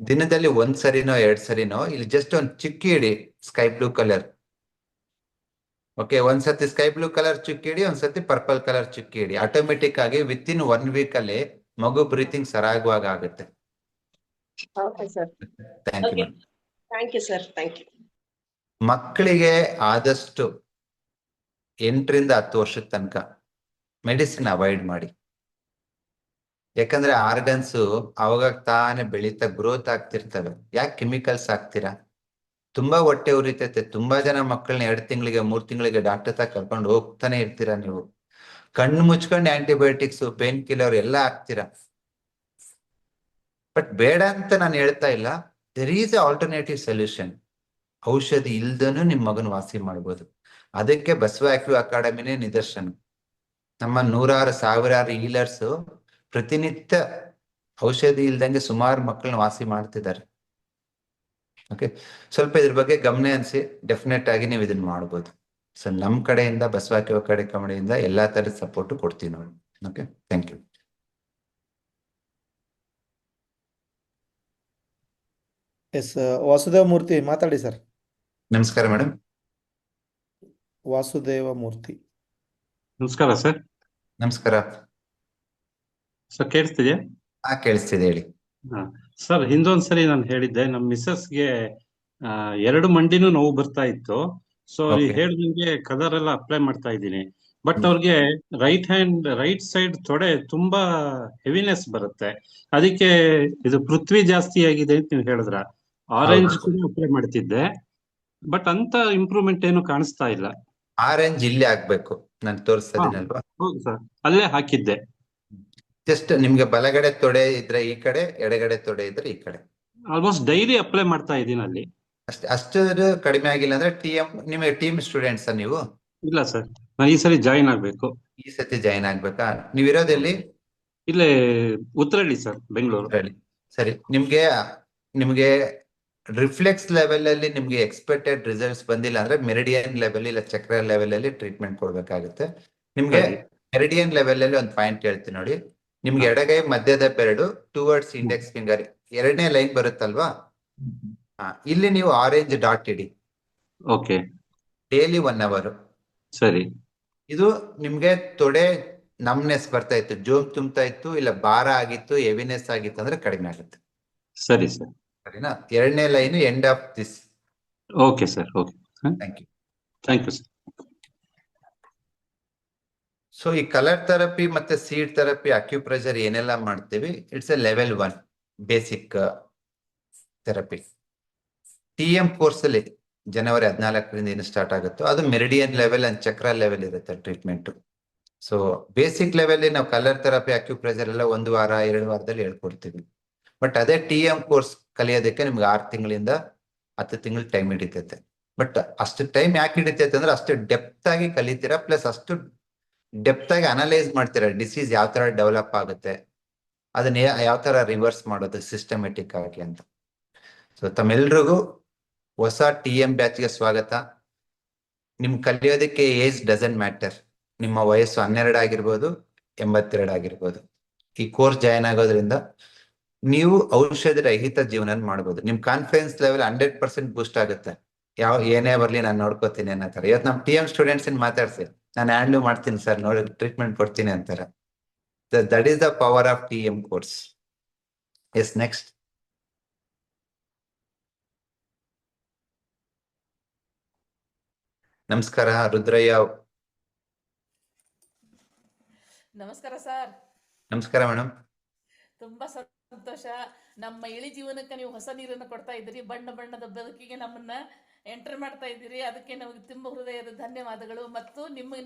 ದಿನದಲ್ಲಿ 1 ಸರಿನೋ 2 ಸರಿನೋ ಇಲ್ಲಿ ಜಸ್ಟ್ ಒಂದು ಚುಕ್ಕಿ ಇಡಿ ಸ್ಕೈ ಬ್ಲೂ ಕಲರ್. ಓಕೆ, ಒಂದ್ಸತಿ ಸ್ಕೈ ಬ್ಲೂ ಕಲರ್ ಚುಕ್ಕಿ ಇಡಿ, ಒಂದ್ಸತಿ ಪರ್ಪಲ್ ಕಲರ್ ಚುಕ್ಕಿ ಇಡಿ. ಆಟೋಮೆಟಿಕ್ ಆಗಿ ವಿತಿನ್ 1 ವೀಕ್ ಅಲ್ಲಿ ಮಗು ಬ್ರೀತಿಂಗ್ ಸರಾಗವಾಗಿ ಆಗುತ್ತೆ. Thank you sir. ಮಕ್ಕಳಿಗೆ ಆದಷ್ಟು 8 ರಿಂದ 10 ವರ್ಷದ ತನಕ ಮೆಡಿಸಿನ್ ಅವಾಯ್ಡ್ ಮಾಡಿ. ಯಾಕಂದ್ರೆ ಆರ್ಗನ್ಸ್ ಅವಾಗ ತಾನೇ ಬೆಳೀತಾ ಗ್ರೋತ್ ಆಗ್ತಿರ್ತವೆ. ಯಾಕೆ ಕೆಮಿಕಲ್ಸ್ ಹಾಕ್ತೀರಾ? ತುಂಬಾ ಹೊಟ್ಟೆ ಉರಿತೈತೆ. ತುಂಬಾ ಜನ ಮಕ್ಕಳನ್ನ 2 ತಿಂಗಳಿಗೆ 3 ತಿಂಗಳಿಗೆ ಡಾಕ್ಟರ್ ತ ಕರ್ಕೊಂಡು ಹೋಗ್ತಾನೆ ಇರ್ತೀರಾ. ನೀವು ಕಣ್ಣು ಮುಚ್ಕೊಂಡು ಆಂಟಿಬಯೋಟಿಕ್ಸ್, ಪೇನ್ ಕಿಲ್ಲರ್ ಎಲ್ಲ ಹಾಕ್ತೀರಾ. ಬಟ್ ಬೇಡ ಅಂತ ನಾನು ಹೇಳ್ತಾ ಇಲ್ಲ. There is a alternative solution. ಔಷಧಿ ಇಲ್ದನೂ ನಿಮ್ ಮಗನ ವಾಸಿ ಮಾಡ್ಬೋದು. ಅದಕ್ಕೆ ಬಸವ ಆಕ್ಯೂ ಅಕಾಡೆಮಿನೇ ನಿದರ್ಶನ. ನಮ್ಮ 100,000 ಹೀಲರ್ಸ್ ಪ್ರತಿನಿತ್ಯ ಔಷಧಿ ಇಲ್ದಂಗೆ ಸುಮಾರು ಮಕ್ಕಳನ್ನ ವಾಸಿ ಮಾಡ್ತಿದ್ದಾರೆ. ಓಕೆ, ಸ್ವಲ್ಪ ಇದ್ರ ಬಗ್ಗೆ ಗಮನ ಹರಿಸಿ ಡೆಫಿನೆಟ್ ಆಗಿ ನೀವು ಇದನ್ನ ಮಾಡ್ಬೋದು. ಸೊ ನಮ್ ಕಡೆಯಿಂದ ಬಸವ ಆಕ್ಯೂ ಅಕಾಡೆಮಿಯಿಂದ ಎಲ್ಲಾ ತರದ ಸಪೋರ್ಟ್ ಕೊಡ್ತೀವಿ ನೋಡಿ. Okay, thank you. Yes, Vasudeva Murthy ಮಾತಾಡಿ ಸರ್. ನಮಸ್ಕಾರ ಮೇಡಮ್. ವಾಸುದೇವ ಮೂರ್ತಿ. ನಮಸ್ಕಾರ ಸರ್. ನಮಸ್ಕಾರ ಸರ್ ಕೇಳಿಸ್ತಿದ್ಯಾ? ಕೇಳಿಸ್ತಿದೆ ಹೇಳಿ. ಸರ್ ಹಿಂದೊಂದ್ಸರಿ ನಾನು ಹೇಳಿದ್ದೆ ನಮ್ಮ ಮಿಸ್ಸಸ್ಗೆ 2 ಮಂಡಿನೂ ನೋವು ಬರ್ತಾ ಇತ್ತು. ಸೊ ಅವ್ರಿಗೆ Okay. ಹೇಳ್ದಂಗೆ ಕಲರ್ ಎಲ್ಲ ಅಪ್ಲೈ ಮಾಡ್ತಾ ಇದ್ದೀನಿ. ಬಟ್ ಅವ್ರಿಗೆ ರೈಟ್ ಸೈಡ್ ತೊಡೆ ತುಂಬಾ ಹೆವಿನೆಸ್ ಬರುತ್ತೆ. ಅದಕ್ಕೆ ಇದು ಪೃಥ್ವಿ ಜಾಸ್ತಿ ಆಗಿದೆ ಅಂತ ನೀವು ಹೇಳಿದ್ರ. ಆರೆಂಜ್ ಕೂಡ ಅಪ್ಲೈ ಮಾಡ್ತಿದ್ದೆ, ಬಟ್ ಅಂತ ಇಂಪ್ರೂವ್ಮೆಂಟ್ ಏನು ಕಾಣಿಸ್ತಾ ಇಲ್ಲ. ಆರೆಂಜ್ ಇಲ್ಲಿ ಆಗ್ಬೇಕು, ನಾನು ತೋರಿಸ್ತಾ ಇದೀನಲ್ವಾ? ಹೌದು ಸರ್, ಅಲ್ಲೇ ಹಾಕಿದ್ದೆ. ಜಸ್ಟ್ ನಿಮ್ಗೆ ಬಲಗಡೆ ತೊಡೆ ಇದ್ರೆ ಈ ಕಡೆ, ಎಡಗಡೆ ತೊಡೆ ಇದ್ರೆ ಈ ಕಡೆ. ಆಲ್ಮೋಸ್ಟ್ ಡೈಲಿ ಅಪ್ಲೈ ಮಾಡ್ತಾ ಇದ್ದೀನಿ ಅಲ್ಲಿ. ಅಷ್ಟು ಕಡಿಮೆ ಆಗಿಲ್ಲ ಅಂದ್ರೆ ನಿಮಗೆ ಟೀಮ್ ಸ್ಟೂಡೆಂಟ್ಸ್ ನೀವು? ಇಲ್ಲ ಸರ್, ನಾನು ಈ ಸರಿ ಜಾಯಿನ್ ಆಗ್ಬೇಕು. ಈ ಸತಿ ಜಾಯಿನ್ ಆಗ್ಬೇಕಾ? ನೀವಿರೋದೆಲ್ಲಿ? ಇಲ್ಲೇ ಉತ್ತರಹಳ್ಳಿ ಸರ್, ಬೆಂಗಳೂರು. ಸರಿ, ನಿಮ್ಗೆ ರಿಫ್ಲೆಕ್ಸ್ ಲೆವೆಲ್ ಅಲ್ಲಿ ನಿಮ್ಗೆ ಎಕ್ಸ್ಪೆಕ್ಟೆಡ್ ರಿಸಲ್ಟ್ಸ್ ಬಂದಿಲ್ಲ ಅಂದ್ರೆ ಮೆರಿಡಿಯನ್ ಲೆವೆಲ್ ಇಲ್ಲ ಚಕ್ರ ಲೆವೆಲ್ ಅಲ್ಲಿ ಟ್ರೀಟ್ಮೆಂಟ್ ಕೊಡ್ಬೇಕಾಗುತ್ತೆ. ನಿಮ್ಗೆ ಮೆರಿಡಿಯನ್ ಲೆವೆಲ್ ಅಲ್ಲಿ ಒಂದು ಪಾಯಿಂಟ್ ಹೇಳ್ತೀನಿ ನೋಡಿ. ನಿಮ್ಗೆ ಎಡಗೈ ಮಧ್ಯದ ಬೆರಳು ಟುವರ್ಡ್ಸ್ ಇಂಡೆಕ್ಸ್ ಫಿಂಗರ್ 2ನೇ ಲೈನ್ ಬರುತ್ತಲ್ವಾ? ಇಲ್ಲಿ ನೀವು ಆರೆಂಜ್ ಡಾಟ್ ಇಡಿ. ಓಕೆ. Daily 1 hour. ಸರಿ. ಇದು ನಿಮ್ಗೆ ತೊಡೆ ನಮ್ನೆಸ್ ಬರ್ತಾ ಇತ್ತು, ಜೋಮ್ ತುಂಬ್ತಾ ಇತ್ತು, ಇಲ್ಲ ಭಾರ ಆಗಿತ್ತು, ಹೆವಿನೆಸ್ ಆಗಿತ್ತು ಅಂದ್ರೆ ಕಡಿಮೆ ಆಗುತ್ತೆ. ಸರಿ ಸರ್. ಸರಿನಾ? 2ನೇ line end of this. Okay sir. Okay, thank you. Thank you sir. So ಈ ಕಲರ್ ಥೆರಪಿ ಮತ್ತೆ ಸೀಡ್ ಥೆರಪಿ, ಅಕ್ಯುಪ್ರೆಷರ್ ಏನೆಲ್ಲ ಮಾಡ್ತೀವಿ, it's a level 1 basic therapy. TM course ಅಲ್ಲಿ ಜನವರಿ 14ರಿಂದ ಏನು ಸ್ಟಾರ್ಟ್ ಆಗುತ್ತೋ ಅದು meridian level and chakra level ಇರುತ್ತೆ ಟ್ರೀಟ್ಮೆಂಟ್. ಸೊ ಬೇಸಿಕ್ ಲೆವೆಲ್ ನಾವು ಕಲರ್ ಥೆರಪಿ, ಅಕ್ಯುಪ್ರೆಷರ್ ಎಲ್ಲ 1 ವಾರ 2 ವಾರದಲ್ಲಿ ಹೇಳ್ಕೊಡ್ತೀವಿ. ಬಟ್ ಅದೇ TM ಕೋರ್ಸ್ ಕಲಿಯೋದಕ್ಕೆ ನಿಮ್ಗೆ 6 ತಿಂಗಳಿಂದ 10 ತಿಂಗಳು ಟೈಮ್ ಹಿಡಿತೈತೆ. ಬಟ್ ಅಷ್ಟು ಟೈಮ್ ಯಾಕೆ ಹಿಡಿತೈತೆ ಅಂದ್ರೆ ಅಷ್ಟು ಡೆಪ್ತ್ ಆಗಿ ಕಲಿತೀರಾ, ಪ್ಲಸ್ ಅಷ್ಟು ಡೆಪ್ತ್ ಆಗಿ ಅನಲೈಸ್ ಮಾಡ್ತೀರಾ ಡಿಸೀಸ್ ಯಾವ ತರ ಡೆವಲಪ್ ಆಗುತ್ತೆ, ಅದನ್ನ ಯಾವ ತರ ರಿವರ್ಸ್ ಮಾಡೋದು ಸಿಸ್ಟಮೆಟಿಕ್ ಆಗಿ ಅಂತ. ಸೊ ತಮ್ಮೆಲ್ರಿಗೂ ಹೊಸ TM ಬ್ಯಾಚ್ಗೆ ಸ್ವಾಗತ. ನಿಮ್ ಕಲಿಯೋದಕ್ಕೆ ಏಜ್ ಡಸಂಟ್ ಮ್ಯಾಟರ್. ನಿಮ್ಮ ವಯಸ್ಸು 12 ಆಗಿರ್ಬೋದು, 82 ಆಗಿರ್ಬೋದು. ಈ ಕೋರ್ಸ್ ಜಾಯಿನ್ ಆಗೋದ್ರಿಂದ ನೀವು ಔಷಧಿ ರಹಿತ ಜೀವನ ಮಾಡ್ಬೋದು. ನಿಮ್ ಕಾನ್ಫಿಡೆನ್ಸ್ ಲೆವೆಲ್ 100% ಬೂಸ್ಟ್ ಆಗುತ್ತೆ. ಏನೇ ಬರ್ಲಿ ನಾನು ನೋಡ್ಕೋತೀನಿ ಅನ್ನೋ ತರ. ಇವತ್ತು ನಮ್ TM ಸ್ಟೂಡೆಂಟ್ಸ್ ಮಾತಾಡ್ಸಿ, ನಾನು ಹ್ಯಾಂಡ್ಲ್ ಮಾಡ್ತೀನಿ ಸರ್, ನೋಡಿ ಟ್ರೀಟ್ಮೆಂಟ್ ಕೊಡ್ತೀನಿ ಅಂತಾರೆ. That is the power of TM course. Yes, next. ನಮಸ್ಕಾರ ರುದ್ರಯ್ಯ. ನಮಸ್ಕಾರ ಸರ್. ನಮಸ್ಕಾರ ಮೇಡಮ್. ತುಂಬಾ ಸಂತೋಷ. ನಮ್ಮ ಇಳಿ ಜೀವನಕ್ಕೆ ನೀವು ಹೊಸ ನೀರನ್ನು ಕೊಡ್ತಾ ಇದ್ದೀರಿ, ಬಣ್ಣ ಬಣ್ಣದ ಬದುಕಿಗೆ ನಮ್ಮನ್ನ ಎಂಟರ್ ಮಾಡ್ತಾ ಇದ್ದೀರಿ. ಅದಕ್ಕೆ ನಮಗೆ ತುಂಬ ಹೃದಯದ ಧನ್ಯವಾದಗಳು. ಮತ್ತು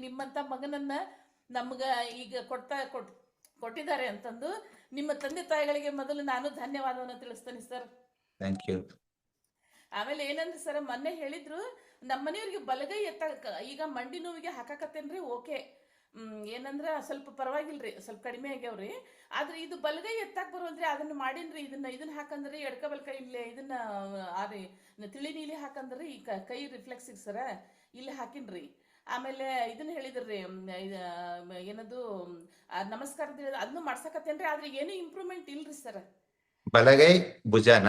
ನಿಮ್ಮಂತ ಮಗನನ್ನ ನಮ್ಗ ಈಗ ಕೊಟ್ಟಿದ್ದಾರೆ ಅಂತಂದು ನಿಮ್ಮ ತಂದೆ ತಾಯಿಗಳಿಗೆ ಮೊದಲು ನಾನು ಧನ್ಯವಾದವನ್ನು ತಿಳಿಸ್ತೇನೆ ಸರ್. Thank you. ಆಮೇಲೆ ಏನಂದ್ರೆ ಸರ್, ಮೊನ್ನೆ ಹೇಳಿದ್ರು ನಮ್ಮ ಮನೆಯವ್ರಿಗೆ ಬಲಗೈ ಈಗ ಮಂಡಿ ನೋವಿಗೆ ಹಾಕಾಕತ್ತೇನ್ರಿ. ಓಕೆ, ಏನಂದ್ರ ಸ್ವಲ್ಪ ಪರವಾಗಿಲ್ರಿ, ಸ್ವಲ್ಪ ಕಡಿಮೆ ಆಗ್ಯಾವ್ರಿ. ಆದ್ರೆ ಇದು ಬಲಗೈ ಎತ್ತಾಕ್ ಬರೋದ್ರಿ, ಅದನ್ನ ಮಾಡೀನ್ರಿ. ಇದನ್ನ ಹಾಕಂದ್ರಿ ಎಡಕ ಬಲ್ಕೈ ಇಲ್ಲೇ ಇದನ್ನ ತಿಳಿ ನೀಲಿ ಹಾಕಂದ್ರಿ ಈ ಕೈ ರಿಫ್ಲೆಕ್ಸ್ ಸರ ಇಲ್ಲಿ ಹಾಕಿನ್ರಿ. ಆಮೇಲೆ ಇದನ್ನ ಹೇಳಿದ್ರಿ, ಏನದು ನಮಸ್ಕಾರ ಅದನ್ನು ಮಾಡ್ಸಕತ್ತೇನ್ರಿ. ಆದ್ರೆ ಏನು ಇಂಪ್ರೂವ್ಮೆಂಟ್ ಇಲ್ರಿ ಸರ್. ಬಲಗೈ ಭುಜಾನ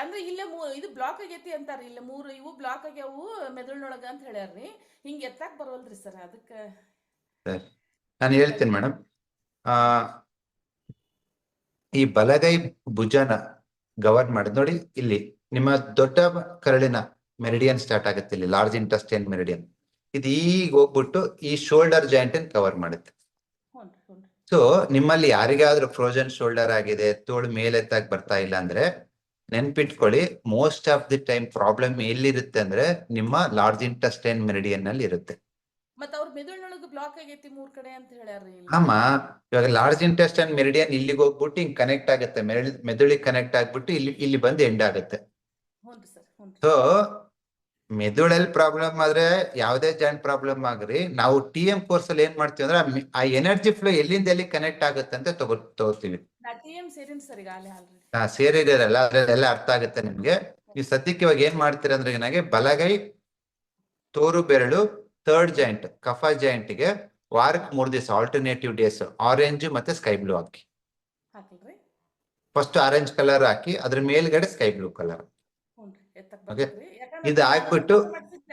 ಅಂದ್ರೆ ಇಲ್ಲೇ ಇದು ಬ್ಲಾಕ್ ಆಗೈತಿ ಅಂತಾರ. ಇಲ್ಲ 3 ಇವು ಬ್ಲಾಕ್ ಆಗ್ಯಾವು ಮೆದುಳಿನೊಳಗ ಅಂತ ಹೇಳ್ಯಾರ್ರಿ. ಹಿಂಗ ಎತ್ತಾಕ್ ಬರೋಲ್ರಿ ಸರ್. ಅದಕ್ಕ ನಾನು ಹೇಳ್ತೇನೆ ಮೇಡಮ್. ಈ ಬಲಗೈ ಭುಜನ ಗವರ್ನ್ ಮಾಡಿದ್ ನೋಡಿ, ಇಲ್ಲಿ ನಿಮ್ಮ ದೊಡ್ಡ ಕರಳಿನ ಮೆರಿಡಿಯನ್ ಸ್ಟಾರ್ಟ್ ಆಗುತ್ತೆ, ಇಲ್ಲಿ ಲಾರ್ಜ್ ಇಂಟೆಸ್ಟೈನ್ ಮೆರಿಡಿಯನ್. ಇದು ಈಗ ಹೋಗ್ಬಿಟ್ಟು ಈ ಶೋಲ್ಡರ್ ಜಾಯಿಂಟ್ ಅನ್ನು ಕವರ್ ಮಾಡುತ್ತೆ. ಸೊ ನಿಮ್ಮಲ್ಲಿ ಯಾರಿಗಾದ್ರೂ ಫ್ರೋಜನ್ ಶೋಲ್ಡರ್ ಆಗಿದೆ, ತೋಳು ಮೇಲೆತ್ತಾಗ ಬರ್ತಾ ಇಲ್ಲ ಅಂದ್ರೆ ನೆನ್ಪಿಟ್ಕೊಳ್ಳಿ, most of the time problem ಎಲ್ಲಿರುತ್ತೆ ಅಂದ್ರೆ ನಿಮ್ಮ ಲಾರ್ಜ್ ಇಂಟೆಸ್ಟೈನ್ ಮೆರಿಡಿಯನ್ ನಲ್ಲಿ ಇರುತ್ತೆ. ಮತ್ತ ಅವ್ರ ಮೆದುಳಿನೊಳಗ ಬ್ಲಾಕ್ ಆಗೈತಿ 3 ಕಡೆ ಅಂತ ಹೇಳ್ಯಾರ್ರಿ. ಅಮ್ಮ, ಇವಾಗ ಲಾರ್ಜ್ ಇಂಟೆಸ್ಟೈನ್ ಮೆರಿಡಿಯನ್ ಇಲ್ಲಿಗೆ ಹೋಗ್ಬಿಟ್ಟು ಹಿಂಗ್ ಕನೆಕ್ಟ್ ಆಗುತ್ತೆ, ಮೆದುಳಿಗೆ ಕನೆಕ್ಟ್ ಆಗ್ಬಿಟ್ಟು ಇಲ್ಲಿ ಬಂದು ಎಂಡ್ ಆಗುತ್ತೆ. ಸೊ ಮೆದುಳಲ್ಲಿ ಪ್ರಾಬ್ಲಮ್ ಆದ್ರೆ ಯಾವುದೇ ಜಾಯಿಂಟ್ ಪ್ರಾಬ್ಲಮ್ ಆಗ್ರಿ, ನಾವು TM ಕೋರ್ಸ್ ಅಲ್ಲಿ ಏನ್ ಮಾಡ್ತೀವಿ ಅಂದ್ರೆ ಆ ಎನರ್ಜಿ ಫ್ಲೋ ಎಲ್ಲಿಂದ ಎಲ್ಲಿ ಕನೆಕ್ಟ್ ಆಗುತ್ತೆ ಅಂತ ತಗೋತೀವಿ. ಸೇರಿರಲ್ಲ, ಅದ್ರೆಲ್ಲ ಅರ್ಥ ಆಗುತ್ತೆ ನಿಮ್ಗೆ. ಈ ಸದ್ಯಕ್ಕೆ ಇವಾಗ ಏನ್ ಮಾಡ್ತೀರ ಅಂದ್ರೆ ನನಗೆ ಬಲಗೈ ತೋರು ಬೆರಳು 3rd ಜಾಯಿಂಟ್ ಕಫ ಜಾಯಿಂಟ್ ಗೆ ವಾರಕ್ಕೆ 3 ದಿವಸ ಆಲ್ಟರ್ನೇಟಿವ್ ಡೇಸ್ ಆರೆಂಜ್ ಮತ್ತೆ ಸ್ಕೈ ಬ್ಲೂ ಹಾಕಿ. ಫಸ್ಟ್ ಆರೆಂಜ್ ಕಲರ್ ಹಾಕಿ, ಅದ್ರ ಮೇಲ್ಗಡೆ ಸ್ಕೈ ಬ್ಲೂ ಕಲರ್. ಇದು ಹಾಕ್ಬಿಟ್ಟು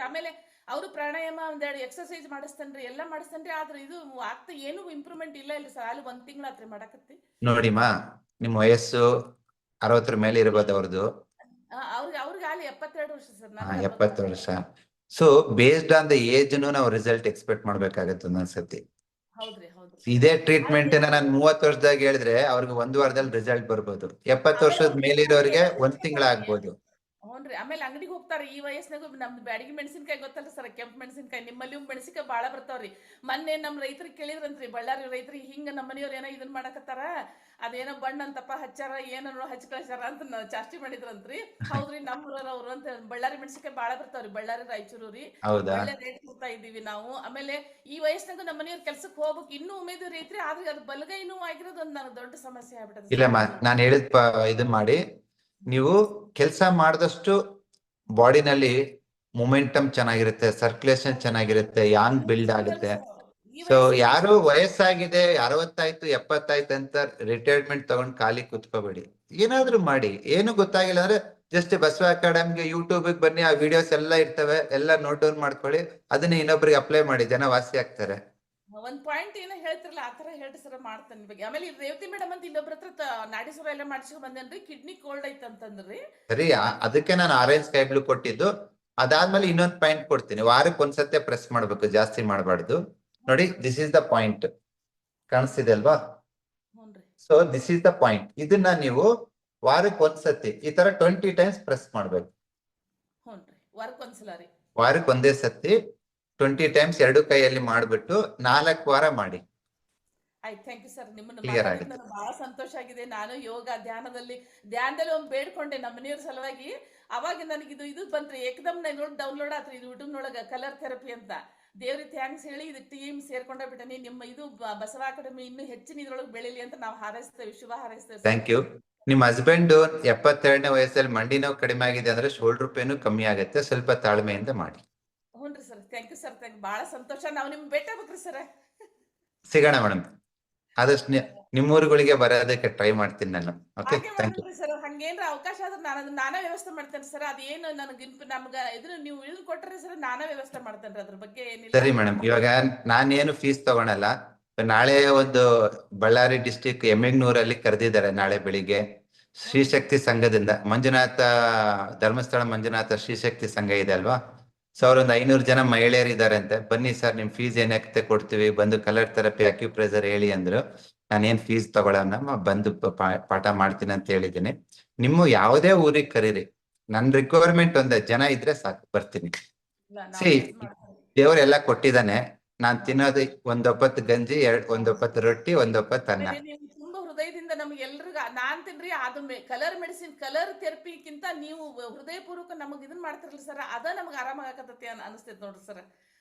ಆಮೇಲೆ ಅವ್ರು ಪ್ರಾಣಾಯಾಮ ಒಂದೆರಡು ಎಕ್ಸರ್ಸೈಸ್ ಮಾಡಿಸ್ತೇನ್ರಿ ಎಲ್ಲ ಮಾಡಿಸ್ತೇನ್ರಿ, ಆದ್ರೆ ಇದು ಆಗ್ತಾ ಏನು ಇಂಪ್ರೂವ್ಮೆಂಟ್ ಇಲ್ಲ ಇಲ್ರಿ ಸರ್. ಅಲ್ಲಿ 1 ತಿಂಗಳಾತ್ರಿ ಮಾಡಕತ್ತಿ. ನೋಡಿಮಾ, ನಿಮ್ ವಯಸ್ಸು 60 ಮೇಲೆ ಇರ್ಬೋದು ಅವ್ರದ್ದು. ಅವ್ರಿಗೆ ಅಲ್ಲಿ 72 ವರ್ಷ ಸರ್. 70 ವರ್ಷ. So based on the age ನಾವು ರಿಸಲ್ಟ್ ಎಕ್ಸ್ಪೆಕ್ಟ್ ಮಾಡ್ಬೇಕಾಗತ್ತೆ ಒಂದೊಂದ್ಸತಿ. ಹೌದ್ರಿ ಹೌದು. ಇದೇ ಟ್ರೀಟ್ಮೆಂಟ್ ನಾನು 30 ವರ್ಷದಾಗ ಹೇಳಿದ್ರೆ ಅವ್ರಿಗೆ 1 ವಾರದಲ್ಲಿ ರಿಸಲ್ಟ್ ಬರ್ಬೋದು. 70 ವರ್ಷದ ಮೇಲಿರೋರಿಗೆ 1 ತಿಂಗಳ ಆಗ್ಬೋದು. ಹ್ಞೂನ್ರಿ. ಆಮೇಲೆ ಅಂಗಡಿಗೆ ಹೋಗ್ತಾರೆ ಈ ವಯಸ್ಸಿನಾಗ. ನಮ್ದು ಬ್ಯಾಡಗಿ ಮೆಣಸಿನ್ಕಾಯಿ ಗೊತ್ತಲ್ರಿ ಸರ್, ಕೆಂಪು ಮೆಣಸಿನ್ಕಾಯಿ. ನಿಮ್ಮಲ್ಲಿ ಮೆಣಸಿನ್ಕಾಯಿ ಬಾಳ ಬರ್ತಾವ್ರಿ. ಮೊನ್ನೆ ನಮ್ ರೈತರಿಗೆ ಕೇಳಿದ್ರಂತ್ರಿ, ಬಳ್ಳಾರಿ ರೈತರಿಗೆ, ಹಿಂಗ ನಮ್ಮ ಮನೆಯವ್ರು ಏನೋ ಇದನ್ ಮಾಡಕತ್ತಾರ, ಅದೇನೋ ಬಣ್ಣ ಅಂತಪ್ಪ ಹಚ್ಚಾರ, ಏನೋ ಹಚ್ಚಿ ಕಳ್ಸ್ಯಾರ ಅಂತ ಚಾಸ್ತಿ ಮಾಡಿದ್ರಂತ್ರಿ. ಹೌದ್ರಿ, ನಮ್ಮೂರವ್ರು ಅಂತ. ಬಳ್ಳಾರಿ ಮೆಣಸಿನ್ಕಾಯಿ ಬಾಳ ಬರ್ತಾವ್ರಿ, ಬಳ್ಳಾರಿ ರಾಯಚೂರು ರೀ. ಒಳ್ಳೆ ರೇಟ್ ಕೊಡ್ತಾ ಇದೀವಿ ನಾವು. ಆಮೇಲೆ ಈ ವಯಸ್ಸಿನಾಗ ನಮ್ಮ ಮನೆಯವ್ರ ಕೆಲ್ಸಕ್ಕೆ ಹೋಗ್ಬೇಕು, ಇನ್ನೂ ಉಮೇದು ಐತ್ರಿ, ಆದ್ರೆ ಅದು ಬಲಗೈ ನೋವು ಆಗಿರೋದು ಒಂದು ನನಗೆ ದೊಡ್ಡ ಸಮಸ್ಯೆ ಆಗ್ಬಿಟ್ಟದ. ಇಲ್ಲಮ್ಮ, ನಾನು ಹೇಳಿದ ಇದನ್ ಮಾಡಿ, ನೀವು ಕೆಲಸ ಮಾಡಿದಷ್ಟು ಬಾಡಿನಲ್ಲಿ ಮೊಮೆಂಟಮ್ ಚೆನ್ನಾಗಿರುತ್ತೆ, ಸರ್ಕ್ಯುಲೇಷನ್ ಚೆನ್ನಾಗಿರುತ್ತೆ, ಯಾಂಗ್ ಬಿಲ್ಡ್ ಆಗುತ್ತೆ. ಸೊ ಯಾರು ವಯಸ್ಸಾಗಿದೆ 60 ಆಯ್ತು 70 ಆಯ್ತು ಅಂತ ರಿಟೈರ್ಮೆಂಟ್ ತಗೊಂಡ್ ಖಾಲಿ ಕುತ್ಕೋಬೇಡಿ. ಏನಾದ್ರು ಮಾಡಿ. ಏನು ಗೊತ್ತಾಗಿಲ್ಲ ಅಂದ್ರೆ ಜಸ್ಟ್ ಬಸವ ಅಕಾಡೆಮಿಗೆ ಯೂಟ್ಯೂಬ್ ಬನ್ನಿ, ಆ ವಿಡಿಯೋಸ್ ಎಲ್ಲ ಇರ್ತವೆ, ಎಲ್ಲ ನೋಟ್ ಡೌನ್ ಮಾಡ್ಕೊಳ್ಳಿ, ಅದನ್ನ ಇನ್ನೊಬ್ರಿಗೆ ಅಪ್ಲೈ ಮಾಡಿ, ಜನ ವಾಸಿ ಆಗ್ತಾರೆ. ಒಂದ್ ಪಾಯಿಂಟ್ ಏನೋ ಹೇಳ್ತಿರಲ್ಲ, ಆತರ ಹೇಳ್ರಿ ಸರ್, ಮಾಡ್ತಾನೆ ಬಗ್ಗೆ. ಆಮೇಲೆ ರೇವತಿ ಮೇಡಮ್ ಅಂತ ಇನ್ನೊಬ್ರ ಹತ್ರ ನಾಡಿಸುರ ಎಲ್ಲ ಮಾಡಿಸ್ಕೊಂಡ್ ಬಂದೇನ್ರಿ, ಕಿಡ್ನಿ ಕೋಲ್ಡ್ ಐತ್ ಅಂತಂದ್ರಿ. ಸರಿ, ಅದಕ್ಕೆ ನಾನು ಆರೆಂಜ್ ಸ್ಕೈ ಬ್ಲೂ ಕೊಟ್ಟಿದ್ದು. ಅದಾದ್ಮೇಲೆ ಇನ್ನೊಂದು ಪಾಯಿಂಟ್ ಕೊಡ್ತೀನಿ, ವಾರಕ್ಕೆ ಒಂದ್ಸತಿ ಪ್ರೆಸ್ ಮಾಡ್ಬೇಕು, ಜಾಸ್ತಿ ಮಾಡಬಾರ್ದು. ನೋಡಿ, ದಿಸ್ ಇಸ್ ದ ಪಾಯಿಂಟ್, ಕಾಣಿಸ್ತಿದೆ ಅಲ್ವಾ? So this is the point. ಇದನ್ನ ನೀವು ವಾರಕ್ಕೆ ಒಂದ್ಸತಿ ಈ ತರ 20 ಟೈಮ್ಸ್ ಪ್ರೆಸ್ ಮಾಡ್ಬೇಕು. ವಾರಕ್ಕೆ ಒಂದೇ ಸತಿ 20 ಟೈಮ್ಸ್ 2 ಕೈಯಲ್ಲಿ ಮಾಡ್ಬಿಟ್ಟು 4 ವಾರ ಮಾಡಿ. ಆಯ್ತು, ಥ್ಯಾಂಕ್ ಯು ಸರ್. ನಿಮ್ಮನ್ನು ಬಹಳ ಸಂತೋಷ ಆಗಿದೆ. ನಾನು ಯೋಗ ಧ್ಯಾನದಲ್ಲಿ ಒಂದು ಬೇಡ್ಕೊಂಡೆ ನಮ್ಮ ಮನೆಯವ್ರ ಸಲುವಾಗಿ. ಅವಾಗ ನನಗೆ ಇದು ಬಂತ್ರಿ, ಏಕದಮ್ ಡೌನ್ಲೋಡ್ ಆತ್ರಿ ಇದು ಯೂಟ್ಯೂಬ್ನೊಳಗ, ಕಲರ್ ಥೆರಪಿ ಅಂತ. ದೇವ್ರಿಗೆ ಥ್ಯಾಂಕ್ಸ್ ಹೇಳಿ ಇದು ಟೀಮ್ ಸೇರ್ಕೊಂಡ ಬಿಟ್ಟನಿ. ನಿಮ್ಮ ಇದು ಬಸವ ಅಕಾಡೆಮಿ ಇನ್ನೂ ಹೆಚ್ಚಿನ ಇದ್ರೊಳಗೆ ಬೆಳಿಲಿ ಅಂತ ನಾವು ಹಾರೈಸ್ತೇವೆ, ಶುಭ ಹಾರೈಸ್ತೇವೆ. Thank you. ನಿಮ್ ಹಸ್ಬೆಂಡ್ 72ನೇ ವಯಸ್ಸಲ್ಲಿ ಮಂಡಿ ನೋವು ಕಡಿಮೆ ಆಗಿದೆ ಅಂದ್ರೆ ಶೋಲ್ಡರ್ ಪೇನು ಕಮ್ಮಿ ಆಗುತ್ತೆ, ಸ್ವಲ್ಪ ತಾಳ್ಮೆಯಿಂದ ಮಾಡಿ. ಹ್ಞೂನ್ರಿ ಸರ್, ಥ್ಯಾಂಕ್ ಯು ಸರ್, ಬಹಳ ಸಂತೋಷ. ನಾವು ನಿಮ್ಗೆ ಭೇಟಿ ಆಗ್ಬೇಕ್ರಿ ಸರ್. ಸಿಗೋಣ ಮೇಡಮ್, ಆದಷ್ಟು ನಿಮ್ಮೂರುಗಳಿಗೆ ಬರೋದಕ್ಕೆ ಟ್ರೈ ಮಾಡ್ತೀನಿ ನಾನು. Okay, thank you sir. ಹಂಗೇನ್ರ ಅವಕಾಶ ಆದ್ರೆ ನಾನೇ ವ್ಯವಸ್ಥೆ ಮಾಡ್ತೇನೆ ಸರ್. ಅದೇನು ನನಗೆ ನಮ್ಗ ಇದ್ರ ನೀವು ಇಳಿದು ಕೊಟ್ರಿ ಸರ್, ನಾನೇ ವ್ಯವಸ್ಥೆ ಮಾಡ್ತೇನೆ, ಅದ್ರ ಬಗ್ಗೆ ಏನಿಲ್ಲ. ಸರಿ ಮೇಡಮ್, ಇವಾಗ ನಾನೇನು ಫೀಸ್ ತಗೊಳಲ್ಲ. ನಾಳೆ ಒಂದು ಬಳ್ಳಾರಿ ಡಿಸ್ಟಿಕ್ ಎಮ್ಮೆಗ್ನೂರಲ್ಲಿ ಕರೆದಿದ್ದಾರೆ, ನಾಳೆ ಬೆಳಿಗ್ಗೆ ಶ್ರೀಶಕ್ತಿ ಸಂಘದಿಂದ. ಮಂಜುನಾಥ ಧರ್ಮಸ್ಥಳ ಮಂಜುನಾಥ ಶ್ರೀಶಕ್ತಿ ಸಂಘ ಇದೆ ಅಲ್ವಾ? ಸೊ ಅವ್ರೊಂದು 500 ಜನ ಮಹಿಳೆಯರಿದ್ದಾರೆ ಅಂತೆ. ಬನ್ನಿ ಸರ್, ನಿಮ್ ಫೀಸ್ ಏನಾಗುತ್ತೆ ಕೊಡ್ತೀವಿ, ಬಂದು ಕಲರ್ ಥೆರಪಿ ಅಕ್ಯುಪ್ರೆಷರ್ ಹೇಳಿ ಅಂದ್ರು. ನಾನೇನ್ ಫೀಸ್ ತಗೊಳ್ಳೋಣ, ಬಂದು ಪಾಠ ಮಾಡ್ತೀನಿ ಅಂತ ಹೇಳಿದ್ದೀನಿ. ನಿಮ್ಮ ಯಾವುದೇ ಊರಿಗೆ ಕರೀರಿ, ನನ್ ರಿಕ್ವೈರ್ಮೆಂಟ್ ಒಂದೇ, ಜನ ಇದ್ರೆ ಸಾಕು, ಬರ್ತೀನಿ. ದೇವ್ರೆಲ್ಲ ಕೊಟ್ಟಿದ್ದಾನೆ, ನಾನ್ ತಿನ್ನೋದು 1 ಒಪ್ಪತ್ತು ಗಂಜಿ, 1 ಒಪ್ಪತ್ತು ರೊಟ್ಟಿ, 1 ಒಪ್ಪತ್ತು ಅನ್ನ. ತುಂಬಾ ಹೃದಯದಿಂದ ನಮ್ಗೆ ಎಲ್ರಿಗ ನಾನ್ ತಿನ್ರಿ. ಅದು ಕಲರ್ ಮೆಡಿಸಿನ್, ಕಲರ್ ಥೆರಪಿಗಿಂತ ನೀವು ಹೃದಯ ಪೂರ್ವಕ ನಮಗ್ ಇದನ್ ಮಾಡ್ತಿರಲ್ಲ ಸರ್, ಅದ ನಮ್ಗೆ ಆರಾಮಾಗತ್ತೆ ಅನಿಸ್ತೈತೆ ನೋಡ್ರಿ sir.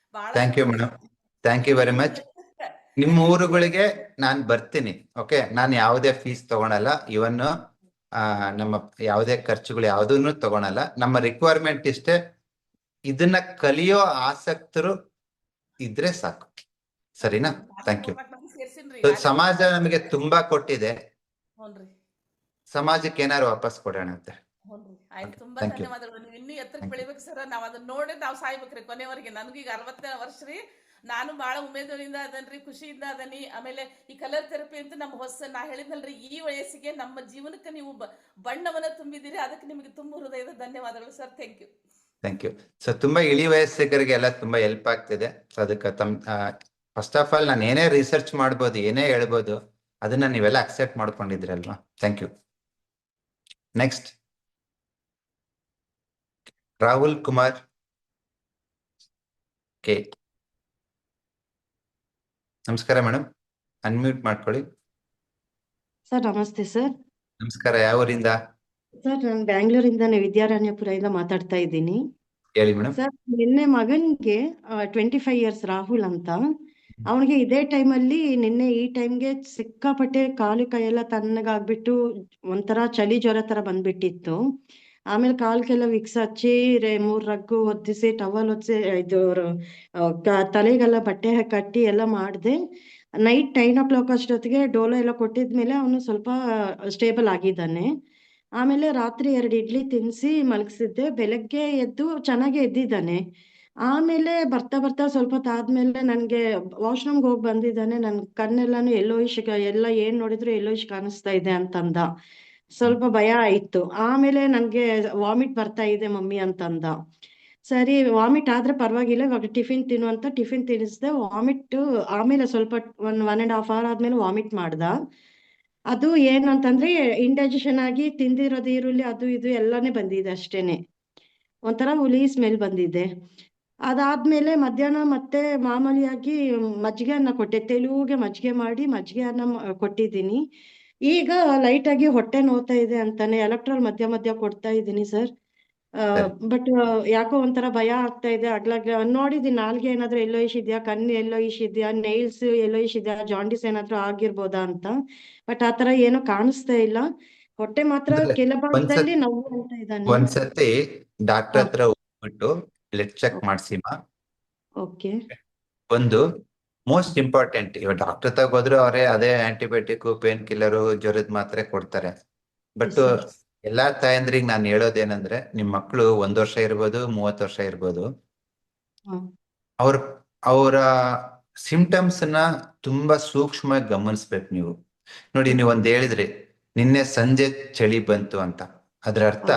Thank you madam, thank you very much. ನಿಮ್ಮ ಊರುಗಳಿಗೆ ನಾನ್ ಬರ್ತೀನಿ. ಓಕೆ, ನಾನು ಯಾವುದೇ ಫೀಸ್ ತಗೊಳಲ್ಲ, ಇವನ್ ನಮ್ಮ ಯಾವುದೇ ಖರ್ಚುಗಳು ಯಾವುದನ್ನು ತಗೊಳಲ್ಲ. ನಮ್ಮ ರಿಕ್ವೈರ್ಮೆಂಟ್ ಇಷ್ಟೇ, ಇದನ್ನ ಕಲಿಯೋ ಆಸಕ್ತರು ಇದ್ರೆ ಸಾಕು. ಸರಿನಾ? Thank you. ಸಮಾಜ ನಮಗೆ ತುಂಬಾ ಕೊಟ್ಟಿದೆ, ಸಮಾಜಕ್ಕೆ ಏನಾದ್ರು ವಾಪಸ್ ಕೊಡೋಣ ಅಂತ. ಆಯ್ತು, ತುಂಬಾ ಧನ್ಯವಾದಗಳು. ನೀವು ಇನ್ನೂ ಎತ್ತರಕ್ಕೆ ಬೆಳಿಬೇಕು ಸರ್. ನಾವ್ ಅದನ್ನ ನೋಡಿ ನಾವು ಸಾಯ್ಬೇಕ್ರಿ ಕೊನೆವರೆಗೆ. ನನಗೀಗ 60 ವರ್ಷ ರೀ. ನಾನು ಬಹಳ ಉಮೇದಿನಿಂದ ಅದನ್ರಿ, ಖುಷಿಯಿಂದ ಅದನಿ. ಆಮೇಲೆ ಈ ಕಲರ್ ಥೆರಪಿ ಅಂತ ನಮ್ಮ ನಾ ಹೇಳಿದ್ನಲ್ರಿ, ಈ ವಯಸ್ಸಿಗೆ ನಮ್ಮ ಜೀವನಕ್ಕೆ ನೀವು ಬಣ್ಣವನ್ನ ತುಂಬಿದ್ದೀರಿ. ಅದಕ್ಕೆ ನಿಮಗೆ ತುಂಬಾ ಹೃದಯದ ಧನ್ಯವಾದಗಳು sir. Thank you. Thank you. So ತುಂಬಾ ಇಳಿ ವಯಸ್ಸಿಗರಿಗೆ ಎಲ್ಲ ತುಂಬಾ ಹೆಲ್ಪ್ ಆಗ್ತಿದೆ. ಸೊ ಅದಕ್ಕೆ ಫಸ್ಟ್ ಆಫ್ ಆಲ್ ನಾನು ಏನೇ ರಿಸರ್ಚ್ ಮಾಡ್ಬೋದು, ಏನೇ ಹೇಳ್ಬೋದು, ಅದನ್ನ ನೀವೆಲ್ಲ ಅಕ್ಸೆಪ್ಟ್ ಮಾಡ್ಕೊಂಡಿದ್ರಲ್ವಾ? Thank you. Next Rahul Kumar K. ನಮಸ್ಕಾರ ಮೇಡಮ್, ಅನ್ಮ್ಯೂಟ್ ಮಾಡ್ಕೊಳ್ಳಿ. ಸರ್ ನಮಸ್ತೆ ಸರ್. ನಮಸ್ಕಾರ, ಯಾವ ಊರಿಂದ? ಸರ್ ನಾನು ಬ್ಯಾಂಗ್ಳೂರಿಂದಾನೆ, ವಿದ್ಯಾರಣ್ಯಪುರದಿಂದ ಮಾತಾಡ್ತಾ ಇದ್ದೀನಿ. ಹೇಳಿ ಮೇಡಮ್. ಸರ್ ನಿನ್ನೆ ಮಗನ್ಗೆ 25 ಇಯರ್ಸ್ ರಾಹುಲ್ ಅಂತ, ಅವನಿಗೆ ಇದೇ ಟೈಮಲ್ಲಿ ನಿನ್ನೆ ಈ ಟೈಮ್ಗೆ ಸಿಕ್ಕಾಪಟ್ಟೆ ಕಾಲು ಕೈಯೆಲ್ಲ ತಣ್ಣಗಾಗ್ಬಿಟ್ಟು ಒಂಥರ ಚಳಿ ಜ್ವರ ತರ ಬಂದ್ಬಿಟ್ಟಿತ್ತು. ಆಮೇಲೆ ಕಾಲ್ಗೆಲ್ಲ ವಿಕ್ಸ್ ಹಚ್ಚಿ 3 ರಗ್ಗು ಒದ್ದಿಸಿ, ಟವಲ್ ಒದಿಸಿ, ಇದು ತಲೆಗೆಲ್ಲ ಬಟ್ಟೆ ಕಟ್ಟಿ ಎಲ್ಲ ಮಾಡಿದೆ. ನೈಟ್ 9 ಅಷ್ಟೊತ್ತಿಗೆ ಡೋಲೋ ಎಲ್ಲ ಕೊಟ್ಟಿದ್ಮೇಲೆ ಅವನು ಸ್ವಲ್ಪ ಸ್ಟೇಬಲ್ ಆಗಿದ್ದಾನೆ. ಆಮೇಲೆ ರಾತ್ರಿ 2 ಇಡ್ಲಿ ತಿನ್ಸಿ ಮಲಗಿಸಿದ್ದೆ. ಬೆಳಗ್ಗೆ ಎದ್ದು ಚೆನ್ನಾಗೆ ಎದ್ದಿದ್ದಾನೆ. ಆಮೇಲೆ ಬರ್ತಾ ಬರ್ತಾ ಸ್ವಲ್ಪ ಹೊತ್ತಾದ್ಮೇಲೆ ನನ್ಗೆ ವಾಶ್ರೂಮ್ಗೆ ಹೋಗಿ ಬಂದಿದ್ದಾನೆ, ನನ್ ಕಣ್ಣೆಲ್ಲಾನು ಯೆಲ್ಲೋಯಿಶ್, ಎಲ್ಲ ಏನ್ ನೋಡಿದ್ರು ಯೆಲ್ಲೋಯಿಶ್ ಕಾಣಿಸ್ತಾ ಇದೆ ಅಂತಂದ. ಸ್ವಲ್ಪ ಭಯ ಆಯ್ತು. ಆಮೇಲೆ ನನ್ಗೆ ವಾಮಿಟ್ ಬರ್ತಾ ಇದೆ ಮಮ್ಮಿ ಅಂತಂದ. ಸರಿ, ವಾಮಿಟ್ ಆದ್ರೆ ಪರವಾಗಿಲ್ಲ, ಇವಾಗ ಟಿಫಿನ್ ತಿನ್ನು ಅಂತ ಟಿಫಿನ್ ತಿನ್ನಿಸ್ದೆ. ವಾಮಿಟ್ ಆಮೇಲೆ ಸ್ವಲ್ಪ 1.5 hour ಆದ್ಮೇಲೆ ವಾಮಿಟ್ ಮಾಡ್ದ. ಅದು ಏನಂತಂದ್ರೆ ಇಂಡೈಜೆಷನ್ ಆಗಿ ತಿಂದಿರೋದು ಈರುಳ್ಳಿ ಅದು ಇದು ಎಲ್ಲಾನೇ ಬಂದಿದೆ ಅಷ್ಟೇನೆ, ಒಂಥರ ಹುಳಿ ಸ್ಮೆಲ್ ಬಂದಿದೆ. ಅದಾದ್ಮೇಲೆ ಮಧ್ಯಾಹ್ನ ಮತ್ತೆ ಮಾಮೂಲಿಯಾಗಿ ಮಜ್ಜಿಗೆ ಅನ್ನ ಕೊಟ್ಟೆ, ತೆಲುವಿಗೆ ಮಜ್ಜಿಗೆ ಮಾಡಿ ಮಜ್ಜಿಗೆ ಅನ್ನ ಕೊಟ್ಟಿದ್ದೀನಿ. ಈಗ ಲೈಟ್ ಆಗಿ ಹೊಟ್ಟೆ ನೋವ್ತಾ ಇದೆ ಅಂತಾನೆ ಎಲೆಕ್ಟ್ರಾಲ್ ಮಧ್ಯ ಮಧ್ಯ ಕೊಡ್ತಾ ಇದ್ದೀನಿ ಸರ್. ಬಟ್ ಯಾಕೋ ಒಂಥರ ಭಯ ಆಗ್ತಾ ಇದೆ. ನೋಡಿದೀನಿ, ನಾಲ್ಗೆ ಏನಾದ್ರೂ ಯೆಲ್ಲೋಯಿಶ್ ಇದೆಯಾ, ಕಣ್ಣು ಯೆಲ್ಲೋಯಿಶ್ ಇದೆಯಾ, ನೈಲ್ಸ್ ಯೆಲ್ಲೋಯಿಶ್ ಇದೆಯಾ, ಜಾಂಡಿಸ್ ಏನಾದ್ರೂ ಆಗಿರ್ಬೋದಾ ಅಂತ. ಬಟ್ ಆತರ ಏನೂ ಕಾಣಿಸ್ತಾ ಇಲ್ಲ. ಹೊಟ್ಟೆ ಮಾತ್ರ ಕೆಳಭಾಗದಲ್ಲಿ ನೋವು ಅಂತ ಇದ್ದಾನೆ. ಒಂದ್ಸತಿ ಡಾಕ್ಟರ್ ಹತ್ರ ಹೋಗ್ಬಿಟ್ಟು ಬ್ಲಡ್ ಚೆಕ್ ಮಾಡ್ಸಿಮ್ಮ. ಓಕೆ. ಒಂದು ಮೋಸ್ಟ್ ಇಂಪಾರ್ಟೆಂಟ್, ಇವಾಗ ಡಾಕ್ಟರ್ ತಗೋದ್ರು ಅವರೇ ಅದೇ ಆಂಟಿಬಯೋಟಿಕ್, ಪೇನ್ ಕಿಲ್ಲರ್, ಜ್ವರದ ಮಾತ್ರೆ ಕೊಡ್ತಾರೆ. ಬಟ್ ಎಲ್ಲಾ ತಾಯಂದ್ರಿಗೆ ನಾನು ಹೇಳೋದೇನಂದ್ರೆ, ನಿಮ್ ಮಕ್ಳು 1 ವರ್ಷ ಇರ್ಬೋದು, 30 ವರ್ಷ ಇರ್ಬೋದು, ಅವರ ಸಿಂಪ್ಟಮ್ಸ್ ನ ತುಂಬಾ ಸೂಕ್ಷ್ಮವಾಗಿ ಗಮನಿಸ್ಬೇಕು ನೀವು. ನೋಡಿ, ನೀವು ಒಂದ್ ಹೇಳಿದ್ರಿ ನಿನ್ನೆ ಸಂಜೆ ಚಳಿ ಬಂತು ಅಂತ. ಅದ್ರ ಅರ್ಥ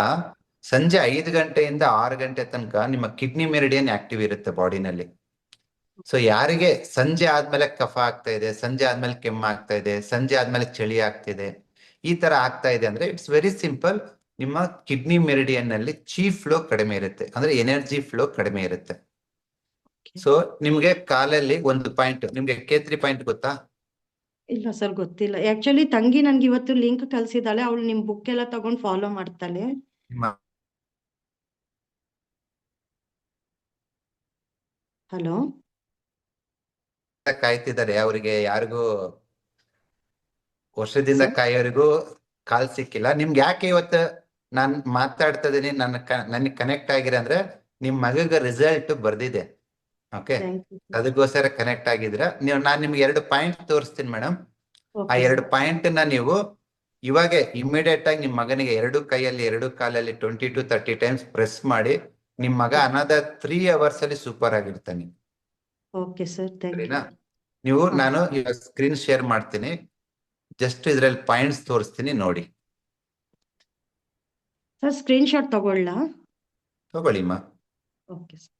ಸಂಜೆ 5 ಗಂಟೆಯಿಂದ 6 ಗಂಟೆ ತನಕ ನಿಮ್ಮ ಕಿಡ್ನಿ ಮೆರಿಡಿಯನ್ ಆಕ್ಟಿವ್ ಇರುತ್ತೆ ಬಾಡಿನಲ್ಲಿ. ಸೊ ಯಾರಿಗೆ ಸಂಜೆ ಆದ್ಮೇಲೆ ಕಫ ಆಗ್ತಾ ಇದೆ, ಸಂಜೆ ಆದ್ಮೇಲೆ ಕೆಮ್ಮ ಆಗ್ತಾ ಇದೆ, ಸಂಜೆ ಆದ್ಮೇಲೆ ಚಳಿ ಆಗ್ತಿದೆ, ಈ ತರ ಆಗ್ತಾ ಇದೆ ಅಂದ್ರೆ ಇಟ್ಸ್ ವೆರಿ ಸಿಂಪಲ್. ನಿಮ್ಮ ಕಿಡ್ನಿ ಮೆರಿಡಿಯನ್ ನಲ್ಲಿ ಚೀಫ್ ಫ್ಲೋ ಕಡಿಮೆ ಇರುತ್ತೆ, ಅಂದ್ರೆ ಎನರ್ಜಿ ಫ್ಲೋ ಕಡಿಮೆ ಇರುತ್ತೆ. ಸೊ ನಿಮ್ಗೆ ಕಾಲಲ್ಲಿ ಒಂದು ಪಾಯಿಂಟ್, ನಿಮ್ಗೆ K3 ಪಾಯಿಂಟ್ ಗೊತ್ತಾ? ಇಲ್ಲ ಸರ್, ಗೊತ್ತಿಲ್ಲ. ಆಕ್ಚುಲಿ ತಂಗಿ ನನ್ಗೆ ಇವತ್ತು ಲಿಂಕ್ ಕಳ್ಸಿದಾಳೆ, ಅವಳು ನಿಮ್ ಬುಕ್ ಎಲ್ಲ ತಗೊಂಡ್ ಫಾಲೋ ಮಾಡ್ತಾಳೆ. ಹಲೋ, ಕಾಯ್ತಿದ್ದಾರೆ, ಅವ್ರಿಗೆ ಯಾರಿಗೂ ವರ್ಷದಿಂದ ಕಾಯೋರಿಗೂ ಕಾಲ್ ಸಿಕ್ಕಿಲ್ಲ. ನಿಮ್ಗೆ ಯಾಕೆ ಇವತ್ತು ನಾನ್ ಮಾತಾಡ್ತಾ ಇದೀನಿ, ನನಗೆ ಕನೆಕ್ಟ್ ಆಗಿರ ಅಂದ್ರೆ ನಿಮ್ ಮಗಗ ರಿಸಲ್ಟ್ ಬರ್ದಿದೆ. ಓಕೆ, ಅದಕ್ಕೋಸ್ಕರ ಕನೆಕ್ಟ್ ಆಗಿದ್ರ ನೀವು. ನಾನ್ ನಿಮ್ಗೆ 2 ಪಾಯಿಂಟ್ ತೋರಿಸ್ತೀನಿ ಮೇಡಮ್. ಆ 2 ಪಾಯಿಂಟ್ ನ ನೀವು ಇವಾಗ ಇಮಿಡಿಯೇಟ್ ಆಗಿ ನಿಮ್ ಮಗನಿಗೆ 2 ಕೈಯಲ್ಲಿ 2 ಕಾಲಲ್ಲಿ 20 to 30 ಟೈಮ್ಸ್ ಪ್ರೆಸ್ ಮಾಡಿ, ನಿಮ್ ಮಗ ಅನದರ್ 3 hours ಅಲ್ಲಿ ಸೂಪರ್ ಆಗಿರ್ತಾನೆ. ಓಕೆ ಸರ್, ಸರಿನಾ? ನೀವು, ನಾನು ಇವಾಗ ಸ್ಕ್ರೀನ್ ಶೇರ್ ಮಾಡ್ತೀನಿ, ಜಸ್ಟ್ ಇದ್ರಲ್ಲಿ ಪಾಯಿಂಟ್ಸ್ ತೋರಿಸ್ತೀನಿ ನೋಡಿ. ಸರ್ ಸ್ಕ್ರೀನ್ ಶಾಟ್ ತಗೊಳ್ಳಿಮ್ಮ. Okay sir.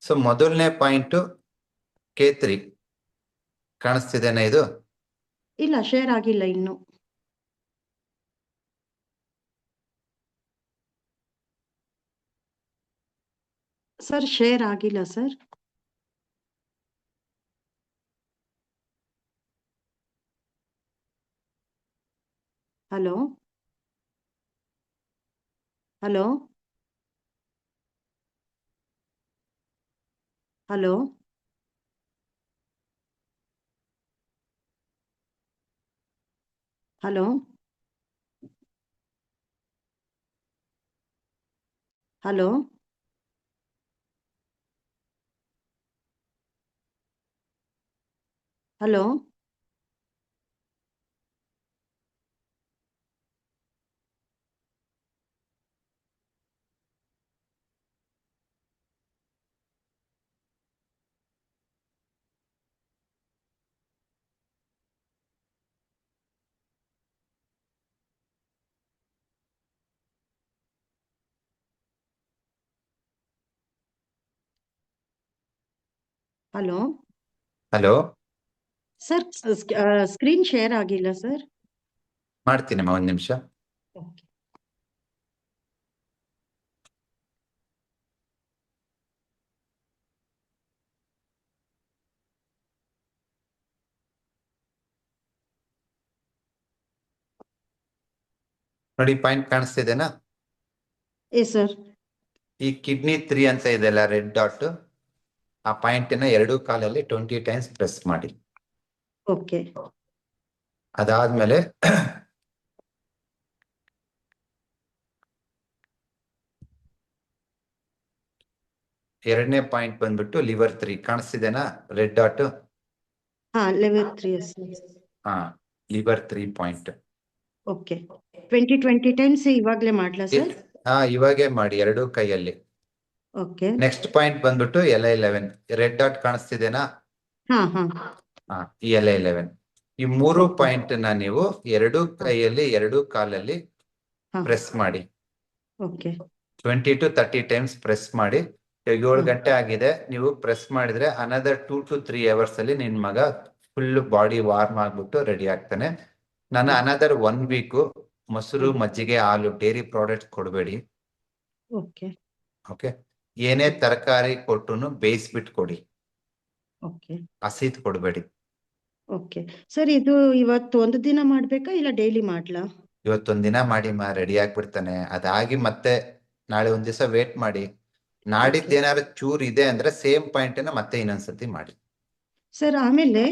ಸೊ ಮೊದಲನೇ ಪಾಯಿಂಟ್ K3 ಕಾಣಿಸ್ತಿದೇನಾ? ಇದು ಇಲ್ಲ, ಶೇರ್ ಆಗಿಲ್ಲ ಇನ್ನು. ಸರ್ ಶೇರ್ ಆಗಿಲ್ಲ sir. Hello hello hello hello hello hello hello hello sir, screen share ಆಗಿಲ್ಲ ಸರ್. ಮಾಡ್ತೀನಮ್ಮ, 1 ನಿಮಿಷ. ನೋಡಿ, ಪಾಯಿಂಟ್ ಕಾಣಿಸ್ತಿದೆನಾ? ಸರ್, ಈ ಕಿಡ್ನಿ 3 ಅಂತ ಇದೆಲ್ಲ ರೆಡ್ ಡಾಟ್, ಆ ಪಾಯಿಂಟ್ ನ 2 ಕಾಲಲ್ಲಿ 20 ಟೈಮ್ಸ್ ಪ್ರೆಸ್ ಮಾಡಿ. ಓಕೆ. ಅದಾದ್ಮೇಲೆ ಎರಡನೇ ಪಾಯಿಂಟ್ ಬಂದ್ಬಿಟ್ಟು ಲಿವರ್ 3 ಕಾಣಿಸ್ತಿದೆನಾ? Red dot. Liver 3. Liver 3 point. Okay. 20 times ಇವಾಗ್ಲೇ ಮಾಡ್ಲಾ ಸರ್? ಇವಾಗೇ ಮಾಡಿ 2 ಕೈಯಲ್ಲಿ. ಓಕೆ. ನೆಕ್ಸ್ಟ್ ಪಾಯಿಂಟ್ ಬಂದ್ಬಿಟ್ಟು L11 ರೆಡ್ ಡಾಟ್ ಕಾಣಿಸ್ತಿದೆನಾ? ಹಾ ಹಾ ಈ L11 ಈ 3 ಓಕೆ. ಪಾಯಿಂಟ್ ನ ನೀವು 2 ಕೈಯಲ್ಲಿ 2 ಕಾಲಲ್ಲಿ ಹಾ ಪ್ರೆಸ್ ಮಾಡಿ. ಓಕೆ 20 to 30 ಟೈಮ್ಸ್ ಪ್ರೆಸ್ ಮಾಡಿ. 7 ಹಾ ಗಂಟೆ ಆಗಿದೆ, ನೀವು ಪ್ರೆಸ್ ಮಾಡಿದ್ರೆ ಅನದರ್ 2 to 3 hours ಅಲ್ಲಿ ನಿನ್ ಮಗ ಫುಲ್ ಬಾಡಿ ವಾರ್ಮ್ ಆಗ್ಬಿಟ್ಟು ರೆಡಿ ಆಗ್ತಾನೆ. ನಾನು ಅನದರ್ 1 week ಮೊಸರು, ಮಜ್ಜಿಗೆ, ಹಾಲು, ಡೈರಿ ಪ್ರಾಡಕ್ಟ್ ಕೊಡಬೇಡಿ. ಓಕೆ ಓಕೆ, ಏನೇ ತರಕಾರಿ ಕೊಟ್ಟರು ಬೇಯಿಸ್ಬಿಟ್ಟು ಕೊಡಿ, ಓಕೆ ಹಸಿದ್ ಕೊಡಬೇಡಿ. ಓಕೆ. ಸರ್ ಇದು ಇವತ್ತು ಒಂದು ದಿನ ಮಾಡ್ಬೇಕಾ ಇಲ್ಲ ಡೈಲಿ ಮಾಡ್ಲಾ? ಇವತ್ತೊಂದಿನ ಮಾಡಿ ರೆಡಿ ಆಗ್ಬಿಡ್ತಾನೆ. ಅದಾಗಿ ಮತ್ತೆ ನಾಳೆ ಒಂದ್ ದಿವಸ ವೇಟ್ ಮಾಡಿ. ನಾಡಿದ್ದು ಏನಾದ್ರು ಚೂರ್ ಇದೆ ಅಂದ್ರೆ ಸೇಮ್ ಪಾಯಿಂಟ್ ನ ಮತ್ತೆ ಇನ್ನೊಂದ್ಸತಿ ಮಾಡಿ. ಸರ್ ಆಮೇಲೆ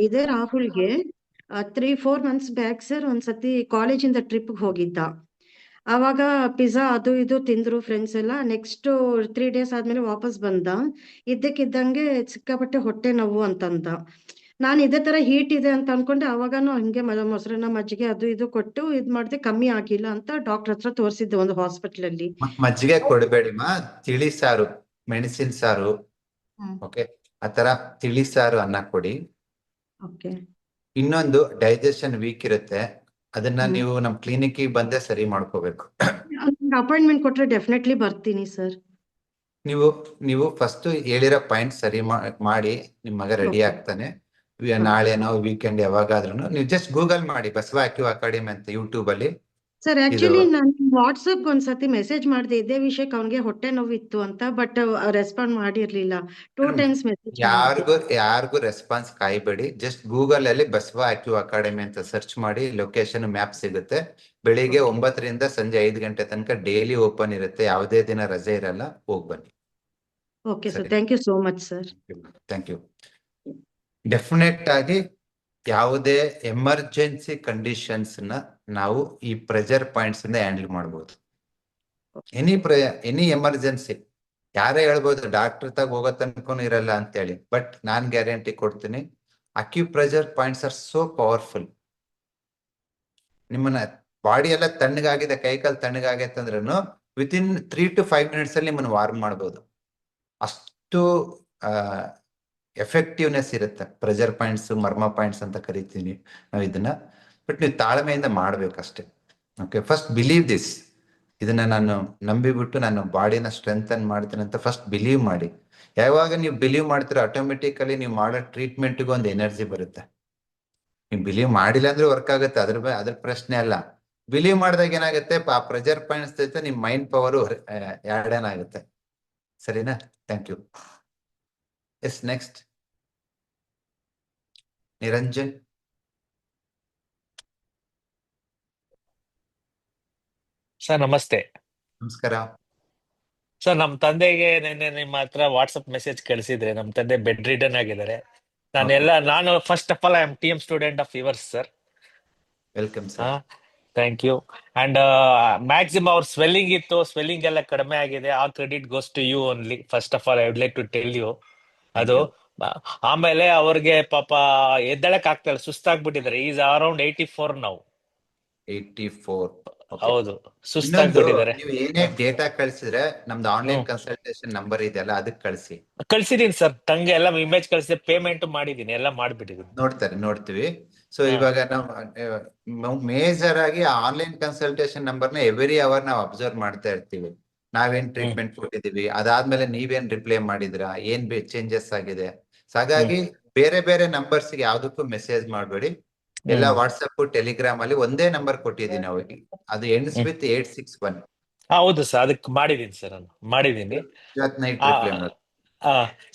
ಇದೇ ರಾಹುಲ್ಗೆ 3-4 months ಬ್ಯಾಕ್ ಸರ್ ಒಂದ್ಸತಿ ಕಾಲೇಜಿಂದ ಟ್ರಿಪ್ ಹೋಗಿದ್ದ. ಆವಾಗ ಪಿಜ್ಜಾ ಅದು ಇದು ತಿಂದ್ರು ಫ್ರೆಂಡ್ಸ್ ಎಲ್ಲ. ನೆಕ್ಸ್ಟ್ 3 days ಆದ್ಮೇಲೆ ವಾಪಸ್ ಬಂದ. ಇದ್ದಕ್ಕಿದ್ದಂಗೆ ಸಿಕ್ಕಾಪಟ್ಟೆ ಹೊಟ್ಟೆ ನೋವು ಅಂತಂದ. ನಾನು ಇದೇ ತರ ಹೀಟ್ ಇದೆ ಅಂತ ಅನ್ಕೊಂಡೆ. ಅವಾಗನು ಹಂಗೆ ಮೊಸರನ್ನ, ಮಜ್ಜಿಗೆ ಅದು ಇದು ಕೊಟ್ಟು ಇದ್ ಮಾಡಿದೆ, ಕಮ್ಮಿ ಆಗಿಲ್ಲ ಅಂತ ಡಾಕ್ಟರ್ ಹತ್ರ ತೋರಿಸಿದ್ದೆ ಒಂದು ಹಾಸ್ಪಿಟಲ್ ಅಲ್ಲಿ. ಮಜ್ಜಿಗೆ ಕೊಡಬೇಡಿ ತಿಳಿ ಸಾರು, ಮೆಣಸಿನ ಸಾರು, ಓಕೆ, ಆತರ ತಿಳಿ ಸಾರು ಅನ್ನ ಕೊಡಿ. ಓಕೆ ಇನ್ನೊಂದು ಡೈಜೆಷನ್ ವೀಕ್ ಇರುತ್ತೆ, ಅದನ್ನ ನೀವು ನಮ್ ಕ್ಲಿನಿಕ್ ಬಂದೇ ಸರಿ ಮಾಡ್ಕೋಬೇಕು. ಅಪಾಯಿಂಟ್ಮೆಂಟ್ ಕೊಟ್ರೆ ಡೆಫಿನೆಟ್ಲಿ ಬರ್ತೀನಿ ಸರ್. ನೀವು ಫಸ್ಟ್ ಹೇಳಿರೋ ಪಾಯಿಂಟ್ ಸರಿ ಮಾಡಿ ನಿಮ್ ಮಗ ರೆಡಿ ಆಗ್ತಾನೆ. ನಾಳೆ ನಾವು ವೀಕೆಂಡ್ ಯಾವಾಗಾದ್ರೂ ನೀವು ಜಸ್ಟ್ ಗೂಗಲ್ ಮಾಡಿ ಬಸವ ಆಕ್ಟಿವ್ ಅಕಾಡೆಮಿ ಅಂತ ಯೂಟ್ಯೂಬ್ ಅಲ್ಲಿ. ಸರ್ ಆಕ್ಚುಲಿ ನಾನು ವಾಟ್ಸಪ್ ಒಂದ್ಸತಿ ಮೆಸೇಜ್ ಮಾಡಿದೆ ಇದೇ ವಿಷಯಕ್ಕೆ, ಅವನಿಗೆ ಹೊಟ್ಟೆ ನೋವು ಇತ್ತು ಅಂತ. ಬಟ್ ರೆಸ್ಪಾಂಡ್ ಮಾಡಿರ್ಲಿಲ್ಲ. 2 times ಮೆಸೇಜ್ ಯಾರಿಗೂ ರೆಸ್ಪಾನ್ಸ್ ಕಾಯ್ಬೇಡಿ. ಜಸ್ಟ್ ಗೂಗಲ್ ಅಲ್ಲಿ ಬಸವ ಆಕ್ಟಿವ್ ಅಕಾಡೆಮಿ ಅಂತ ಸರ್ಚ್ ಮಾಡಿ, ಲೊಕೇಶನ್ ಮ್ಯಾಪ್ ಸಿಗುತ್ತೆ. ಬೆಳಿಗ್ಗೆ 9 ರಿಂದ ಸಂಜೆ 5 ಗಂಟೆ ತನಕ ಡೈಲಿ ಓಪನ್ ಇರುತ್ತೆ, ಯಾವುದೇ ದಿನ ರಜೆ ಇರಲ್ಲ. ಹೋಗ್ ಬನ್ನಿ. Okay sir, thank you so much sir. Thank you. Definite ಆಗಿ ಯಾವುದೇ ಎಮರ್ಜೆನ್ಸಿ ಕಂಡೀಷನ್ಸ್ ನ ನಾವು ಈ ಪ್ರೆಷರ್ ಪಾಯಿಂಟ್ಸ್ ಇಂದ ಹ್ಯಾಂಡಲ್ ಮಾಡಬಹುದು. ಎನಿ ಎಮರ್ಜೆನ್ಸಿ ಯಾರೇ ಹೇಳ್ಬೋದು ಡಾಕ್ಟರ್ ತಾಗ ಹೋಗೋ ತನಕನೂ ಇರಲ್ಲ ಅಂತ ಹೇಳಿ, ಬಟ್ ನಾನ್ ಗ್ಯಾರಂಟಿ ಕೊಡ್ತೀನಿ, acupressure points are so powerful. ನಿಮ್ಮನ್ನ ಬಾಡಿ ಎಲ್ಲ ತಣ್ಣಗಾಗಿದೆ, ಕೈಕಾಲು ತಣ್ಣಗಾಗೈತೆ ಅಂದ್ರೂ ವಿತಿನ್ 3 to 5 minutes ಅಲ್ಲಿ ನಿಮ್ಮನ್ನ ವಾರ್ಮ್ ಮಾಡ್ಬೋದು. ಅಷ್ಟು ಎಫೆಕ್ಟಿವ್ನೆಸ್ ಇರುತ್ತೆ ಪ್ರೆಷರ್ ಪಾಯಿಂಟ್ಸ್, ಮರ್ಮ ಪಾಯಿಂಟ್ಸ್ ಅಂತ ಕರಿತೀವಿ ನಾವು ಇದನ್ನ. ಬಟ್ ನೀವು ತಾಳ್ಮೆಯಿಂದ ಮಾಡ್ಬೇಕಷ್ಟೇ. Okay, first believe this. ಇದನ್ನ ನಾನು ನಂಬಿಬಿಟ್ಟು ನಾನು ಬಾಡಿನ ಸ್ಟ್ರೆಂಥನ್ ಮಾಡ್ತೀನಿ ಅಂತ ಫಸ್ಟ್ ಬಿಲೀವ್ ಮಾಡಿ. ಯಾವಾಗ ನೀವು ಬಿಲೀವ್ ಮಾಡ್ತೀರೋ ಆಟೋಮೆಟಿಕಲಿ ನೀವು ಮಾಡೋ ಟ್ರೀಟ್ಮೆಂಟ್ಗೂ ಒಂದು ಎನರ್ಜಿ ಬರುತ್ತೆ. ನೀವು ಬಿಲೀವ್ ಮಾಡಿಲ್ಲ ಅಂದ್ರೆ ವರ್ಕ್ ಆಗುತ್ತೆ, ಅದ್ರ ಪ್ರಶ್ನೆ ಅಲ್ಲ. ಬಿಲೀವ್ ಮಾಡಿದಾಗ ಏನಾಗುತ್ತೆ, ಆ ಪ್ರೆಷರ್ ಪಾಯಿಂಟ್ಸ್ ಜೊತೆ ನಿಮ್ ಮೈಂಡ್ ಪವರ್ ಆ್ಯಡ್ ಆಗುತ್ತೆ. ಸರಿನಾ? Thank you. Yes, next Niranjan. Sir ನಮಸ್ತೆ. ನಮಸ್ಕಾರ ಸರ್, ನಮ್ ತಂದೆಗೆ ನಿನ್ನೆ ನಿಮ್ಮ ಹತ್ರ ವಾಟ್ಸಪ್ ಮೆಸೇಜ್ ಕಳಿಸಿದ್ರೆ, ನಮ್ ತಂದೆ ಬೆಡ್ ರಿಡನ್ ಆಗಿದ್ದಾರೆ. ನಾನು first of all I am TM student of yours sir. Welcome sir. Thank you. And maximum ಅವ್ರ ಸ್ವೆಲ್ಲಿಂಗ್ ಇತ್ತು, ಸ್ವೆಲ್ಲಿಂಗ್ ಎಲ್ಲ ಕಡಿಮೆ ಆಗಿದೆ. ಆ credit goes to you only. First of all I would like to tell you ಅದು. ಆಮೇಲೆ ಅವ್ರಿಗೆ ಪಾಪ ಎದ್ದಳಕ್ ಆಗ್ತಾಳೆ, ಸುಸ್ತಾಗ್ಬಿಟ್ಟಿದ್ದಾರೆ. ಈಸ್ ಅರೌಂಡ್ 84 ನಾವು. 84. ಹೌದು, ಸುಸ್ತಾಗ್ಬಿಟ್ಟಿದ್ದಾರೆ. ನೀವು ಏನೇ ಡೇಟಾ ಕಳ್ಸಿದ್ರೆ ನಮ್ದು ಆನ್ಲೈನ್ ಕನ್ಸಲ್ಟೇಷನ್ ನಂಬರ್ ಇದೆಯಲ್ಲ ಅದಕ್ಕೆ ಕಳಿಸಿ. ಕಳ್ಸಿದೀನಿ ಸರ್, ತಂಗೆ ಎಲ್ಲ ಇಮೇಜ್ ಕಳ್ಸಿದೆ, ಪೇಮೆಂಟ್ ಮಾಡಿದೀನಿ, ಎಲ್ಲ ಮಾಡ್ಬಿಟ್ಟಿದೀನಿ. ನೋಡ್ತೀವಿ. ಸೊ ಇವಾಗ ನಾವು ಮೇಜರ್ ಆಗಿ ಆನ್ಲೈನ್ ಕನ್ಸಲ್ಟೇಷನ್ ನಂಬರ್ನ ಎವ್ರಿ ಅವರ್ ನಾವು ಅಬ್ಸರ್ವ್ ಮಾಡ್ತಾ ಇರ್ತೀವಿ. ನಾವೇನ್ ಟ್ರೀಟ್ಮೆಂಟ್ ಕೊಟ್ಟಿದೀವಿ, ಅದಾದ್ಮೇಲೆ ನೀವೇನ್ ರಿಪ್ಲೈ ಮಾಡಿದ್ರಾ, ಏನ್ ಚೇಂಜಸ್ ಆಗಿದೆ. ಹಾಗಾಗಿ ಬೇರೆ ಬೇರೆ ನಂಬರ್ಸ್ ಗೆ ಯಾವ್ದಕ್ಕೂ ಮೆಸೇಜ್ ಮಾಡ್ಬೇಡಿ. ಎಲ್ಲ ವಾಟ್ಸಪ್, ಟೆಲಿಗ್ರಾಮ್ ಅಲ್ಲಿ ಒಂದೇ ನಂಬರ್ ಕೊಟ್ಟಿದ್ದೀನಿ ಅವ್ರಿಗೆ, ಅದು ಎಂಡ್ಸ್ ವಿತ್ 861. ಹೌದು ಸರ್, ಅದಕ್ಕೆ ಮಾಡಿದೀನಿ ಸರ್, ನಾನು ಮಾಡಿದೀನಿ.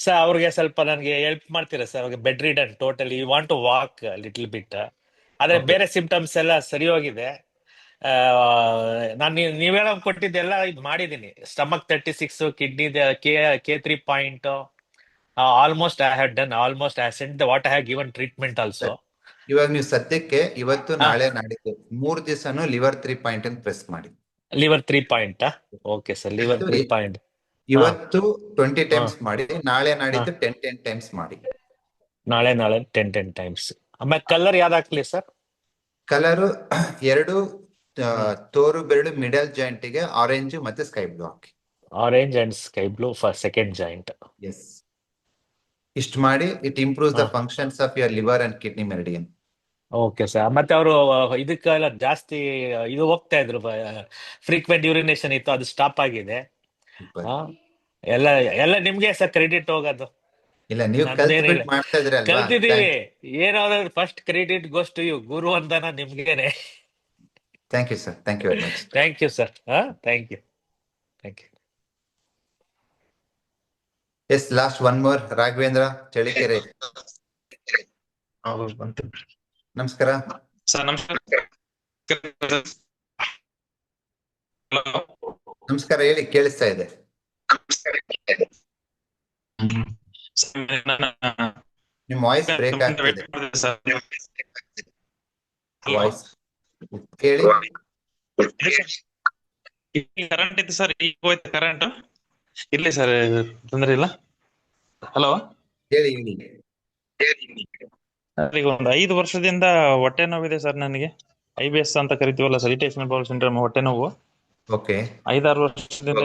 ಸರ್ ಅವ್ರಿಗೆ ಸ್ವಲ್ಪ ನನಗೆ ಹೆಲ್ಪ್ ಮಾಡ್ತೀರಾ ಸರ್? ಅವ್ರಿಗೆ bedridden totally, you want to walk little bit. ಆದ್ರೆ ಬೇರೆ ಸಿಂಪ್ಟಮ್ಸ್ ಎಲ್ಲ ಸರಿ ಹೋಗಿದೆ. ನಾನು ನೀವ್ ಹೇಳೋ ಕೊಟ್ಟಿದ್ದೆಲ್ಲ ಇದು ಮಾಡಿದೀನಿ. Stomach 36, kidney K3 point, almost I have done, almost I scent what I have given treatment also. ಇವಾಗ ನೀವು ಸದ್ಯಕ್ಕೆ ಇವತ್ತು, ನಾಳೆ, ನಾಡಿದ್ದು 3 ದಿವಸನು ಲಿವರ್ 3 ಪಾಯಿಂಟ್ ಅನ್ನು ಪ್ರೆಸ್ ಮಾಡಿ. Liver 3 point. Okay sir, liver 3 point ಇವತ್ತು 20 ಟೈಮ್ಸ್ ಮಾಡಿ, ನಾಳೆ ನಾಡಿದ್ದು 10 ಟೈಮ್ಸ್ ಮಾಡಿ. ನಾಳೆ 10 ಟೈಮ್ಸ್. ಆಮೇಲೆ ಕಲರ್ ಯಾವ್ದು ಹಾಕ್ಲಿ ಸರ್? ಕಲರ್ 2 ತೋರು ಬೆರಳು ಮಿಡಲ್ ಜಾಯಿಂಟ್ ಗೆ ಆರೆಂಜ್ ಮತ್ತೆ ಸ್ಕೈ ಬ್ಲೂ ಹಾಕಿ. Orange and sky blue for second joint. Yes, ಇಷ್ಟು ಮಾಡಿ it improves the functions of your liver and kidney meridian. Okay sir. ಮತ್ತೆ ಅವರು ಇದಕ್ಕೆಲ್ಲ ಜಾಸ್ತಿ ಇದು ಹೋಗ್ತಾ ಇದ್ರು, ಫ್ರೀಕ್ವೆಂಟ್ ಯೂರಿನೇಷನ್ ಇತ್ತು, ಅದು ಸ್ಟಾಪ್ ಆಗಿದೆ. ಎಲ್ಲ ಎಲ್ಲ ನಿಮ್ಗೆ ಸರ್ ಕ್ರೆಡಿಟ್ ಹೋಗೋದು. ಇಲ್ಲ, ನೀವು ನಮ್ದೇನಿಲ್ಲ, ಮಾಡ್ತಾ ಇದ್ರಲ್ವಾ. ಕಲ್ತಿದೀವಿ. ಏನಾದ್ರು first credit goes to you, ಗುರು ಅಂತಾನ ನಿಮ್ಗೇನೆ. Thank you sir, thank you very much. Thank you sir. Thank you, thank you. Yes, last one more. Raghavendra Chalikere, ನಮಸ್ಕಾರ ಸರ್. ನಮಸ್ಕಾರ. ನಮಸ್ಕಾರ, ಹೇಳಿ, ಕೇಳಿಸ್ತಾ ಇದೆ. ನಿಮ್ ವಾಯ್ಸ್ ಬ್ರೇಕ್ ಆಗ್ತಿದೆ. ವಾಯ್ಸ್ ಕೇಳಿ. ಕರೆಂಟ್ ಇತ್ತು ಸರ್, ಈಗ ಹೋಯ್ತು ಕರೆಂಟ್. ಇಲ್ಲ ಸರ್, ತೊಂದ್ರೆ ಇಲ್ಲ. ಹಲೋ, ಹೇಳಿ ಹೇಳಿ. ಈಗ ಒಂದು 5 ವರ್ಷದಿಂದ ಹೊಟ್ಟೆ ನೋವಿದೆ ಸರ್ ನನಗೆ. IBS ಅಂತ ಕರಿತೀವಲ್ಲ ಸರ್, ಇರಿಟೇಷನಲ್ ಬೌಲ್ ಸಿಂಡ್ರೋಮ್, ಹೊಟ್ಟೆ ನೋವು. ಓಕೆ. 5-6 ವರ್ಷದಿಂದ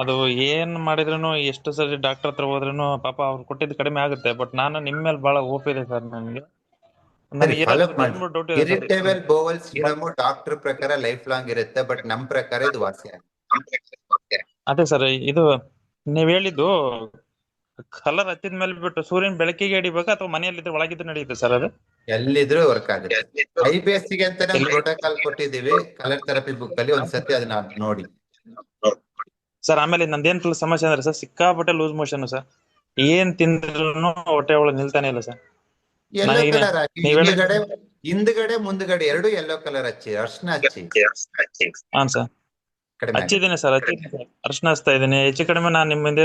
ಅದು ಏನ್ ಮಾಡಿದ್ರು, ಎಷ್ಟು ಸರಿ ಡಾಕ್ಟರ್ ಹತ್ರ ಹೋದ್ರೂ ಪಾಪ ಅವ್ರು ಕೊಟ್ಟಿದ್ದು ಕಡಿಮೆ ಆಗುತ್ತೆ. ಬಟ್ ನಾನು ನಿಮ್ ಮೇಲೆ ಬಹಳ ಹೋಪ್ ಇದೆ ಸರ್ ನನಗೆ. ಇರಿಟೇಬಲ್ ಬೌಲ್ ಸಿಂಡ್ರೋಮ್ ಡಾಕ್ಟರ್ ಪ್ರಕಾರ ಲೈಫ್ ಲಾಂಗ್ ಇರುತ್ತೆ, ಬಟ್ ನಮ್ ಪ್ರಕಾರ ಇದು ವಾಸಿ ಆಗುತ್ತೆ. ಅದೇ ಸರ್, ಇದು ನೀವ್ ಹೇಳಿದ್ದು ಕಲರ್ ಹಚ್ಚಿದ ಮೇಲೆ ಬಿಟ್ಟು ಸೂರ್ಯನ ಬೆಳಕಿಗೆ ಹಿಡಿಬೇಕಾ ಅಥವಾ ಮನೆಯಲ್ಲಿದ್ರೆ ಒಳಗಿದ್ದು ನಡೆಯುತ್ತೆ ಸರ್? ಅದು ಎಲ್ಲಿದ್ರು ವರ್ಕ್ ಆಗುತ್ತೆ. IBS ಗೆ ಅಂತಾನೆ ಪ್ರೋಟೋಕಾಲ್ ಕೊಟ್ಟಿದೀವಿ ಕಲರ್ ಥೆರಪಿ ಬುಕ್ ಅಲ್ಲಿ, ಒಂದ್ಸತಿ ಅದನ್ನ ನೋಡಿ ಸರ್. ಆಮೇಲೆ ನಂದೇನ್ ಸಮಸ್ಯೆ ಅಂದ್ರೆ ಸರ್, ಸಿಕ್ಕಾಪಟ್ಟೆ ಲೂಸ್ ಮೋಷನ್ ಸರ್. ಏನ್ ತಿಂದ್ರು ಹೊಟ್ಟೆ ಒಳಗೆ ನಿಲ್ತಾನೆ ಇಲ್ಲ ಸರ್. ಯೆಲ್ಲೋ ಕಲರ್ ಹಾಕಿ, ಹಿಂದ್ಗಡೆ ಮುಂದ್ಗಡೆ ಎರಡು ಯೆಲ್ಲೋ ಕಲರ್ ಹಚ್ಚಿ, ಅರ್ಶನ ಹಚ್ಚಿ. ಹಾಂ ಸರ್, ಹಚ್ಚಿದ್ದೀನಿ ಸರ್, ಅರ್ಶನ ಹಚ್ತಾ ಇದ್ದೀನಿ. ಹೆಚ್ಚು ಕಡಿಮೆ ನಾನು ನಿಮ್ಮಿಂದ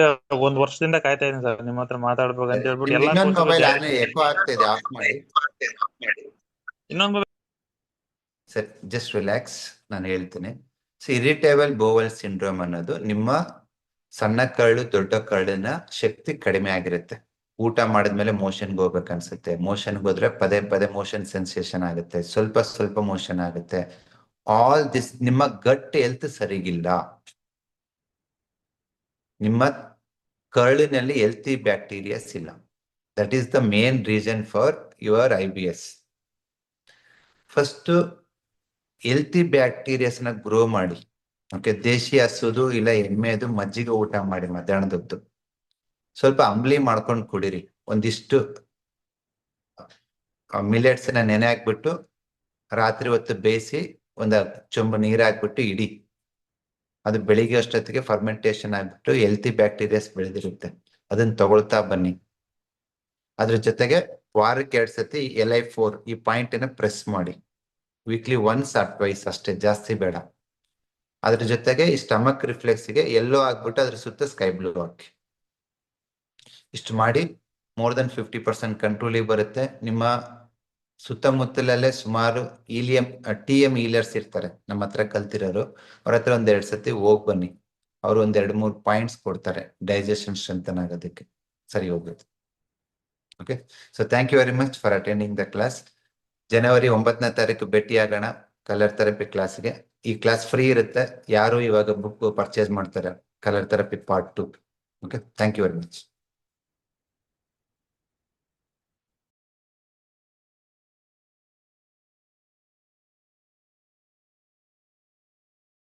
1 ವರ್ಷದಿಂದ ಕಾಯ್ತಾ ಇದ್ದೀನಿ ಸರ್, ನಿಮ್ಮ ಹತ್ರ ಮಾತಾಡ್ಬೇಕು ಅಂತ ಹೇಳ್ಬಿಟ್ಟು. ಇನ್ನೊಂದು ಮೊಬೈಲ್ ಎಕೋ ಆಗ್ತಿದೆ, ಆಫ್ ಮಾಡಿ. ಇನ್ನೊಂದು ಸರ್, ಜಸ್ಟ್ ರಿಲ್ಯಾಕ್ಸ್, ನಾನು ಹೇಳ್ತೀನಿ. ಇರಿಟೇಬಲ್ ಬೌಲ್ ಸಿಂಡ್ರೋಮ್ ಅನ್ನೋದು ನಿಮ್ಮ ಸಣ್ಣ ಕರಳು ದೊಡ್ಡ ಕರಳಿನ ಶಕ್ತಿ ಕಡಿಮೆ ಆಗಿರುತ್ತೆ. ಊಟ ಮಾಡಿದ್ಮೇಲೆ ಮೋಷನ್ಗೆ ಹೋಗ್ಬೇಕು ಅನ್ಸುತ್ತೆ, ಮೋಷನ್ಗೆ ಹೋದ್ರೆ ಪದೇ ಪದೇ ಮೋಷನ್ ಸೆನ್ಸೇಷನ್ ಆಗುತ್ತೆ, ಸ್ವಲ್ಪ ಸ್ವಲ್ಪ ಮೋಷನ್ ಆಗುತ್ತೆ. ಆಲ್ ದಿಸ್ ನಿಮ್ಮ ಗಟ್ ಹೆಲ್ತ್ ಸರಿಗಿಲ್ಲ. ನಿಮ್ಮ ಕರಳಿನಲ್ಲಿ ಹೆಲ್ತಿ ಬ್ಯಾಕ್ಟೀರಿಯಾಸ್ ಇಲ್ಲ. That is the main reason for your IBS. First healthy bacterias ನ ಗ್ರೋ ಮಾಡಿ. ಓಕೆ, ದೇಶಿ ಹಸುದು ಇಲ್ಲ ಎಮ್ಮೆದು ಮಜ್ಜಿಗೆ ಊಟ ಮಾಡಿ, ಮಧ್ಯಾಹ್ನದದ್ದು ಸ್ವಲ್ಪ ಅಂಬ್ಲಿ ಮಾಡ್ಕೊಂಡು ಕುಡೀರಿ. ಒಂದಿಷ್ಟು ಮಿಲೆಟ್ಸ್ ನ ನೆನೆ ಹಾಕ್ಬಿಟ್ಟು ರಾತ್ರಿ ಹೊತ್ತು ಬೇಯಿಸಿ ಒಂದು ಚೊಂಬು ನೀರು ಹಾಕ್ಬಿಟ್ಟು ಇಡಿ. ಅದು ಬೆಳಿಗ್ಗೆ ಅಷ್ಟೊತ್ತಿಗೆ ಫರ್ಮೆಂಟೇಶನ್ ಆಗ್ಬಿಟ್ಟು ಹೆಲ್ತಿ ಬ್ಯಾಕ್ಟೀರಿಯಾಸ್ ಬೆಳೆದಿರುತ್ತೆ. ಅದನ್ನ ತಗೊಳ್ತಾ ಬನ್ನಿ. ಅದ್ರ ಜೊತೆಗೆ ವಾರಕ್ಕೆ 2 ಸತಿ LI4 ಈ ಪಾಯಿಂಟ್ ಅನ್ನ ಪ್ರೆಸ್ ಮಾಡಿ. ವೀಕ್ಲಿ 1 or 2 ಅಷ್ಟೇ, ಜಾಸ್ತಿ ಬೇಡ. ಅದ್ರ ಜೊತೆಗೆ ಈ ಸ್ಟಮಕ್ ರಿಫ್ಲೆಕ್ಸ್ಗೆ ಎಲ್ಲೋ ಆಗ್ಬಿಟ್ಟು ಅದ್ರ ಸುತ್ತ ಸ್ಕೈ ಬ್ಲೂ ಹಾಕಿ. ಇಷ್ಟು ಮಾಡಿ ಮೋರ್ ದನ್ 50% ಕಂಟ್ರೋಲಿಗೆ ಬರುತ್ತೆ. ನಿಮ್ಮ ಸುತ್ತಮುತ್ತಲಲ್ಲೇ ಸುಮಾರು TM ಹೀಲರ್ಸ್ ಇರ್ತಾರೆ, ನಮ್ಮ ಹತ್ರ ಕಲ್ತಿರೋರು. ಅವ್ರ ಹತ್ರ 1-2 ಸತಿ ಹೋಗಿ ಬನ್ನಿ. ಅವ್ರು 1-2-3 ಪಾಯಿಂಟ್ಸ್ ಕೊಡ್ತಾರೆ ಡೈಜೆಷನ್ ಸ್ಟ್ರೆಂಥನ್ ಆಗೋದಕ್ಕೆ, ಸರಿ ಹೋಗುತ್ತೆ. Okay, so thank you very much for attending the class. ಜನವರಿ 9ನೇ ತಾರೀಕು ಭೇಟಿಯಾಗೋಣ ಕಲರ್ ಥೆರಪಿ ಕ್ಲಾಸ್ಗೆ. ಈ ಕ್ಲಾಸ್ ಫ್ರೀ ಇರುತ್ತೆ. ಯಾರು ಇವಾಗ ಬುಕ್ ಪರ್ಚೇಸ್ ಮಾಡ್ತಾರೆ, colour therapy part 2. Okay, thank you very much.